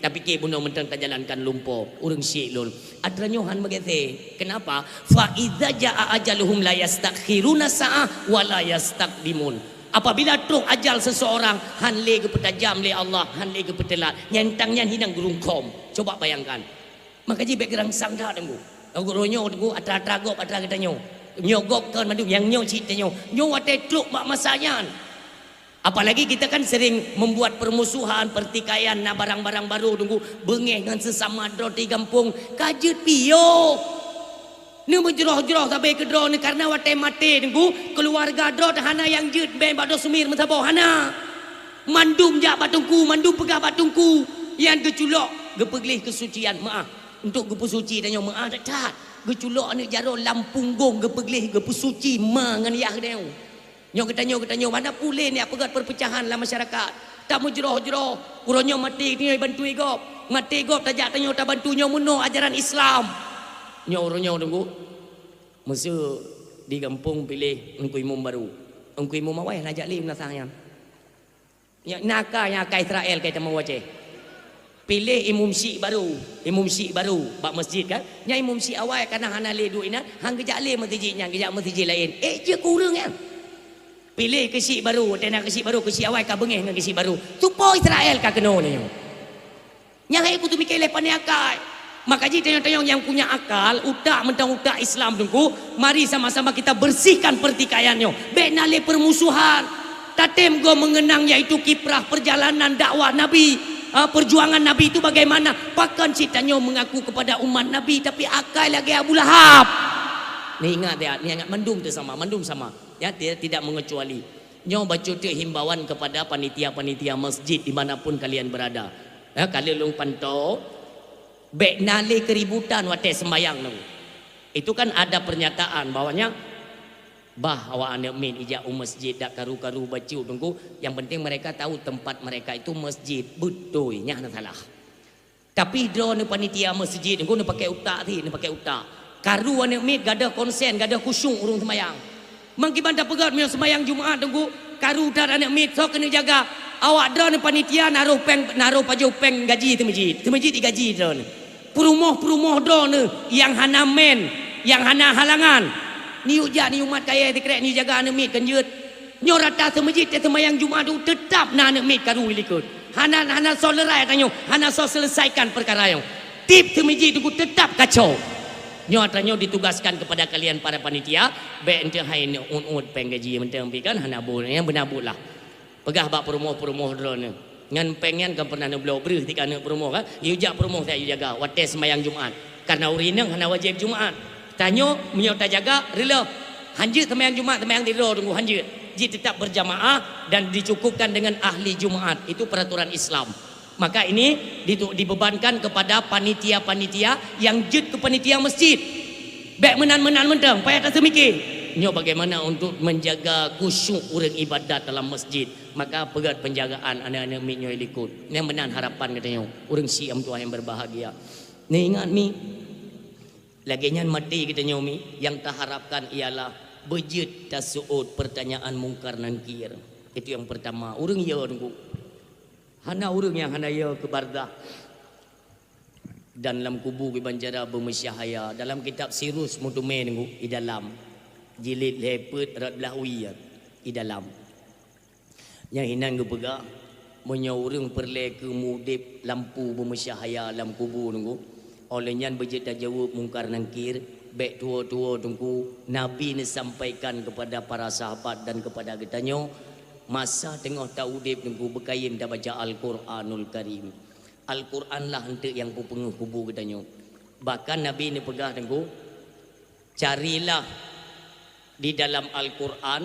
tapi ke buno mentang tak jalankan lumpo urang syik lon adranyo han magete kenapa fa idza jaa ajaluhum la yastakhiruna sa'ah wa la yastaqdimun apabila truk ajal seseorang han le ke petajam le Allah han le ke petelat nyentang nyan hinang gerungkom coba bayangkan maka ji background sang dah tunggu. Aku ronyo tunggu atra gop atra kita nyo. Nyogop kan madu yang nyo cerita nyo. Nyo wate truk mak masanya. Apalagi kita kan sering membuat permusuhan, pertikaian na barang-barang baru tunggu bengeh dengan sesama dro di kampung. Kajet piyo. Ni menjeroh-jeroh sampai ke dro ni karena wate mati tunggu keluarga dro hana yang jut ben bado sumir mentabo hana. Mandum jak batungku, mandum pegah batungku yang keculok gepeglih kesucian maaf. Untuk gepu suci tanya maaf tak geculok ni jaro lampunggung gepeglih gepu suci mangan yah dia nyo ketanyo mana pulih ni pegat perpecahan dalam masyarakat tak mujroh uronyo mati ni bantu igop mati igop tajak tanyo tak bantu nyo muno ajaran Islam nyo uronyo tunggu mesti di kampung pilih engku imam baru engku imam awai najak lim nasahnya nya Israel kata mau wace pilih imam syik baru bak masjid kan nya imam syik awal karena hana le duit ina hang kejak le masjid nya kejak masjid lain je kurang kan pilih ke syik baru tena ke syik baru ke syik awal ka bengeh dengan ke syik baru tupo Israel ka keno ni nya hai ku tu mikir le pandai akal maka ji tanya-tanya yang punya akal utak mentang utak Islam tunggu mari sama-sama kita bersihkan pertikaiannya bena le permusuhan tatem go mengenang yaitu kiprah perjalanan dakwah Nabi perjuangan Nabi itu bagaimana pakan ceritanya mengaku kepada umat Nabi tapi akal lagi Abu Lahab ni ingat mendum sama ya dia tidak mengecuali nyo baca tu himbauan kepada panitia-panitia masjid dimanapun kalian berada ya kalian long pantau bek nale keributan wate sembayang tu itu kan ada pernyataan bahwanya bah awak anak min ijak masjid dak karu-karu baca tunggu yang penting mereka tahu tempat mereka itu masjid betul nya salah tapi drone panitia masjid tunggu nak pakai utak karu anak min gada konsen gada khusyuk urung sembayang mangkiban dak pegat meu sembayang Jumaat tunggu karu dar anak min so kena jaga awak drone panitia naruh paju peng gaji tu masjid digaji drone perumoh drone yang hana men yang hana halangan ni uja ni umat kaya dikrek ni jaga anak mit kan yut. Nyo rata semajid te semayang Jumaat tu tetap na anak mit karu likut. Hana solerai tanyo, hana so selesaikan perkara yang. Tip semajid tu tetap kacau. Nyo tanyo ditugaskan kepada kalian para panitia, be ente hai ne un penggaji mentang pikan hana bol yang benabutlah. Pegah bak promoh drone. Ngan pengen kan pernah ne blau breh tika ne promoh kan. Yu jak promoh saya jaga wates semayang Jumaat. Karena urinang hana wajib Jumaat. Tanyo menyota jaga rela. Hanjut semayang Jumaat, semayang tidur tunggu hanjut. Ji tetap berjamaah dan dicukupkan dengan ahli Jumaat. Itu peraturan Islam. Maka ini dibebankan kepada panitia-panitia yang jut ke panitia masjid. Baik menan-menan mentang, payah tak semikir. Nyo bagaimana untuk menjaga khusyuk orang ibadat dalam masjid. Maka pegat penjagaan anak-anak mi nyo ikut. Yang menan harapan katanya. Orang Syiam tu yang berbahagia. Ni ingat mi. Lagi nyan mati katanya mi. Yang tak harapkan ialah bejit tasuud pertanyaan mungkar nankir. Itu yang pertama. Orang ya tunggu. Hana orang yang hana ya ke bardah. Dan dalam kubu ke banjara bermesyahaya. Dalam kitab Sirus Mutume tunggu. Di dalam. Jilid lepet rat belahwi di dalam. Yang hinan ke pegak. Menyaurung perle ke mudip lampu bermesyahaya dalam kubu tunggu. Olehnya bejit dah jawab mungkar nankir. Baik tua-tua tunggu. Nabi ni sampaikan kepada para sahabat dan kepada kitanya. Masa tengah taudib tunggu berkain dah baca Al-Quranul Karim. Al-Quran lah hentik yang penguh kubu katanya. Bahkan Nabi ni pegah tunggu. Carilah di dalam Al-Quran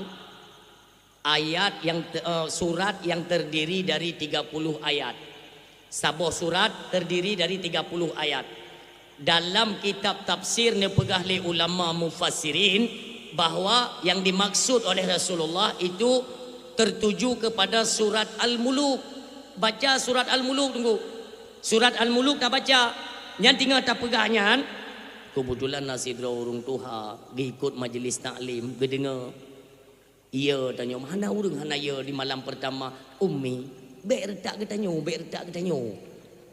ayat yang surat yang terdiri dari 30 ayat. Sebuah surat terdiri dari 30 ayat. Dalam kitab tafsir ni pegah li ulama mufassirin bahawa yang dimaksud oleh Rasulullah itu tertuju kepada surat Al-Muluk. Baca surat Al-Muluk tunggu. Surat Al-Muluk tak baca. Yang tinggal tak pegahnya. Kebetulan nasidra urung tuha ikut majlis taklim gedengar. Ia tanya mana urung hana ya di malam pertama ummi baik retak ke tanya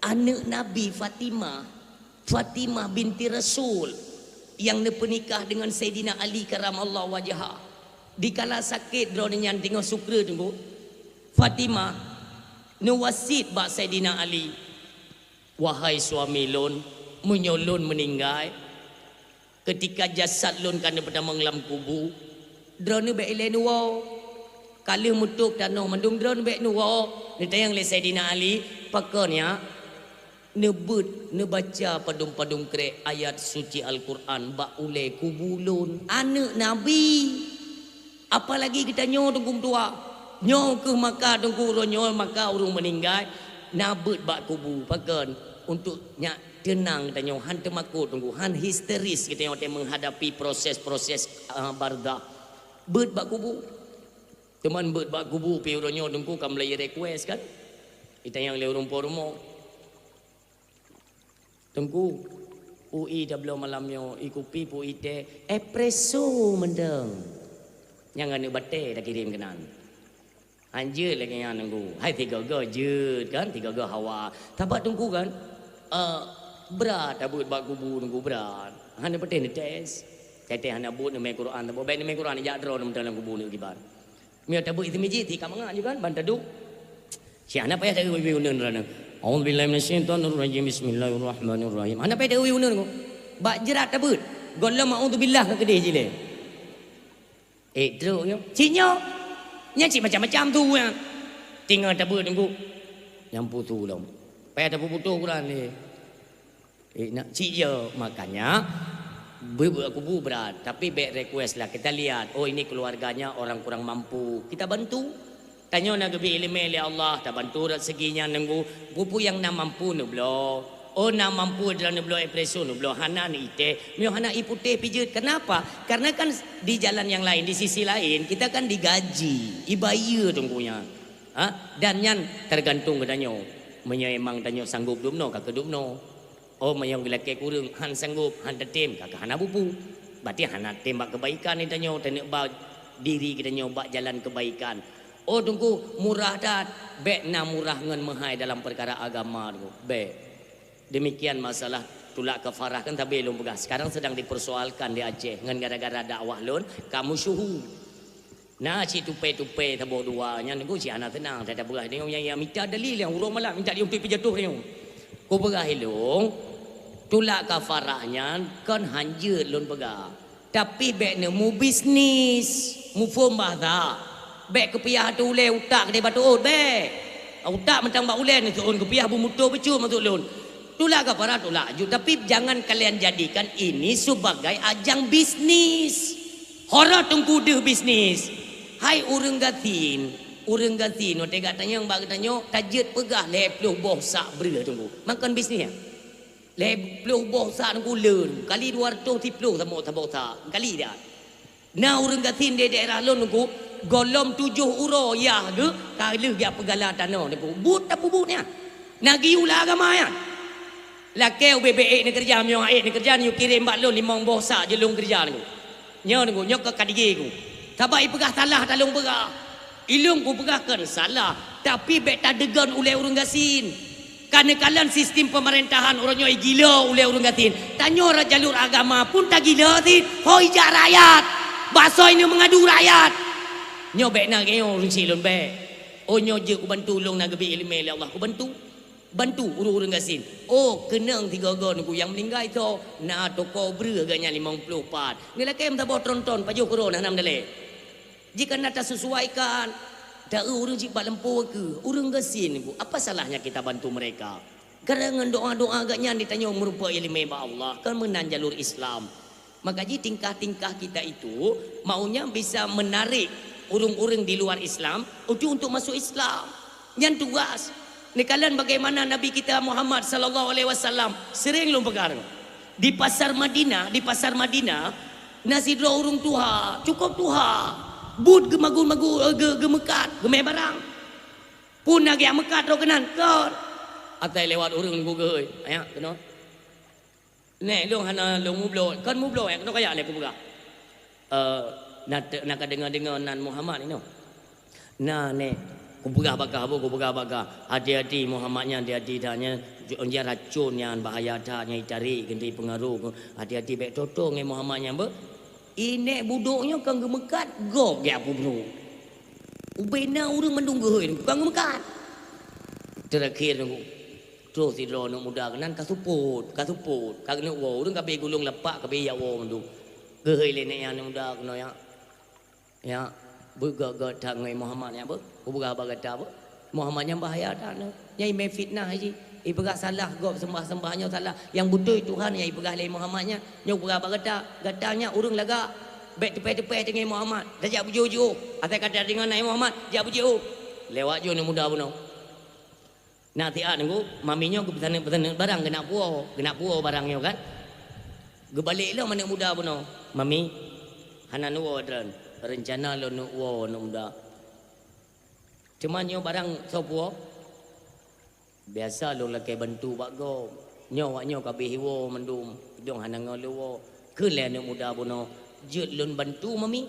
anak Nabi Fatimah binti Rasul yang pernikah dengan Sayyidina Ali karamallahu wajhah. Dikala sakit drone yang tengok sukra tunggu. Fatimah nuwasit bak Sayyidina Ali. Wahai suami lon, menyolon meninggal. Ketika jasad lon kena pertama ngelam kubu, drone baik ilai nuwa. Kali mutuk tanah mandung drone baik nuwa. Ni tayang le Sayyidina Ali, pakarnya nebut nebaca padung-padung krek ayat suci Al-Quran bak ulai kubulun anak Nabi. Apalagi kita nyo tunggu tua nyo ke maka tunggu nyo maka urung meninggal nabut bak kubu pakan untuk nyak tenang kita nyo han temakut tunggu han histeris kita nyo menghadapi proses-proses bardah bet bak kubu teman bet bak kubu pi urang nyo tunggu kam lay request kan kita yang le urung pormo tunggu UI dah belum malamnya ikupi pu ite espresso mendeng yang anu bate dah kirim kenan anjir lagi yang nunggu hai 3 go je kan 3 go hawa tabat tunggu kan berat abut bak kubu tunggu berat hana bate ni tes tete hana but ni main Quran tabat baik ni main Quran jak dro dalam kubu ni kibar mi tabut itu miji ti kamang juga kan bantadu si ana payah dari wiwi unen rana A'udzubillahi minasyaitonirrajim. Bismillahirrahmanirrahim. Ana pai deui uneun ko. Bak jerat tabut. Golam a'udzubillah ke kedeh jile. Dro yo. Cinyo. Nya cik macam-macam tu ya. Tinggal tabut tunggu. Yang putu lom. Pai tabut putu Quran ni. Nak cik yo makanya kubu berat tapi baik request lah kita lihat oh ini keluarganya orang kurang mampu kita bantu. Tanya nak gebi ilmu oleh Allah tak bantu dak seginya nunggu bupu yang nak mampu nu blo oh nak mampu dalam nu blo espresso nu blo hana ni ite mio hana ipute pijut kenapa karena kan di jalan yang lain di sisi lain kita kan digaji ibayar tunggunya dan yang tergantung katanya menyemang tanya sanggup dumno kakak dumno oh mayang lelaki kurang han sanggup han tetem kakak hana bupu berarti hana tembak kebaikan ni tanya tenek ba diri kita nyoba jalan kebaikan. Oh tunggu murah dat bek na murah ngan mahai dalam perkara agama tunggu bek demikian masalah Tulak kafarah kan tapi belum pegang. Sekarang sedang dipersoalkan di Aceh dengan gara-gara dakwah lon kamu syuhu. Nah si tupai-tupai tabur dua nya nunggu si anak tenang tak ada berah dia yang minta dalil yang urang malam minta dia untuk pergi jatuh dia. Ko berah hilung tulak kafarahnya kan hanjut lon pegang. Tapi baik mu bisnis, mu form bahasa. Baik kepiah tu ulai utak dia batu baik. Utak mentang bak ulai ni tu kepiah bu motor becu masuk lon. Itulah kafarah itulah. Tapi jangan kalian jadikan ini sebagai ajang bisnis. Hora tunggu deh bisnis. Hai urang gatin. Urang gatin. No tega tanya yang bagi tanya. Tajet pegah lepluh boh sak bera tunggu. Makan bisnisnya. Lepluh boh sak tunggu len. Kali 230 sama tak. Kali dah. Nah urang gatin di daerah lon tunggu. Golom 7 uro ya ke. Kali dia pegala tanah tunggu. But tak bubutnya. Nagi ulah agama ya. Lakau BBE ni kerja myo ni kerja ni kirim bak lon 5 bosak je long kerja ni. Nyo ni nyok ke kadige ku. Tabai pegah salah talung pegah. Ilung ku pegahkan salah tapi bet tak degan oleh urang gasin. Karena kalian sistem pemerintahan orangnya gila oleh urang gasin. Tanya orang jalur agama pun tak gila tin. Hoi jak rakyat. Bahasa ini mengadu rakyat. Nyo bet nak nyo urang silon bet. Oh nyo je ku bantu long nak gebi ilmu Allah ku bantu. Bantu urang gasin. Oh kenang 3 gon ku yang meninggal itu. Nah toko ber agaknya 54. Ni lah kem tak bawa tronton pajuh corona 6 dalek. Jika nak sesuaikan dak urang cik bak lempu ke urang gasin ku. Apa salahnya kita bantu mereka? Kerana doa-doa agaknya ditanya merupa ilmu ba Allah kan menan jalur Islam. Maka ji tingkah-tingkah kita itu maunya bisa menarik urang-urang di luar Islam untuk masuk Islam. Yang tugas ni kalian bagaimana Nabi kita Muhammad sallallahu alaihi wasallam sering lu pegang di pasar Madinah nasi dua urung tuha cukup tuha but gemagu-magu gemekat gemeh barang pun nak yang mekat ro kenan kor atai lewat urung gugai aya kena nek lu hana lu mublo kan mublo ya kena kaya le ku pegang nak dengar nan Muhammad ni no nah nek Kubegah bakah. Hati-hati Muhammadnya, hati-hati dahnya. Dia racun yang bahaya dahnya tarik ganti pengaruh. Hati-hati baik totong Muhammadnya ber. Ini buduknya kan gemekat gok ya apa bro. Ubena urang menunggu kan gemekat. Terakhir nunggu. Terus tidro nak muda kenan kasuput. Kag nak wo urang kabe gulung lepak kabe ya wo mendu. Gehoi le nek yang muda kena ya. Bergagak tak ngai Muhammadnya apa? Bergagak bagata apa? Muhammadnya bahaya dah no. Nyai main fitnah haji. Ibegah salah gop sembah-sembahnya salah. Yang betul Tuhan yang ibegah lain Muhammadnya. Nyau bergagak bagata. Gatanya urung laga. Baik tepai-tepai dengan Muhammad. Dajak buju-buju. Atai kata dengan Nabi Muhammad. Jak buju. Lewat je ni muda pun. Nak tiak nunggu. Maminya ke pesan barang. Kena puau barangnya kan. Gebalik lah mana muda pun. Mami. Hana nuwa dran. Rencana lo nak wo nak muda. Cuma nyo barang sopo. Biasa lo laki bantu bak go. Nyo kabeh wo mendum. Dong hanang lo wo. Kele nak muda bono. Jut lon bantu mami.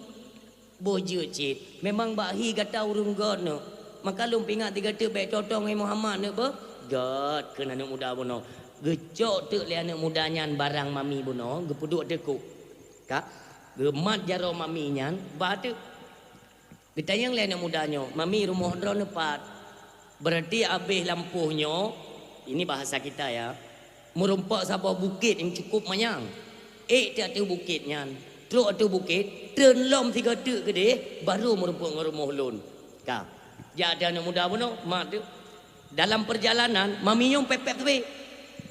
Bo jut cit. Memang bahi kata urung god no. Maka lom pingat 3 te baik totong Muhammad ne ba. God kena nak muda bono. Gecok tu le anak mudanya barang mami bono. Gepuduk tekuk. Kak gemat jaro mami nyan batu ditanya lain mudanya mami rumah drone nepat berarti habis lampuhnya ini bahasa kita ya merumpak sabah bukit yang cukup manyang tak tu bukit nyan terus tu bukit turn lom 3 tek gede baru merumpak rumah lon ka jadi anak muda bono mak tu dalam perjalanan mami nyong pepet tepi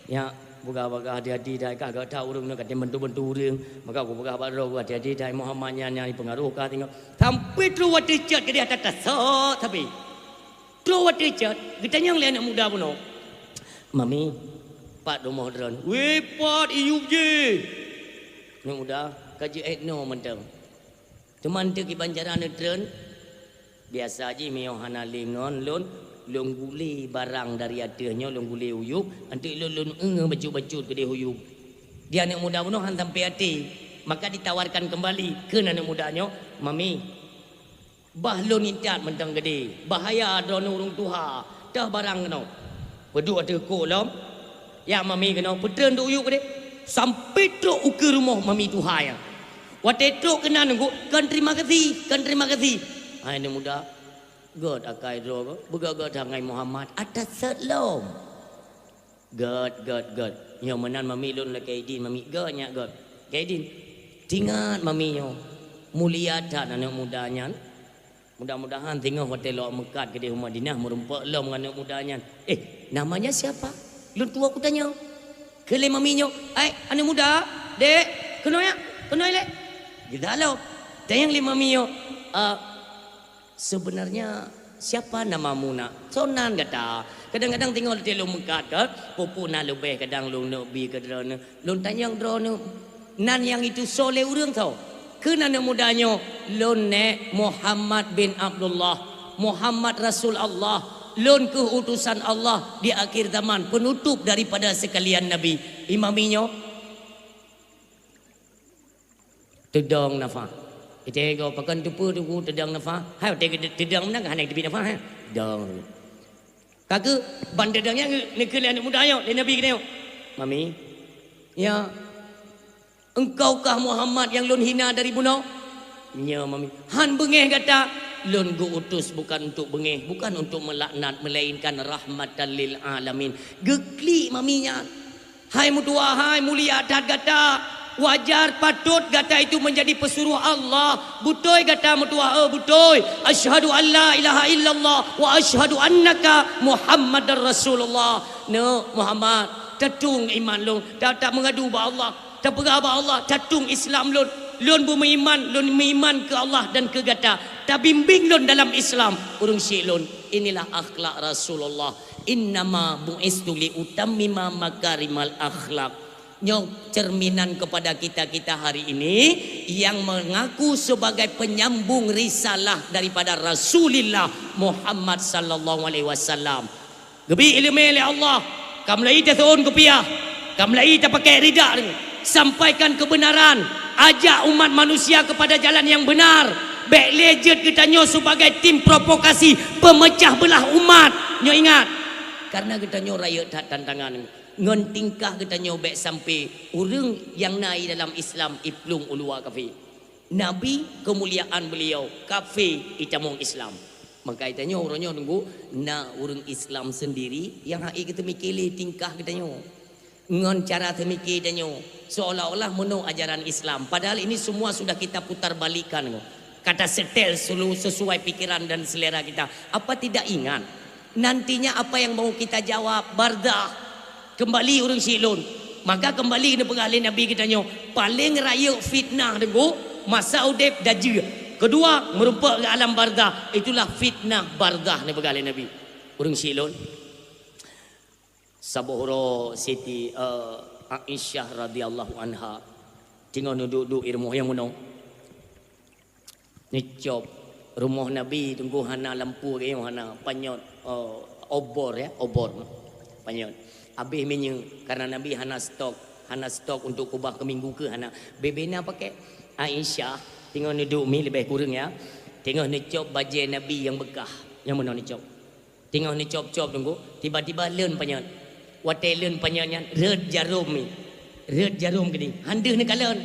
ya buka-buka hati-hati dah kagak tahu urang nak kata bantu-bantu urang maka aku buka baro hati-hati dah Muhammadnya yang pengaruh kah tengok sampai terus wati cat ke dia atas tapi terus wati cat kita yang lain anak muda pun mami pat rumah dron we pat iup je anak muda kaji etno mentang teman tu ki banjaran dron biasa je meo hana lingon lon long guli barang dari adanya long guli uyup nanti lon baju-baju ke dia uyup dia anak muda bunuh hantam hati maka ditawarkan kembali ke anak mudanya mami bah lon intat mentang gede bahaya drone urung tuha dah barang no berdua tekuk lom Ya mami kena petren duk uyuk dia. Sampai truk ukur rumah mami tu hai. Waktu truk kena nunggu kan terima kasih. Hai ni muda. God akai dro begaga dangai Muhammad atas setlom. God. Nyo menan mami lun la kaidin mami ganya God. Kaidin. Tingat mami nyo. Mulia tak anak mudanya. Mudah-mudahan tengok hotel Lok Mekat ke di Madinah merumpak lom dengan anak mudanya. Namanya siapa? Lun tua aku tanya. Kele maminyo, anak muda, dek, kena lek. Kita lo. Tayang le maminyo, sebenarnya siapa namamu nak? Sonan kata. Kadang-kadang tengok hotel Lok Mekat ke, pupu na lebih kadang lun nak bi ke drone. Lun tanyang drone. Nan yang itu soleh urang tau. Kena anak mudanya lun ne Muhammad bin Abdullah, Muhammad Rasul Allah. Lun ke utusan Allah di akhir zaman, penutup daripada sekalian Nabi. Imaminyo tedang nafah. Kita go pakan tupu tedang nafah. Hai tedang mana kan naik di nafah ha. Dang. Kaka bandedangnya nekelian muda ayo Nabi kena. Mami. Ya. Engkaukah Muhammad yang lun hina dari buno? Ya mami. Han bengeh kata lun gu utus bukan untuk bengeh, bukan untuk melaknat, melainkan rahmatan lil alamin. Gekli maminya. Hai mutua, hai mulia dat kata. Wajar patut kata itu menjadi pesuruh Allah. Butoi kata mutua, butoi. Asyhadu an la ilaha illallah wa asyhadu annaka Muhammadar Rasulullah. No Muhammad, tatung iman lun, tak mengadu ba Allah. Tak berabah Allah, tatung Islam lun. Lun beriman, lun beriman ke Allah dan ke gata. Tak bimbing lun dalam Islam. Urung syik lun. Inilah akhlak Rasulullah. Innama bu'istu li utammima makarimal akhlak. Nyok cerminan kepada kita hari ini yang mengaku sebagai penyambung risalah daripada Rasulullah Muhammad sallallahu alaihi wasallam. Gebi ilmu oleh Allah. Kamlai tahun kepiah. Kamlai tak pakai ridak. Sampaikan kebenaran, ajak umat manusia kepada jalan yang benar. Back legend kita nyo sebagai tim provokasi pemecah belah umat. Nyo ingat, karena kita nyo raya tak tantangan. Ngon tingkah kita nyo back sampai orang yang naik dalam Islam iplung ulua kafe. Nabi kemuliaan beliau, kafe itamong Islam. Maka kita nyo orang nyo nunggu na orang Islam sendiri yang hai kita mikir tingkah kita nyo. Ngon cara temikir dan nyo seolah-olah menu ajaran Islam, padahal ini semua sudah kita putar balikan. Kata setel sesuai pikiran dan selera kita. Apa tidak ingat nantinya apa yang mau kita jawab? Bardah kembali orang silun. Maka kembali ke pengalih Nabi kita nyo paling raya fitnah dengo masa udep daje. Kedua merumpak ke alam bardah, itulah fitnah bardah ni pengalih Nabi orang silun. Sabuhro Siti Aisyah radhiyallahu anha tinggal duduk rumah yang mana ni cop rumah Nabi tunggu hana lampu ke hana panyot obor ya obor panyot habis menye karena Nabi hana stok untuk kubah ke minggu ke hana bebena pakai Aisyah tinggal duduk mi lebih kurang ya tinggal ni cop baju Nabi yang bekah yang mana ni cop tinggal ni cop tunggu tiba-tiba len panyot watelun panyanya red jarum gini handeh ni kalen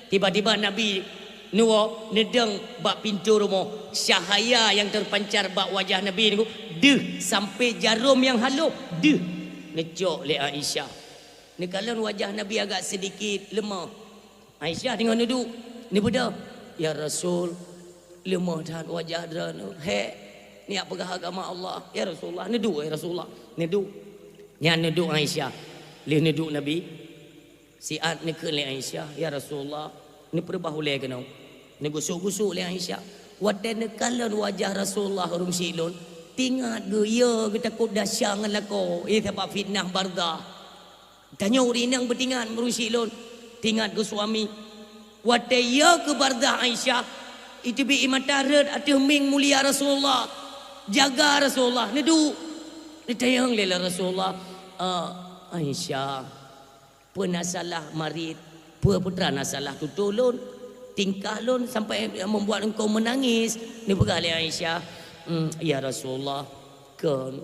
tiba-tiba Nabi nuwo nedeng bak pintu rumah cahaya yang terpancar bak wajah Nabi ni deh sampai jarum yang halus deh necok le Aisyah ni kalen wajah Nabi agak sedikit lemah. Aisyah tengok duduk ni beda ya Rasul lemah dah wajah dia ni apa agama Allah ya Rasulullah ni duduk ya Rasulullah ni duduk yang neduk Aisyah, leh neduk Nabi, siat ni ke le Aisyah, ya Rasulullah, ni perbah oleh kena, ni gusuk-gusuk le Aisyah. Wadah ni kalan wajah Rasulullah orang silun, tingat ke ya kita takut dahsyat dengan lako, sebab fitnah bardah. Tanya orang yang bertingat orang silun, tingat ke suami, wadah ya ke bardah Aisyah, itu bi imatarat atau ming mulia Rasulullah, jaga Rasulullah, neduk, ni tayang lela Rasulullah. Aisyah pernah salah marit putra nasalah tu tolong tingkah lon sampai membuat engkau menangis ni bergali Aisyah ya Rasulullah kan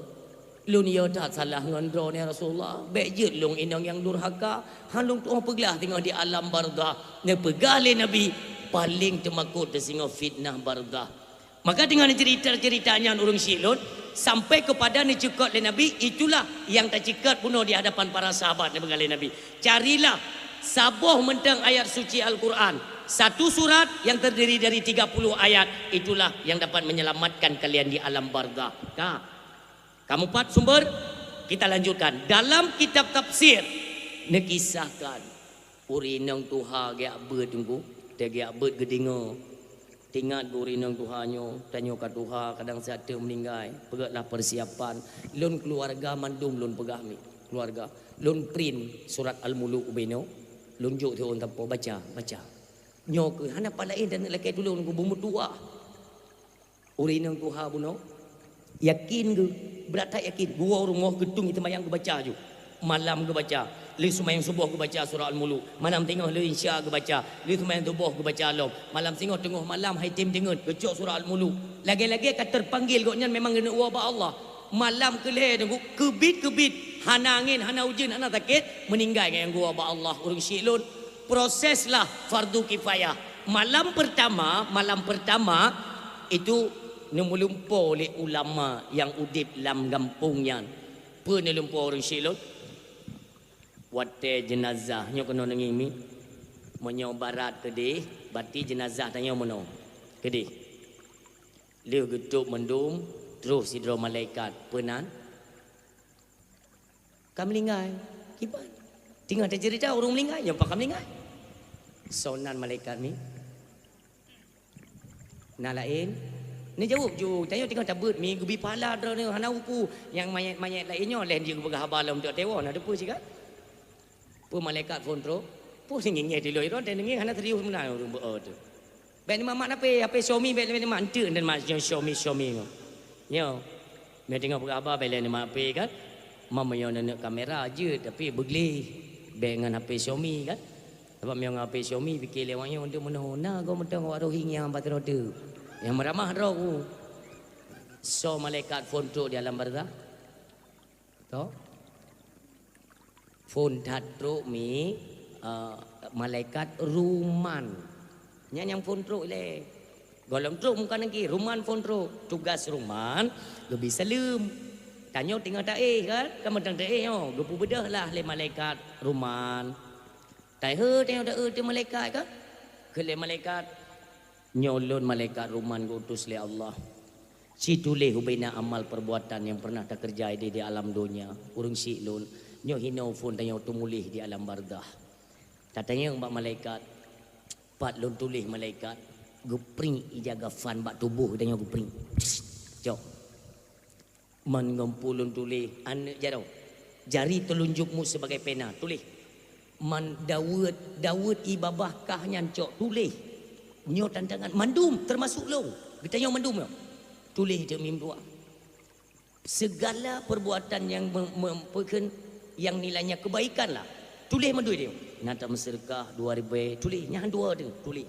Lun ya tak salah ngendro ni Rasulullah. Baik je lung inang yang durhaka. Halung tu peglah tengok di alam barzah. Ne pegah le Nabi paling temakut tersingo fitnah barzah. Maka dengan cerita-ceritanya urang silun sampai kepada ni cekot le Nabi, itulah yang tak cekot bunuh di hadapan para sahabat ni pegah le Nabi. Carilah sabuh mentang ayat suci Al-Quran. Satu surat yang terdiri dari 30 ayat, itulah yang dapat menyelamatkan kalian di alam barzah. Kamu 4 sumber, kita lanjutkan. Dalam kitab tafsir nekisahkan urinang Tuhan gak bertunggu, dia gak bergedengar. Tingat urinang Tuhannya, tanya ke Tuhan, kadang satu meninggal, pegaklah persiapan. Lun keluarga mandum lun pegah mi, keluarga. Lun print surat Al-Muluk ubeno, lun juk tu orang tanpa baca. Nyok hana palain dan laki dulu nunggu bumut tua. Urinang Tuhan buno. Yakin ke? Berat tak yakin? Gua rumah gedung itu mayang ke baca je. Malam ke baca. Li sumayang subuh ke baca surah Al-Muluk. Malam tengah li insya ke baca. Li sumayang subuh ke baca alam. Malam tengah tengah malam hai tim tengah kecok surah Al-Muluk. Lagi-lagi kat terpanggil koknya memang kena wabak Allah. Malam ke leh tengok kebit-kebit. Hana angin, hana hujan, hana sakit. Meninggal yang gua wabak Allah. Urang syilun. Proseslah fardu kifayah. Malam pertama itu nemulumpo oleh ulama yang udip dalam kampungnya. Penelumpo orang silot. Wate jenazah nyo kena nangimi. Menyo barat kedih, bati jenazah tanya mono. Kedih. Liu getuk mendum, terus sidro malaikat penan. Kam lingai. Kiban. Tinggal ada cerita orang lingai, yang pakam lingai. Sonan malaikat ni. Nalain ni jawab ju tanya tengok tabut mi gubi pala dro ni hana uku yang mayat lainnya lain dia bergah balam untuk tewa ada apa sikat pu malaikat kontrol pu singing ngai diloi ron dan ngai hana terius mena urang bo tu ben mamak apa suami ben mak ante dan mak suami ngo yo me tengok bergah ba ben mak pe kan mama yo nak kamera je tapi begli ben dengan HP suami kan sebab yang HP suami fikir lewanya untuk menona go mentang warohing yang batrodu yang meramah roh. So malaikat phone di alam barzah. To. Phone thatro mi malaikat ruman. Yang phone le. Golong tro muka lagi ruman phone tugas ruman lebih salim. Tanya tinggal tak kan? Kamu tang tak yo. Gepu bedah lah le malaikat ruman. Tai tengok tak malaikat kan? Ke le malaikat nyolon malaikat ruman diutus oleh Allah. Si tulis hubina amal perbuatan yang pernah tak kerja di alam dunia. Urang si lon nyo hino phone tanya tumulih di alam barzah. Katanya mbak malaikat pat lon tulis malaikat gupring ijaga fan bak tubuh tanya gupring. Cok. Man ngumpulun tulis ane jaro. Jari telunjukmu sebagai pena tulis. Man Dawud ibabah kahnya cok tulis. Nyo tantangan mandum termasuk lo. Kita yang mandum lo. Tulis dia mim doa. Segala perbuatan yang yang nilainya kebaikan lah. Tulis mandui dia. Nata bersedekah 2000 tulis nyah dua tu tulis.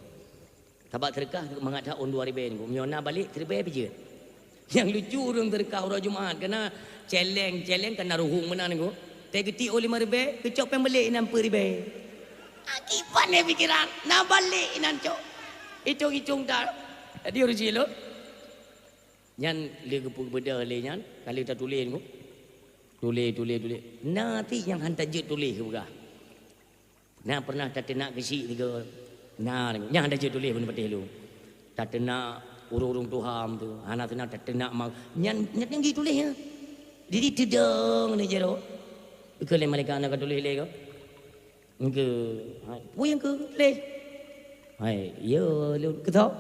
Tabak sedekah mengata on 2000 ni. Nyona balik 3000 je. Yang lucu orang sedekah orang Jumaat kena celeng kena ruhung menang ni. Teh geti oleh 5000 kecok pen balik 60000. Akibat ni fikiran nak balik nan cok. Hitung dah. Dia rezeki lo. Nyan le gepuk beda le nyan. Kali tak tulis ni. Tulis. Nanti yang hantar je tulis ke berah. Nah pernah tak nak kesik tiga. Nah yang hantar je tulis pun patih lu. Tak nak urung-urung Tuhan tu. Hana tak nak mau. Nyan gi tulis ya. Jadi tedang ni jero. Ke le malaikat nak tulis le ke. Ke. Pu yang ke le. Hai, ya lu ketau.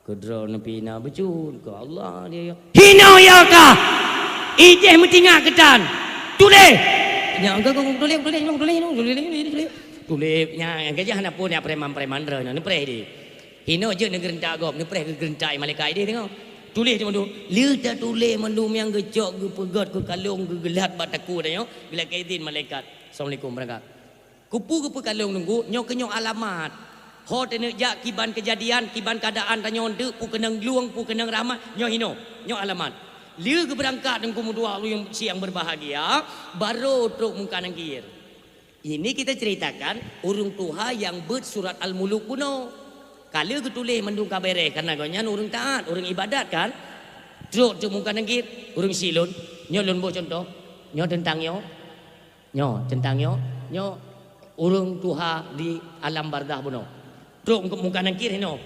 Kedra nepi na becun ke Allah dia. Hina ya ka. Ijeh mentingah ketan. Tulis. Nya engkau tulis. Tulisnya yang kerja hana pun ya preman-preman re ni preh di. Hina je negeri tak gop ni preh ke gerentai malaikat dia tengok. Tulis dia mandu. Liu tak tulis mandum yang gecok ke pegat ke kalung ke gelat bataku tengok. Bila kaidin malaikat. Assalamualaikum berangkat. Kupu ke kalung nunggu nyok alamat. Ho tene jak kiban kejadian, kiban keadaan tanya onde pu kenang luang pu kenang rahmat nyo hino, nyo alamat. Lia ke berangkat dengan kamu dua lu yang siang berbahagia, baru truk muka nangkir. Ini kita ceritakan urung Tuhan yang ber surat Al-Muluk kuno. Kalau ketulis mendung kabere karena gonya urung taat, urung ibadat kan. Truk muka nangkir, urung silun, nyolun bo contoh, nyo tentang nyo tentang nyo urung Tuhan di alam bardah kuno. Truk muka nangkir no.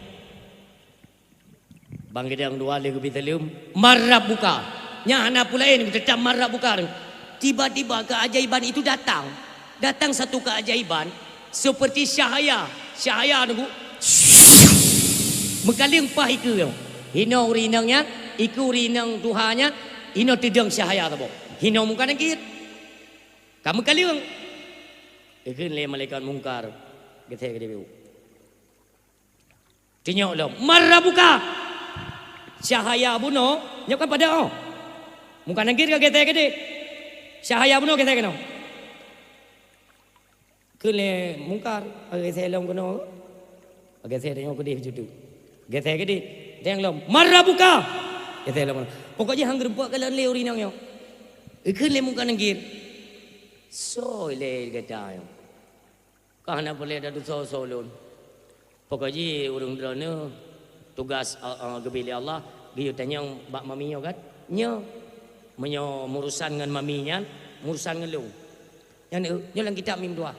Bang gedang dua lagi kita lium marab buka. Nya anak pulain tetap marab buka. Tiba-tiba keajaiban itu datang. Datang satu keajaiban seperti cahaya. Cahaya nunggu. Mekaling pah iku yo. Hino urinangnya, iku urinang Tuhannya, hino tidang cahaya tabo. Hino muka nangkit. Kamu kaliung. Ikin le malaikat mungkar. Gethe gede bu. Tinyok lo marab buka. Cahaya buno nyokan pada oh. Muka nangkir ke gete gede. Cahaya buno gete keno. Kele mungkar gete long kono. Gete tengok gede judu. Gete gede teng long marah buka. Gete long. Pokoknya hang gerempok kalan le urinang yo. Kele muka nangkir. So le geta yo. Kana boleh dadu so lon. Pokoknya urung drone tugas gebili Allah dia tanya bak maminya kan nya menyo murusan dengan maminya murusan dengan lu yang dalam kitab mim dua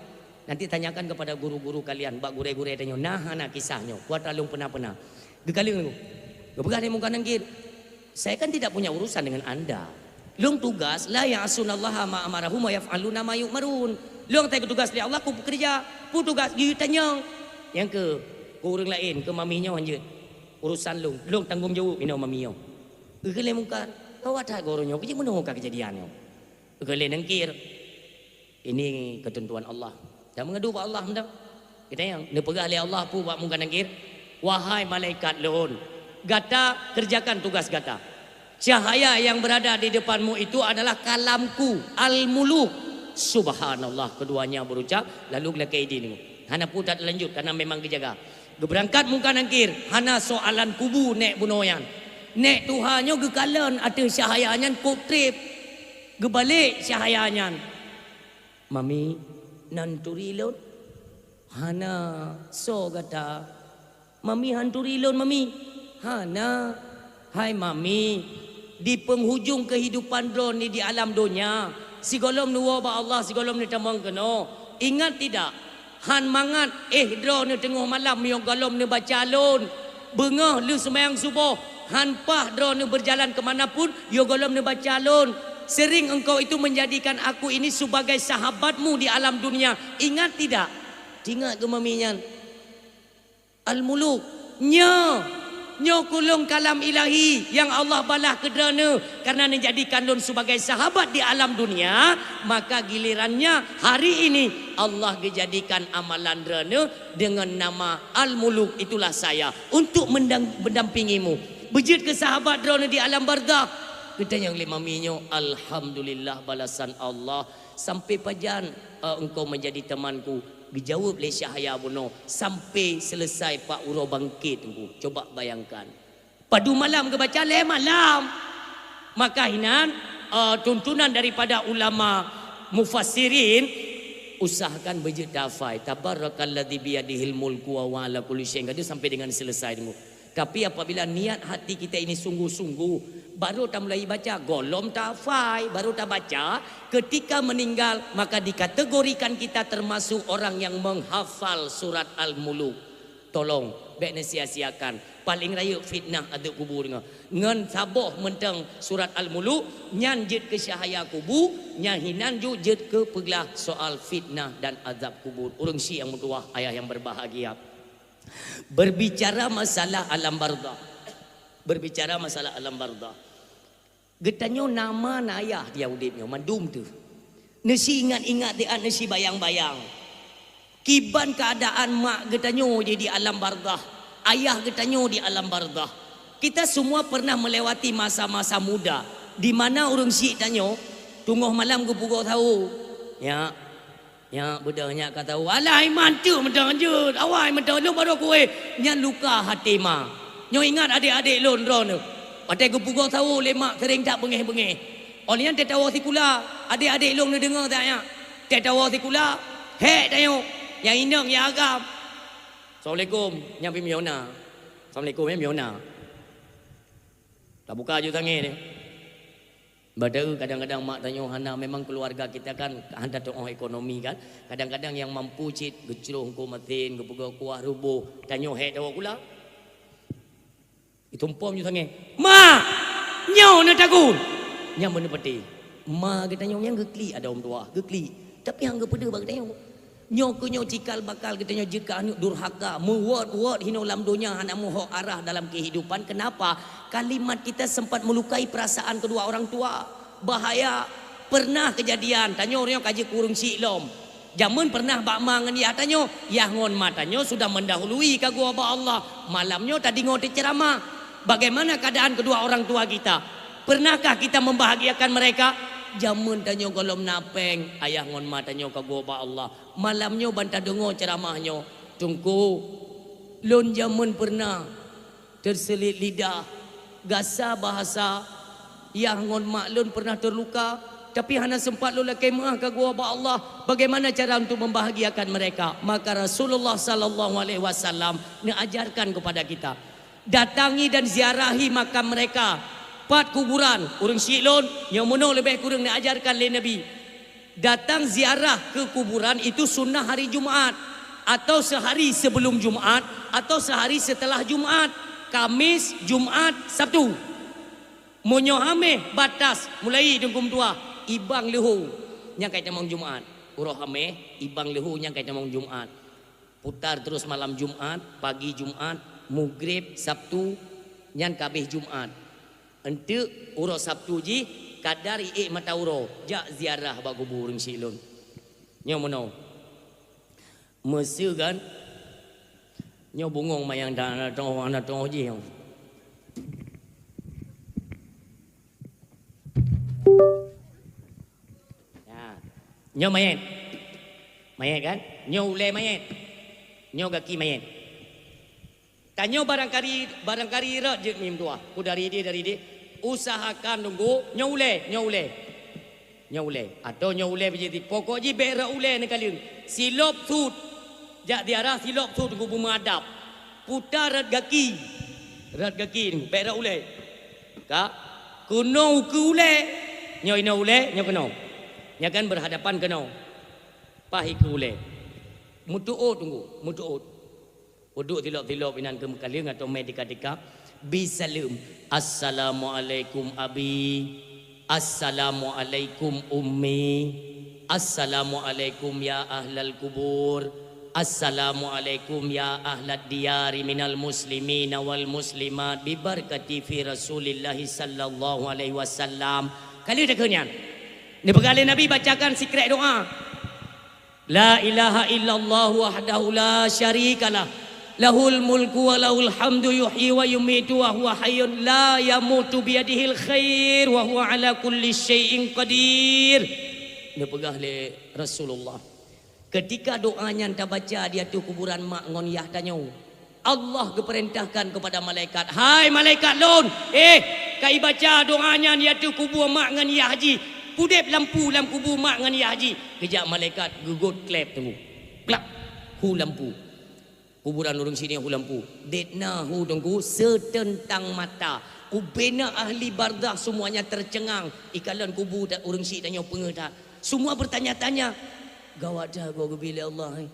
nanti tanyakan kepada guru-guru kalian bak gure-gure tanya nah anak kisahnya buat alung pernah gekali lu gebegah dia muka nangkir saya kan tidak punya urusan dengan anda lung tugas la ya'sunallaha ma amarahum wa yaf'aluna ma yu'marun lung tay tugas li Allah ku bekerja pu tugas dia tanya yang ke orang lain ke maminya anjeun urusan long tanggung jawab ino mamiyo. Ukele mungkar, kau ada goronyo, kau mana muka kejadiannya. Ukele nangkir, ini ketentuan Allah. Jangan mengadu pak Allah hendak. Kita yang nepegah oleh Allah pu pak muka nangkir. Wahai malaikat lon, gata kerjakan tugas gata. Cahaya yang berada di depanmu itu adalah kalamku al-muluk. Subhanallah keduanya berucap lalu lakai dini. Hana pu tak lanjut karena memang kejaga. Berangkat muka nangkir hana soalan kubu nek bunoyan nek Tuhannya gekalan ada cahayanya kutrip gebalik cahayanya mami nanturilon hana so gata mami hanturilon mami hana hai mami di penghujung kehidupan drone ni di alam dunia si golom nuwa ba Allah si golom ni tamang keno ingat tidak han mangat drone tengah malam yang galom ni baca alun bengah lu semayang subuh han pah drone berjalan kemanapun yo galom ni baca alun sering engkau itu menjadikan aku ini sebagai sahabatmu di alam dunia ingat tidak ingat ke maminya al-muluk nyo kulung kalam ilahi yang Allah balah ke drone karena menjadikan lun sebagai sahabat di alam dunia maka gilirannya hari ini Allah dijadikan amalan drone dengan nama al-muluk itulah saya untuk mendampingimu bejit ke sahabat drone di alam barzakh kita yang lima minyo alhamdulillah balasan Allah sampai pajan engkau menjadi temanku dijawab oleh Syahaya Buno sampai selesai Pak Uro bangkit tunggu. Coba bayangkan. Padu malam ke baca le malam. Maka hinan tuntunan daripada ulama mufassirin usahakan bejit dafai tabarakalladzi biyadihil mulku wa ala kulli syai'in qadir sampai dengan selesai tunggu. Tapi apabila niat hati kita ini sungguh-sungguh baru tak mulai baca golom tafai baru tak baca ketika meninggal maka dikategorikan kita termasuk orang yang menghafal surat al-muluk tolong baik sia-siakan paling raya fitnah ada kubur ngan saboh mentang surat al-muluk nyan jet ke syahaya kubur nyan hinan ju jet ke pegelah soal fitnah dan azab kubur urang si yang mutuah ayah yang berbahagia berbicara masalah alam barzakh getanyo nama ayah dia udipnya mandum tu. Nasi ingat-ingat dia nasi bayang-bayang. Kiban keadaan mak getanyo je di alam barzakh. Ayah getanyo di alam barzakh. Kita semua pernah melewati masa-masa muda di mana urang si tanyo tunggu malam ke pukul tahu. Ya budaknya kata walai mantu mentang je. Awai mentang lu baru kowe nyan luka hati ma. Nyo ingat adik-adik lon ron. Patai gupugo tahu lemak kering tak bengeh-bengeh. Olian te tahu sikula. Adik-adik long ni dengar tak ya? Te tahu sikula. Hek tayo. Yang inang yang agam. Assalamualaikum. Yang pi miona. Assalamualaikum ya miona. Tak buka je tangan dia. Badai kadang-kadang mak tanya hana memang keluarga kita kan handa tengok ekonomi kan. Kadang-kadang yang mampu cit gecruh ko matin gepega kuah rubuh tanya hek tahu kula. Itumpom je tangan. Ma, nyau na takun. Nyam benda peti. Ma kita nyau yang gekli ada om tua, gekli. Tapi hang gepeda bag tanya. Nyau ke nyau cikal bakal kita nyau jika anu durhaka, mewot-wot hino lam dunia hana moho arah dalam kehidupan. Kenapa? Kalimat kita sempat melukai perasaan kedua orang tua. Bahaya. Pernah kejadian tanya orang kaji kurung silom. Jamun pernah bak mangan ya tanya, ya ngon matanya sudah mendahului ka gua ba Allah. Malamnya tadi ngote ceramah. Bagaimana keadaan kedua orang tua kita? Pernahkah kita membahagiakan mereka? Jamun tanya golom napeng, ayah ngon matanya ka gua ba Allah. Malamnya bantah dengar ceramahnya. Tunggu. Lon jamun pernah terselit lidah, gasa bahasa. Yang ngon mak lon pernah terluka, tapi hana sempat lo lakai maah ka gua ba Allah. Bagaimana cara untuk membahagiakan mereka? Maka Rasulullah sallallahu alaihi wasallam mengajarkan kepada kita, datangi dan ziarahi makam mereka. 4 kuburan urang silon yang mono lebih kurang diajarkan oleh Nabi. Datang ziarah ke kuburan itu sunnah hari Jumaat, atau sehari sebelum Jumaat, atau sehari setelah Jumaat. Kamis, Jumaat, Sabtu. Monyo hame batas mulai dengkum tua ibang lehu yang kait namang Jumaat. Uroh hame ibang lehu yang kait namang Jumaat. Putar terus malam Jumaat, pagi Jumaat, Maghrib Sabtu nyan kabeh Jumaat. Ente uro Sabtu ji kadar mata uro jak ziarah ba kubur urang silon. Nyo mono. Mesir kan. Nyo bungong mayang dah tong ji. Ya. Nyo mayat. Mayat kan? Nyo ule mayat. Nyo gaki mayat. Tanya barangkali rat je mim tua. Ku dari dia usahakan nunggu nyaule. Atau nyaule begitu. Pokok je bera ule ni kalian. Silop sud. Jak diarah silop sud ku bumadap. Putar rat gaki ni bera ule. Ka kuno ku ule. Nyo ule, nyo keno. Nya kan berhadapan keno. Pahi ku ule. Mutuot tunggu, mutuot. Uduk tilok-tilok inan ke mekaling atau medika-dika bisalam. Assalamualaikum abi. Assalamualaikum ummi. Assalamualaikum ya ahlal kubur. Assalamualaikum ya ahlad diyari minal muslimin wal muslimat bibarakati fi Rasulillah sallallahu alaihi wasallam. Kali dah kenyan. Ni pegale Nabi bacakan secret doa. La ilaha illallah wahdahu la syarikalah. Lahul mulku wa lahul hamdu yuhyi wa yumitu wa huwa hayyun la yamutu biyadihil khair wa huwa ala kulli syai'in qadir. Dia pegah le Rasulullah. Ketika doanya anda baca dia tu kuburan mak ngon yah tanyo. Allah keperintahkan kepada malaikat, hai malaikat lon, kai baca doanya dia tu kubur mak ngon yah haji. Pudep lampu dalam kubur mak ngon yah haji. Kejap malaikat gugut klep tunggu. Klap hu lampu. Kuburan orang sini hu lampu. Detna hu tunggu setentang mata. Ubena ahli bardah semuanya tercengang. Ikalan kubur tak orang sini tanya pengeta. Semua bertanya-tanya. Gawat dah gua bila Allah.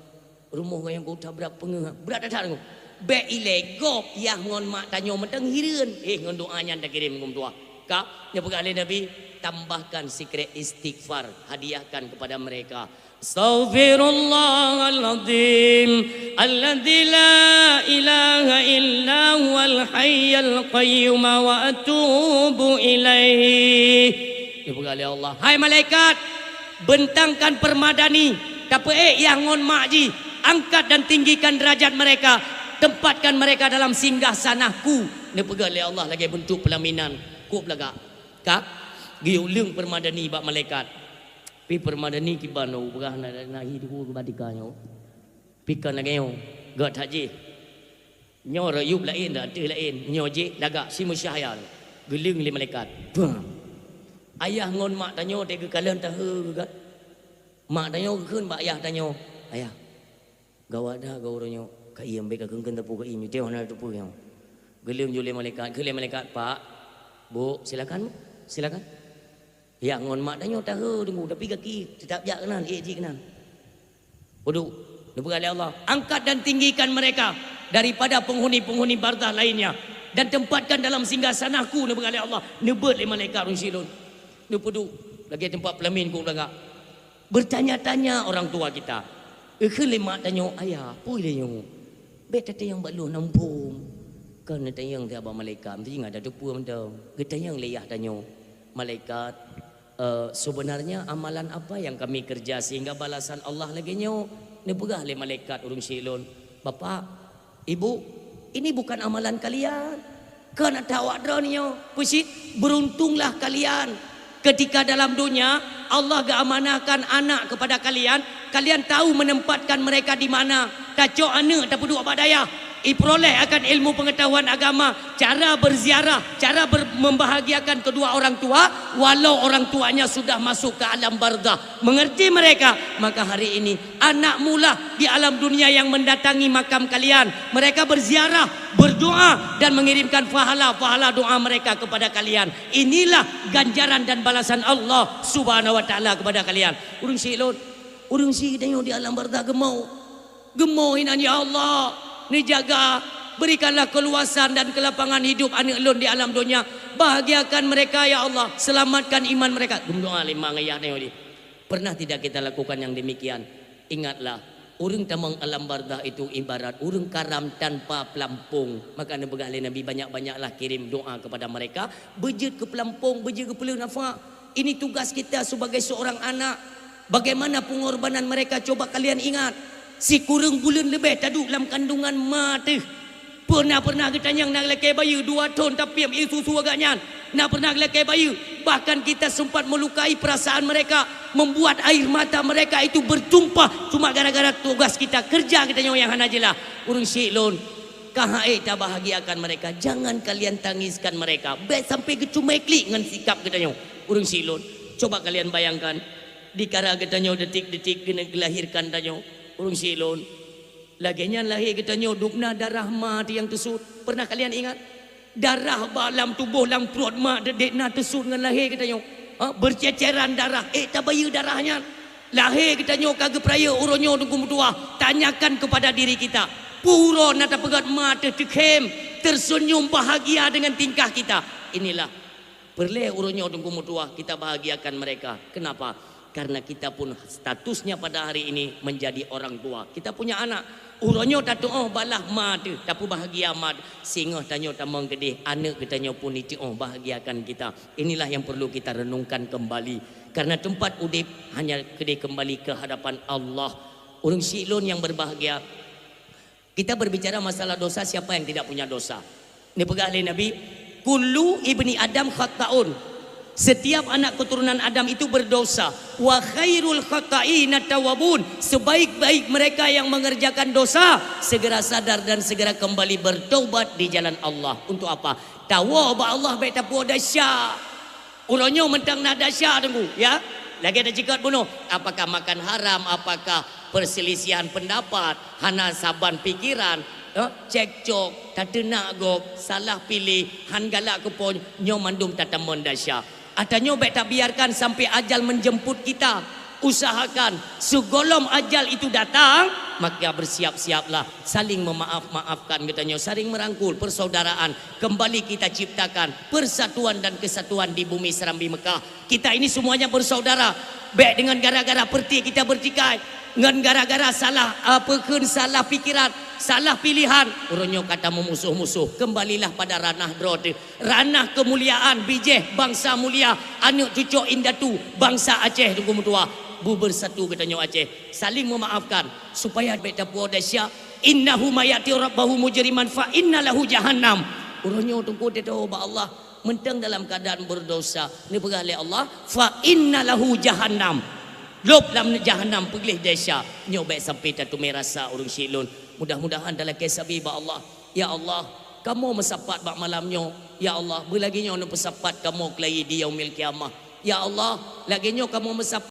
Rumah yang kau tabrak pengeh. Berat dah tengok. Baik ilegop yang ngon mak tanya mentang hireun. Ngon doanya dah kirim ngum tua. Kak, nya pegale Nabi tambahkan secret istighfar, hadiahkan kepada mereka. Astaghfirullahaladzim alladzi la ilaha illa huwal hayyul qayyum wa atubu ilaihi. Dipegale Allah, hai malaikat, bentangkan permadani tapi yang ngon makji, angkat dan tinggikan derajat mereka, tempatkan mereka dalam singgah sanaku. Dipegale Allah lagi bentuk pelaminan ku belaga. Kak giu leung permadani bak malaikat. Pi permadani ki bano begah na hidu badikanya. Pikan lageo gat haji. Nyo rayub lain dah tu lain. Nyo je laga si musyahayal. Geling le malaikat. Bam. Ayah ngon mak tanya tega kalian tahu ke? Mak tanya keun ba ayah tanya. Ayah. Gawada gawronyo ka iem be ka keun tapu ka imi teh hana tapu yang. Geling jule malaikat, geling malaikat, Pak. Bu, silakan. Silakan. Ya ngon mak tanya tahu tunggu tapi kaki tetap jak kenan, ji kenan. Bodoh. Nebali Allah, angkat dan tinggikan mereka daripada penghuni-penghuni barzah lainnya dan tempatkan dalam singgasanaku nebali Allah. Nebet le malaikat rung silun. Nepedu lagi tempat pelamin ku dah. Bertanya-tanya orang tua kita. Ke lima tanya ayah, pui le yo. Bet tete yang balu nampung. Kan tanya yang dia abang malaikat, mesti ngada depu mendang. Getanya yang leyah tanya. Malaikat, sebenarnya amalan apa yang kami kerja sehingga balasan Allah lagi nyo? Nebegah le malaikat urung silun. Bapak, ibu, ini bukan amalan kalian. Kan tawak dronyo. Pusit, beruntunglah kalian. Ketika dalam dunia Allah amanahkan anak kepada kalian, kalian tahu menempatkan mereka di mana. Tak cok anak tak peduli apa daya. Iperoleh akan ilmu pengetahuan agama, cara berziarah, cara membahagiakan kedua orang tua walau orang tuanya sudah masuk ke alam barzah. Mengerti mereka, maka hari ini anak mula di alam dunia yang mendatangi makam kalian. Mereka berziarah, berdoa dan mengirimkan pahala-pahala doa mereka kepada kalian. Inilah ganjaran dan balasan Allah Subhanahu wa taala kepada kalian. Urung silun, urung si tengok di alam barzah gemau. Gemau inan ya Allah. Ni jaga, berikanlah keluasan dan kelapangan hidup anak lun di alam dunia. Bahagiakan mereka ya Allah, selamatkan iman mereka. Doa lima ayah ni. Pernah tidak kita lakukan yang demikian? Ingatlah, urang tamang alam barzah itu ibarat urang karam tanpa pelampung. Maka Nabi banyak-banyaklah kirim doa kepada mereka. Bejut ke pelampung, bejut ke pelu nafak. Ini tugas kita sebagai seorang anak. Bagaimana pengorbanan mereka, coba kalian ingat. Si kurang bulan lebih taduk dalam kandungan mati. Pernah kita yang nak lekai bayi 2 tahun tapi itu susu agaknya. Nak pernah lekai bayi. Bahkan kita sempat melukai perasaan mereka, membuat air mata mereka itu bertumpah cuma gara-gara tugas kita, kerja kita yang hana jelah. Urung syiklon. Kahai tak bahagiakan mereka. Jangan kalian tangiskan mereka. Baik sampai kecumeklik dengan sikap kita yang. Urung syiklon. Coba kalian bayangkan. Di kara kita detik-detik kena kelahirkan kita. Urung silun laginya lahir kita nyodukna darah mak yang tersut. Pernah kalian ingat darah dalam tubuh dalam perut mak dedekna tersut dengan lahir kita berceceran darah. Tak bayu darahnya lahir kita kagak peraya uronyo tunggu tua. Tanyakan kepada diri kita, puro nata pegat mak terkem tersenyum bahagia dengan tingkah kita. Inilah perle uronyo tunggu tua, kita bahagiakan mereka. Kenapa? Karena kita pun statusnya pada hari ini menjadi orang tua. Kita punya anak. Uronyo tatu balah mad, tapu bahagia mad. Sehingga tanyo tamang gede anak kita pun itu bahagiakan kita. Inilah yang perlu kita renungkan kembali. Karena tempat udip hanya gede kembali ke hadapan Allah. Urang silun yang berbahagia. Kita berbicara masalah dosa, siapa yang tidak punya dosa? Ini pegah oleh Nabi, kullu ibni Adam khata'un. Setiap anak keturunan Adam itu berdosa. Wa khairul khata'ina tawabun. Sebaik-baik mereka yang mengerjakan dosa segera sadar dan segera kembali bertaubat di jalan Allah. Untuk apa? Tawab Allah baik tapu dasya. Uronyo mentang nak dasya tunggu ya. Lagi ada jikat bunuh. Apakah makan haram, apakah perselisihan pendapat, hana saban pikiran, cekcok, tak nak gok, salah pilih, han galak kepon, nyo mandum tatamon dasya. Atanya baik tak biarkan sampai ajal menjemput kita. Usahakan segolom ajal itu datang, maka bersiap-siaplah saling memaaf-maafkan katanya, saling merangkul, persaudaraan. Kembali kita ciptakan persatuan dan kesatuan di bumi Serambi Mekah. Kita ini semuanya bersaudara. Baik dengan gara-gara perti kita bertikai, dengan gara-gara salah salah pikiran, salah pilihan, uronyo kata memusuh-musuh. Kembalilah pada ranah drod, ranah kemuliaan bijih bangsa mulia, anak cucu indatu bangsa Aceh tunggu mutua. Bu bersatu katanya Aceh, saling memaafkan supaya beta puodasya innahu mayati rabbahu mujriman fa innalahu jahannam. Uronyo tunggu dia tahu ba Allah mentang dalam keadaan berdosa ni perah oleh Allah fa innalahu jahannam. Lop dalam jahannam pergi desa nyobek sampai tatu merasa urung silun. Mudah-mudahan dalam kesabi ba Allah, ya Allah kamu mesapat bak malamnya Ya Allah, belaginyo no pesapat kamu kelai di yaumil kiamah. Ya Allah, laginyo kamu mesap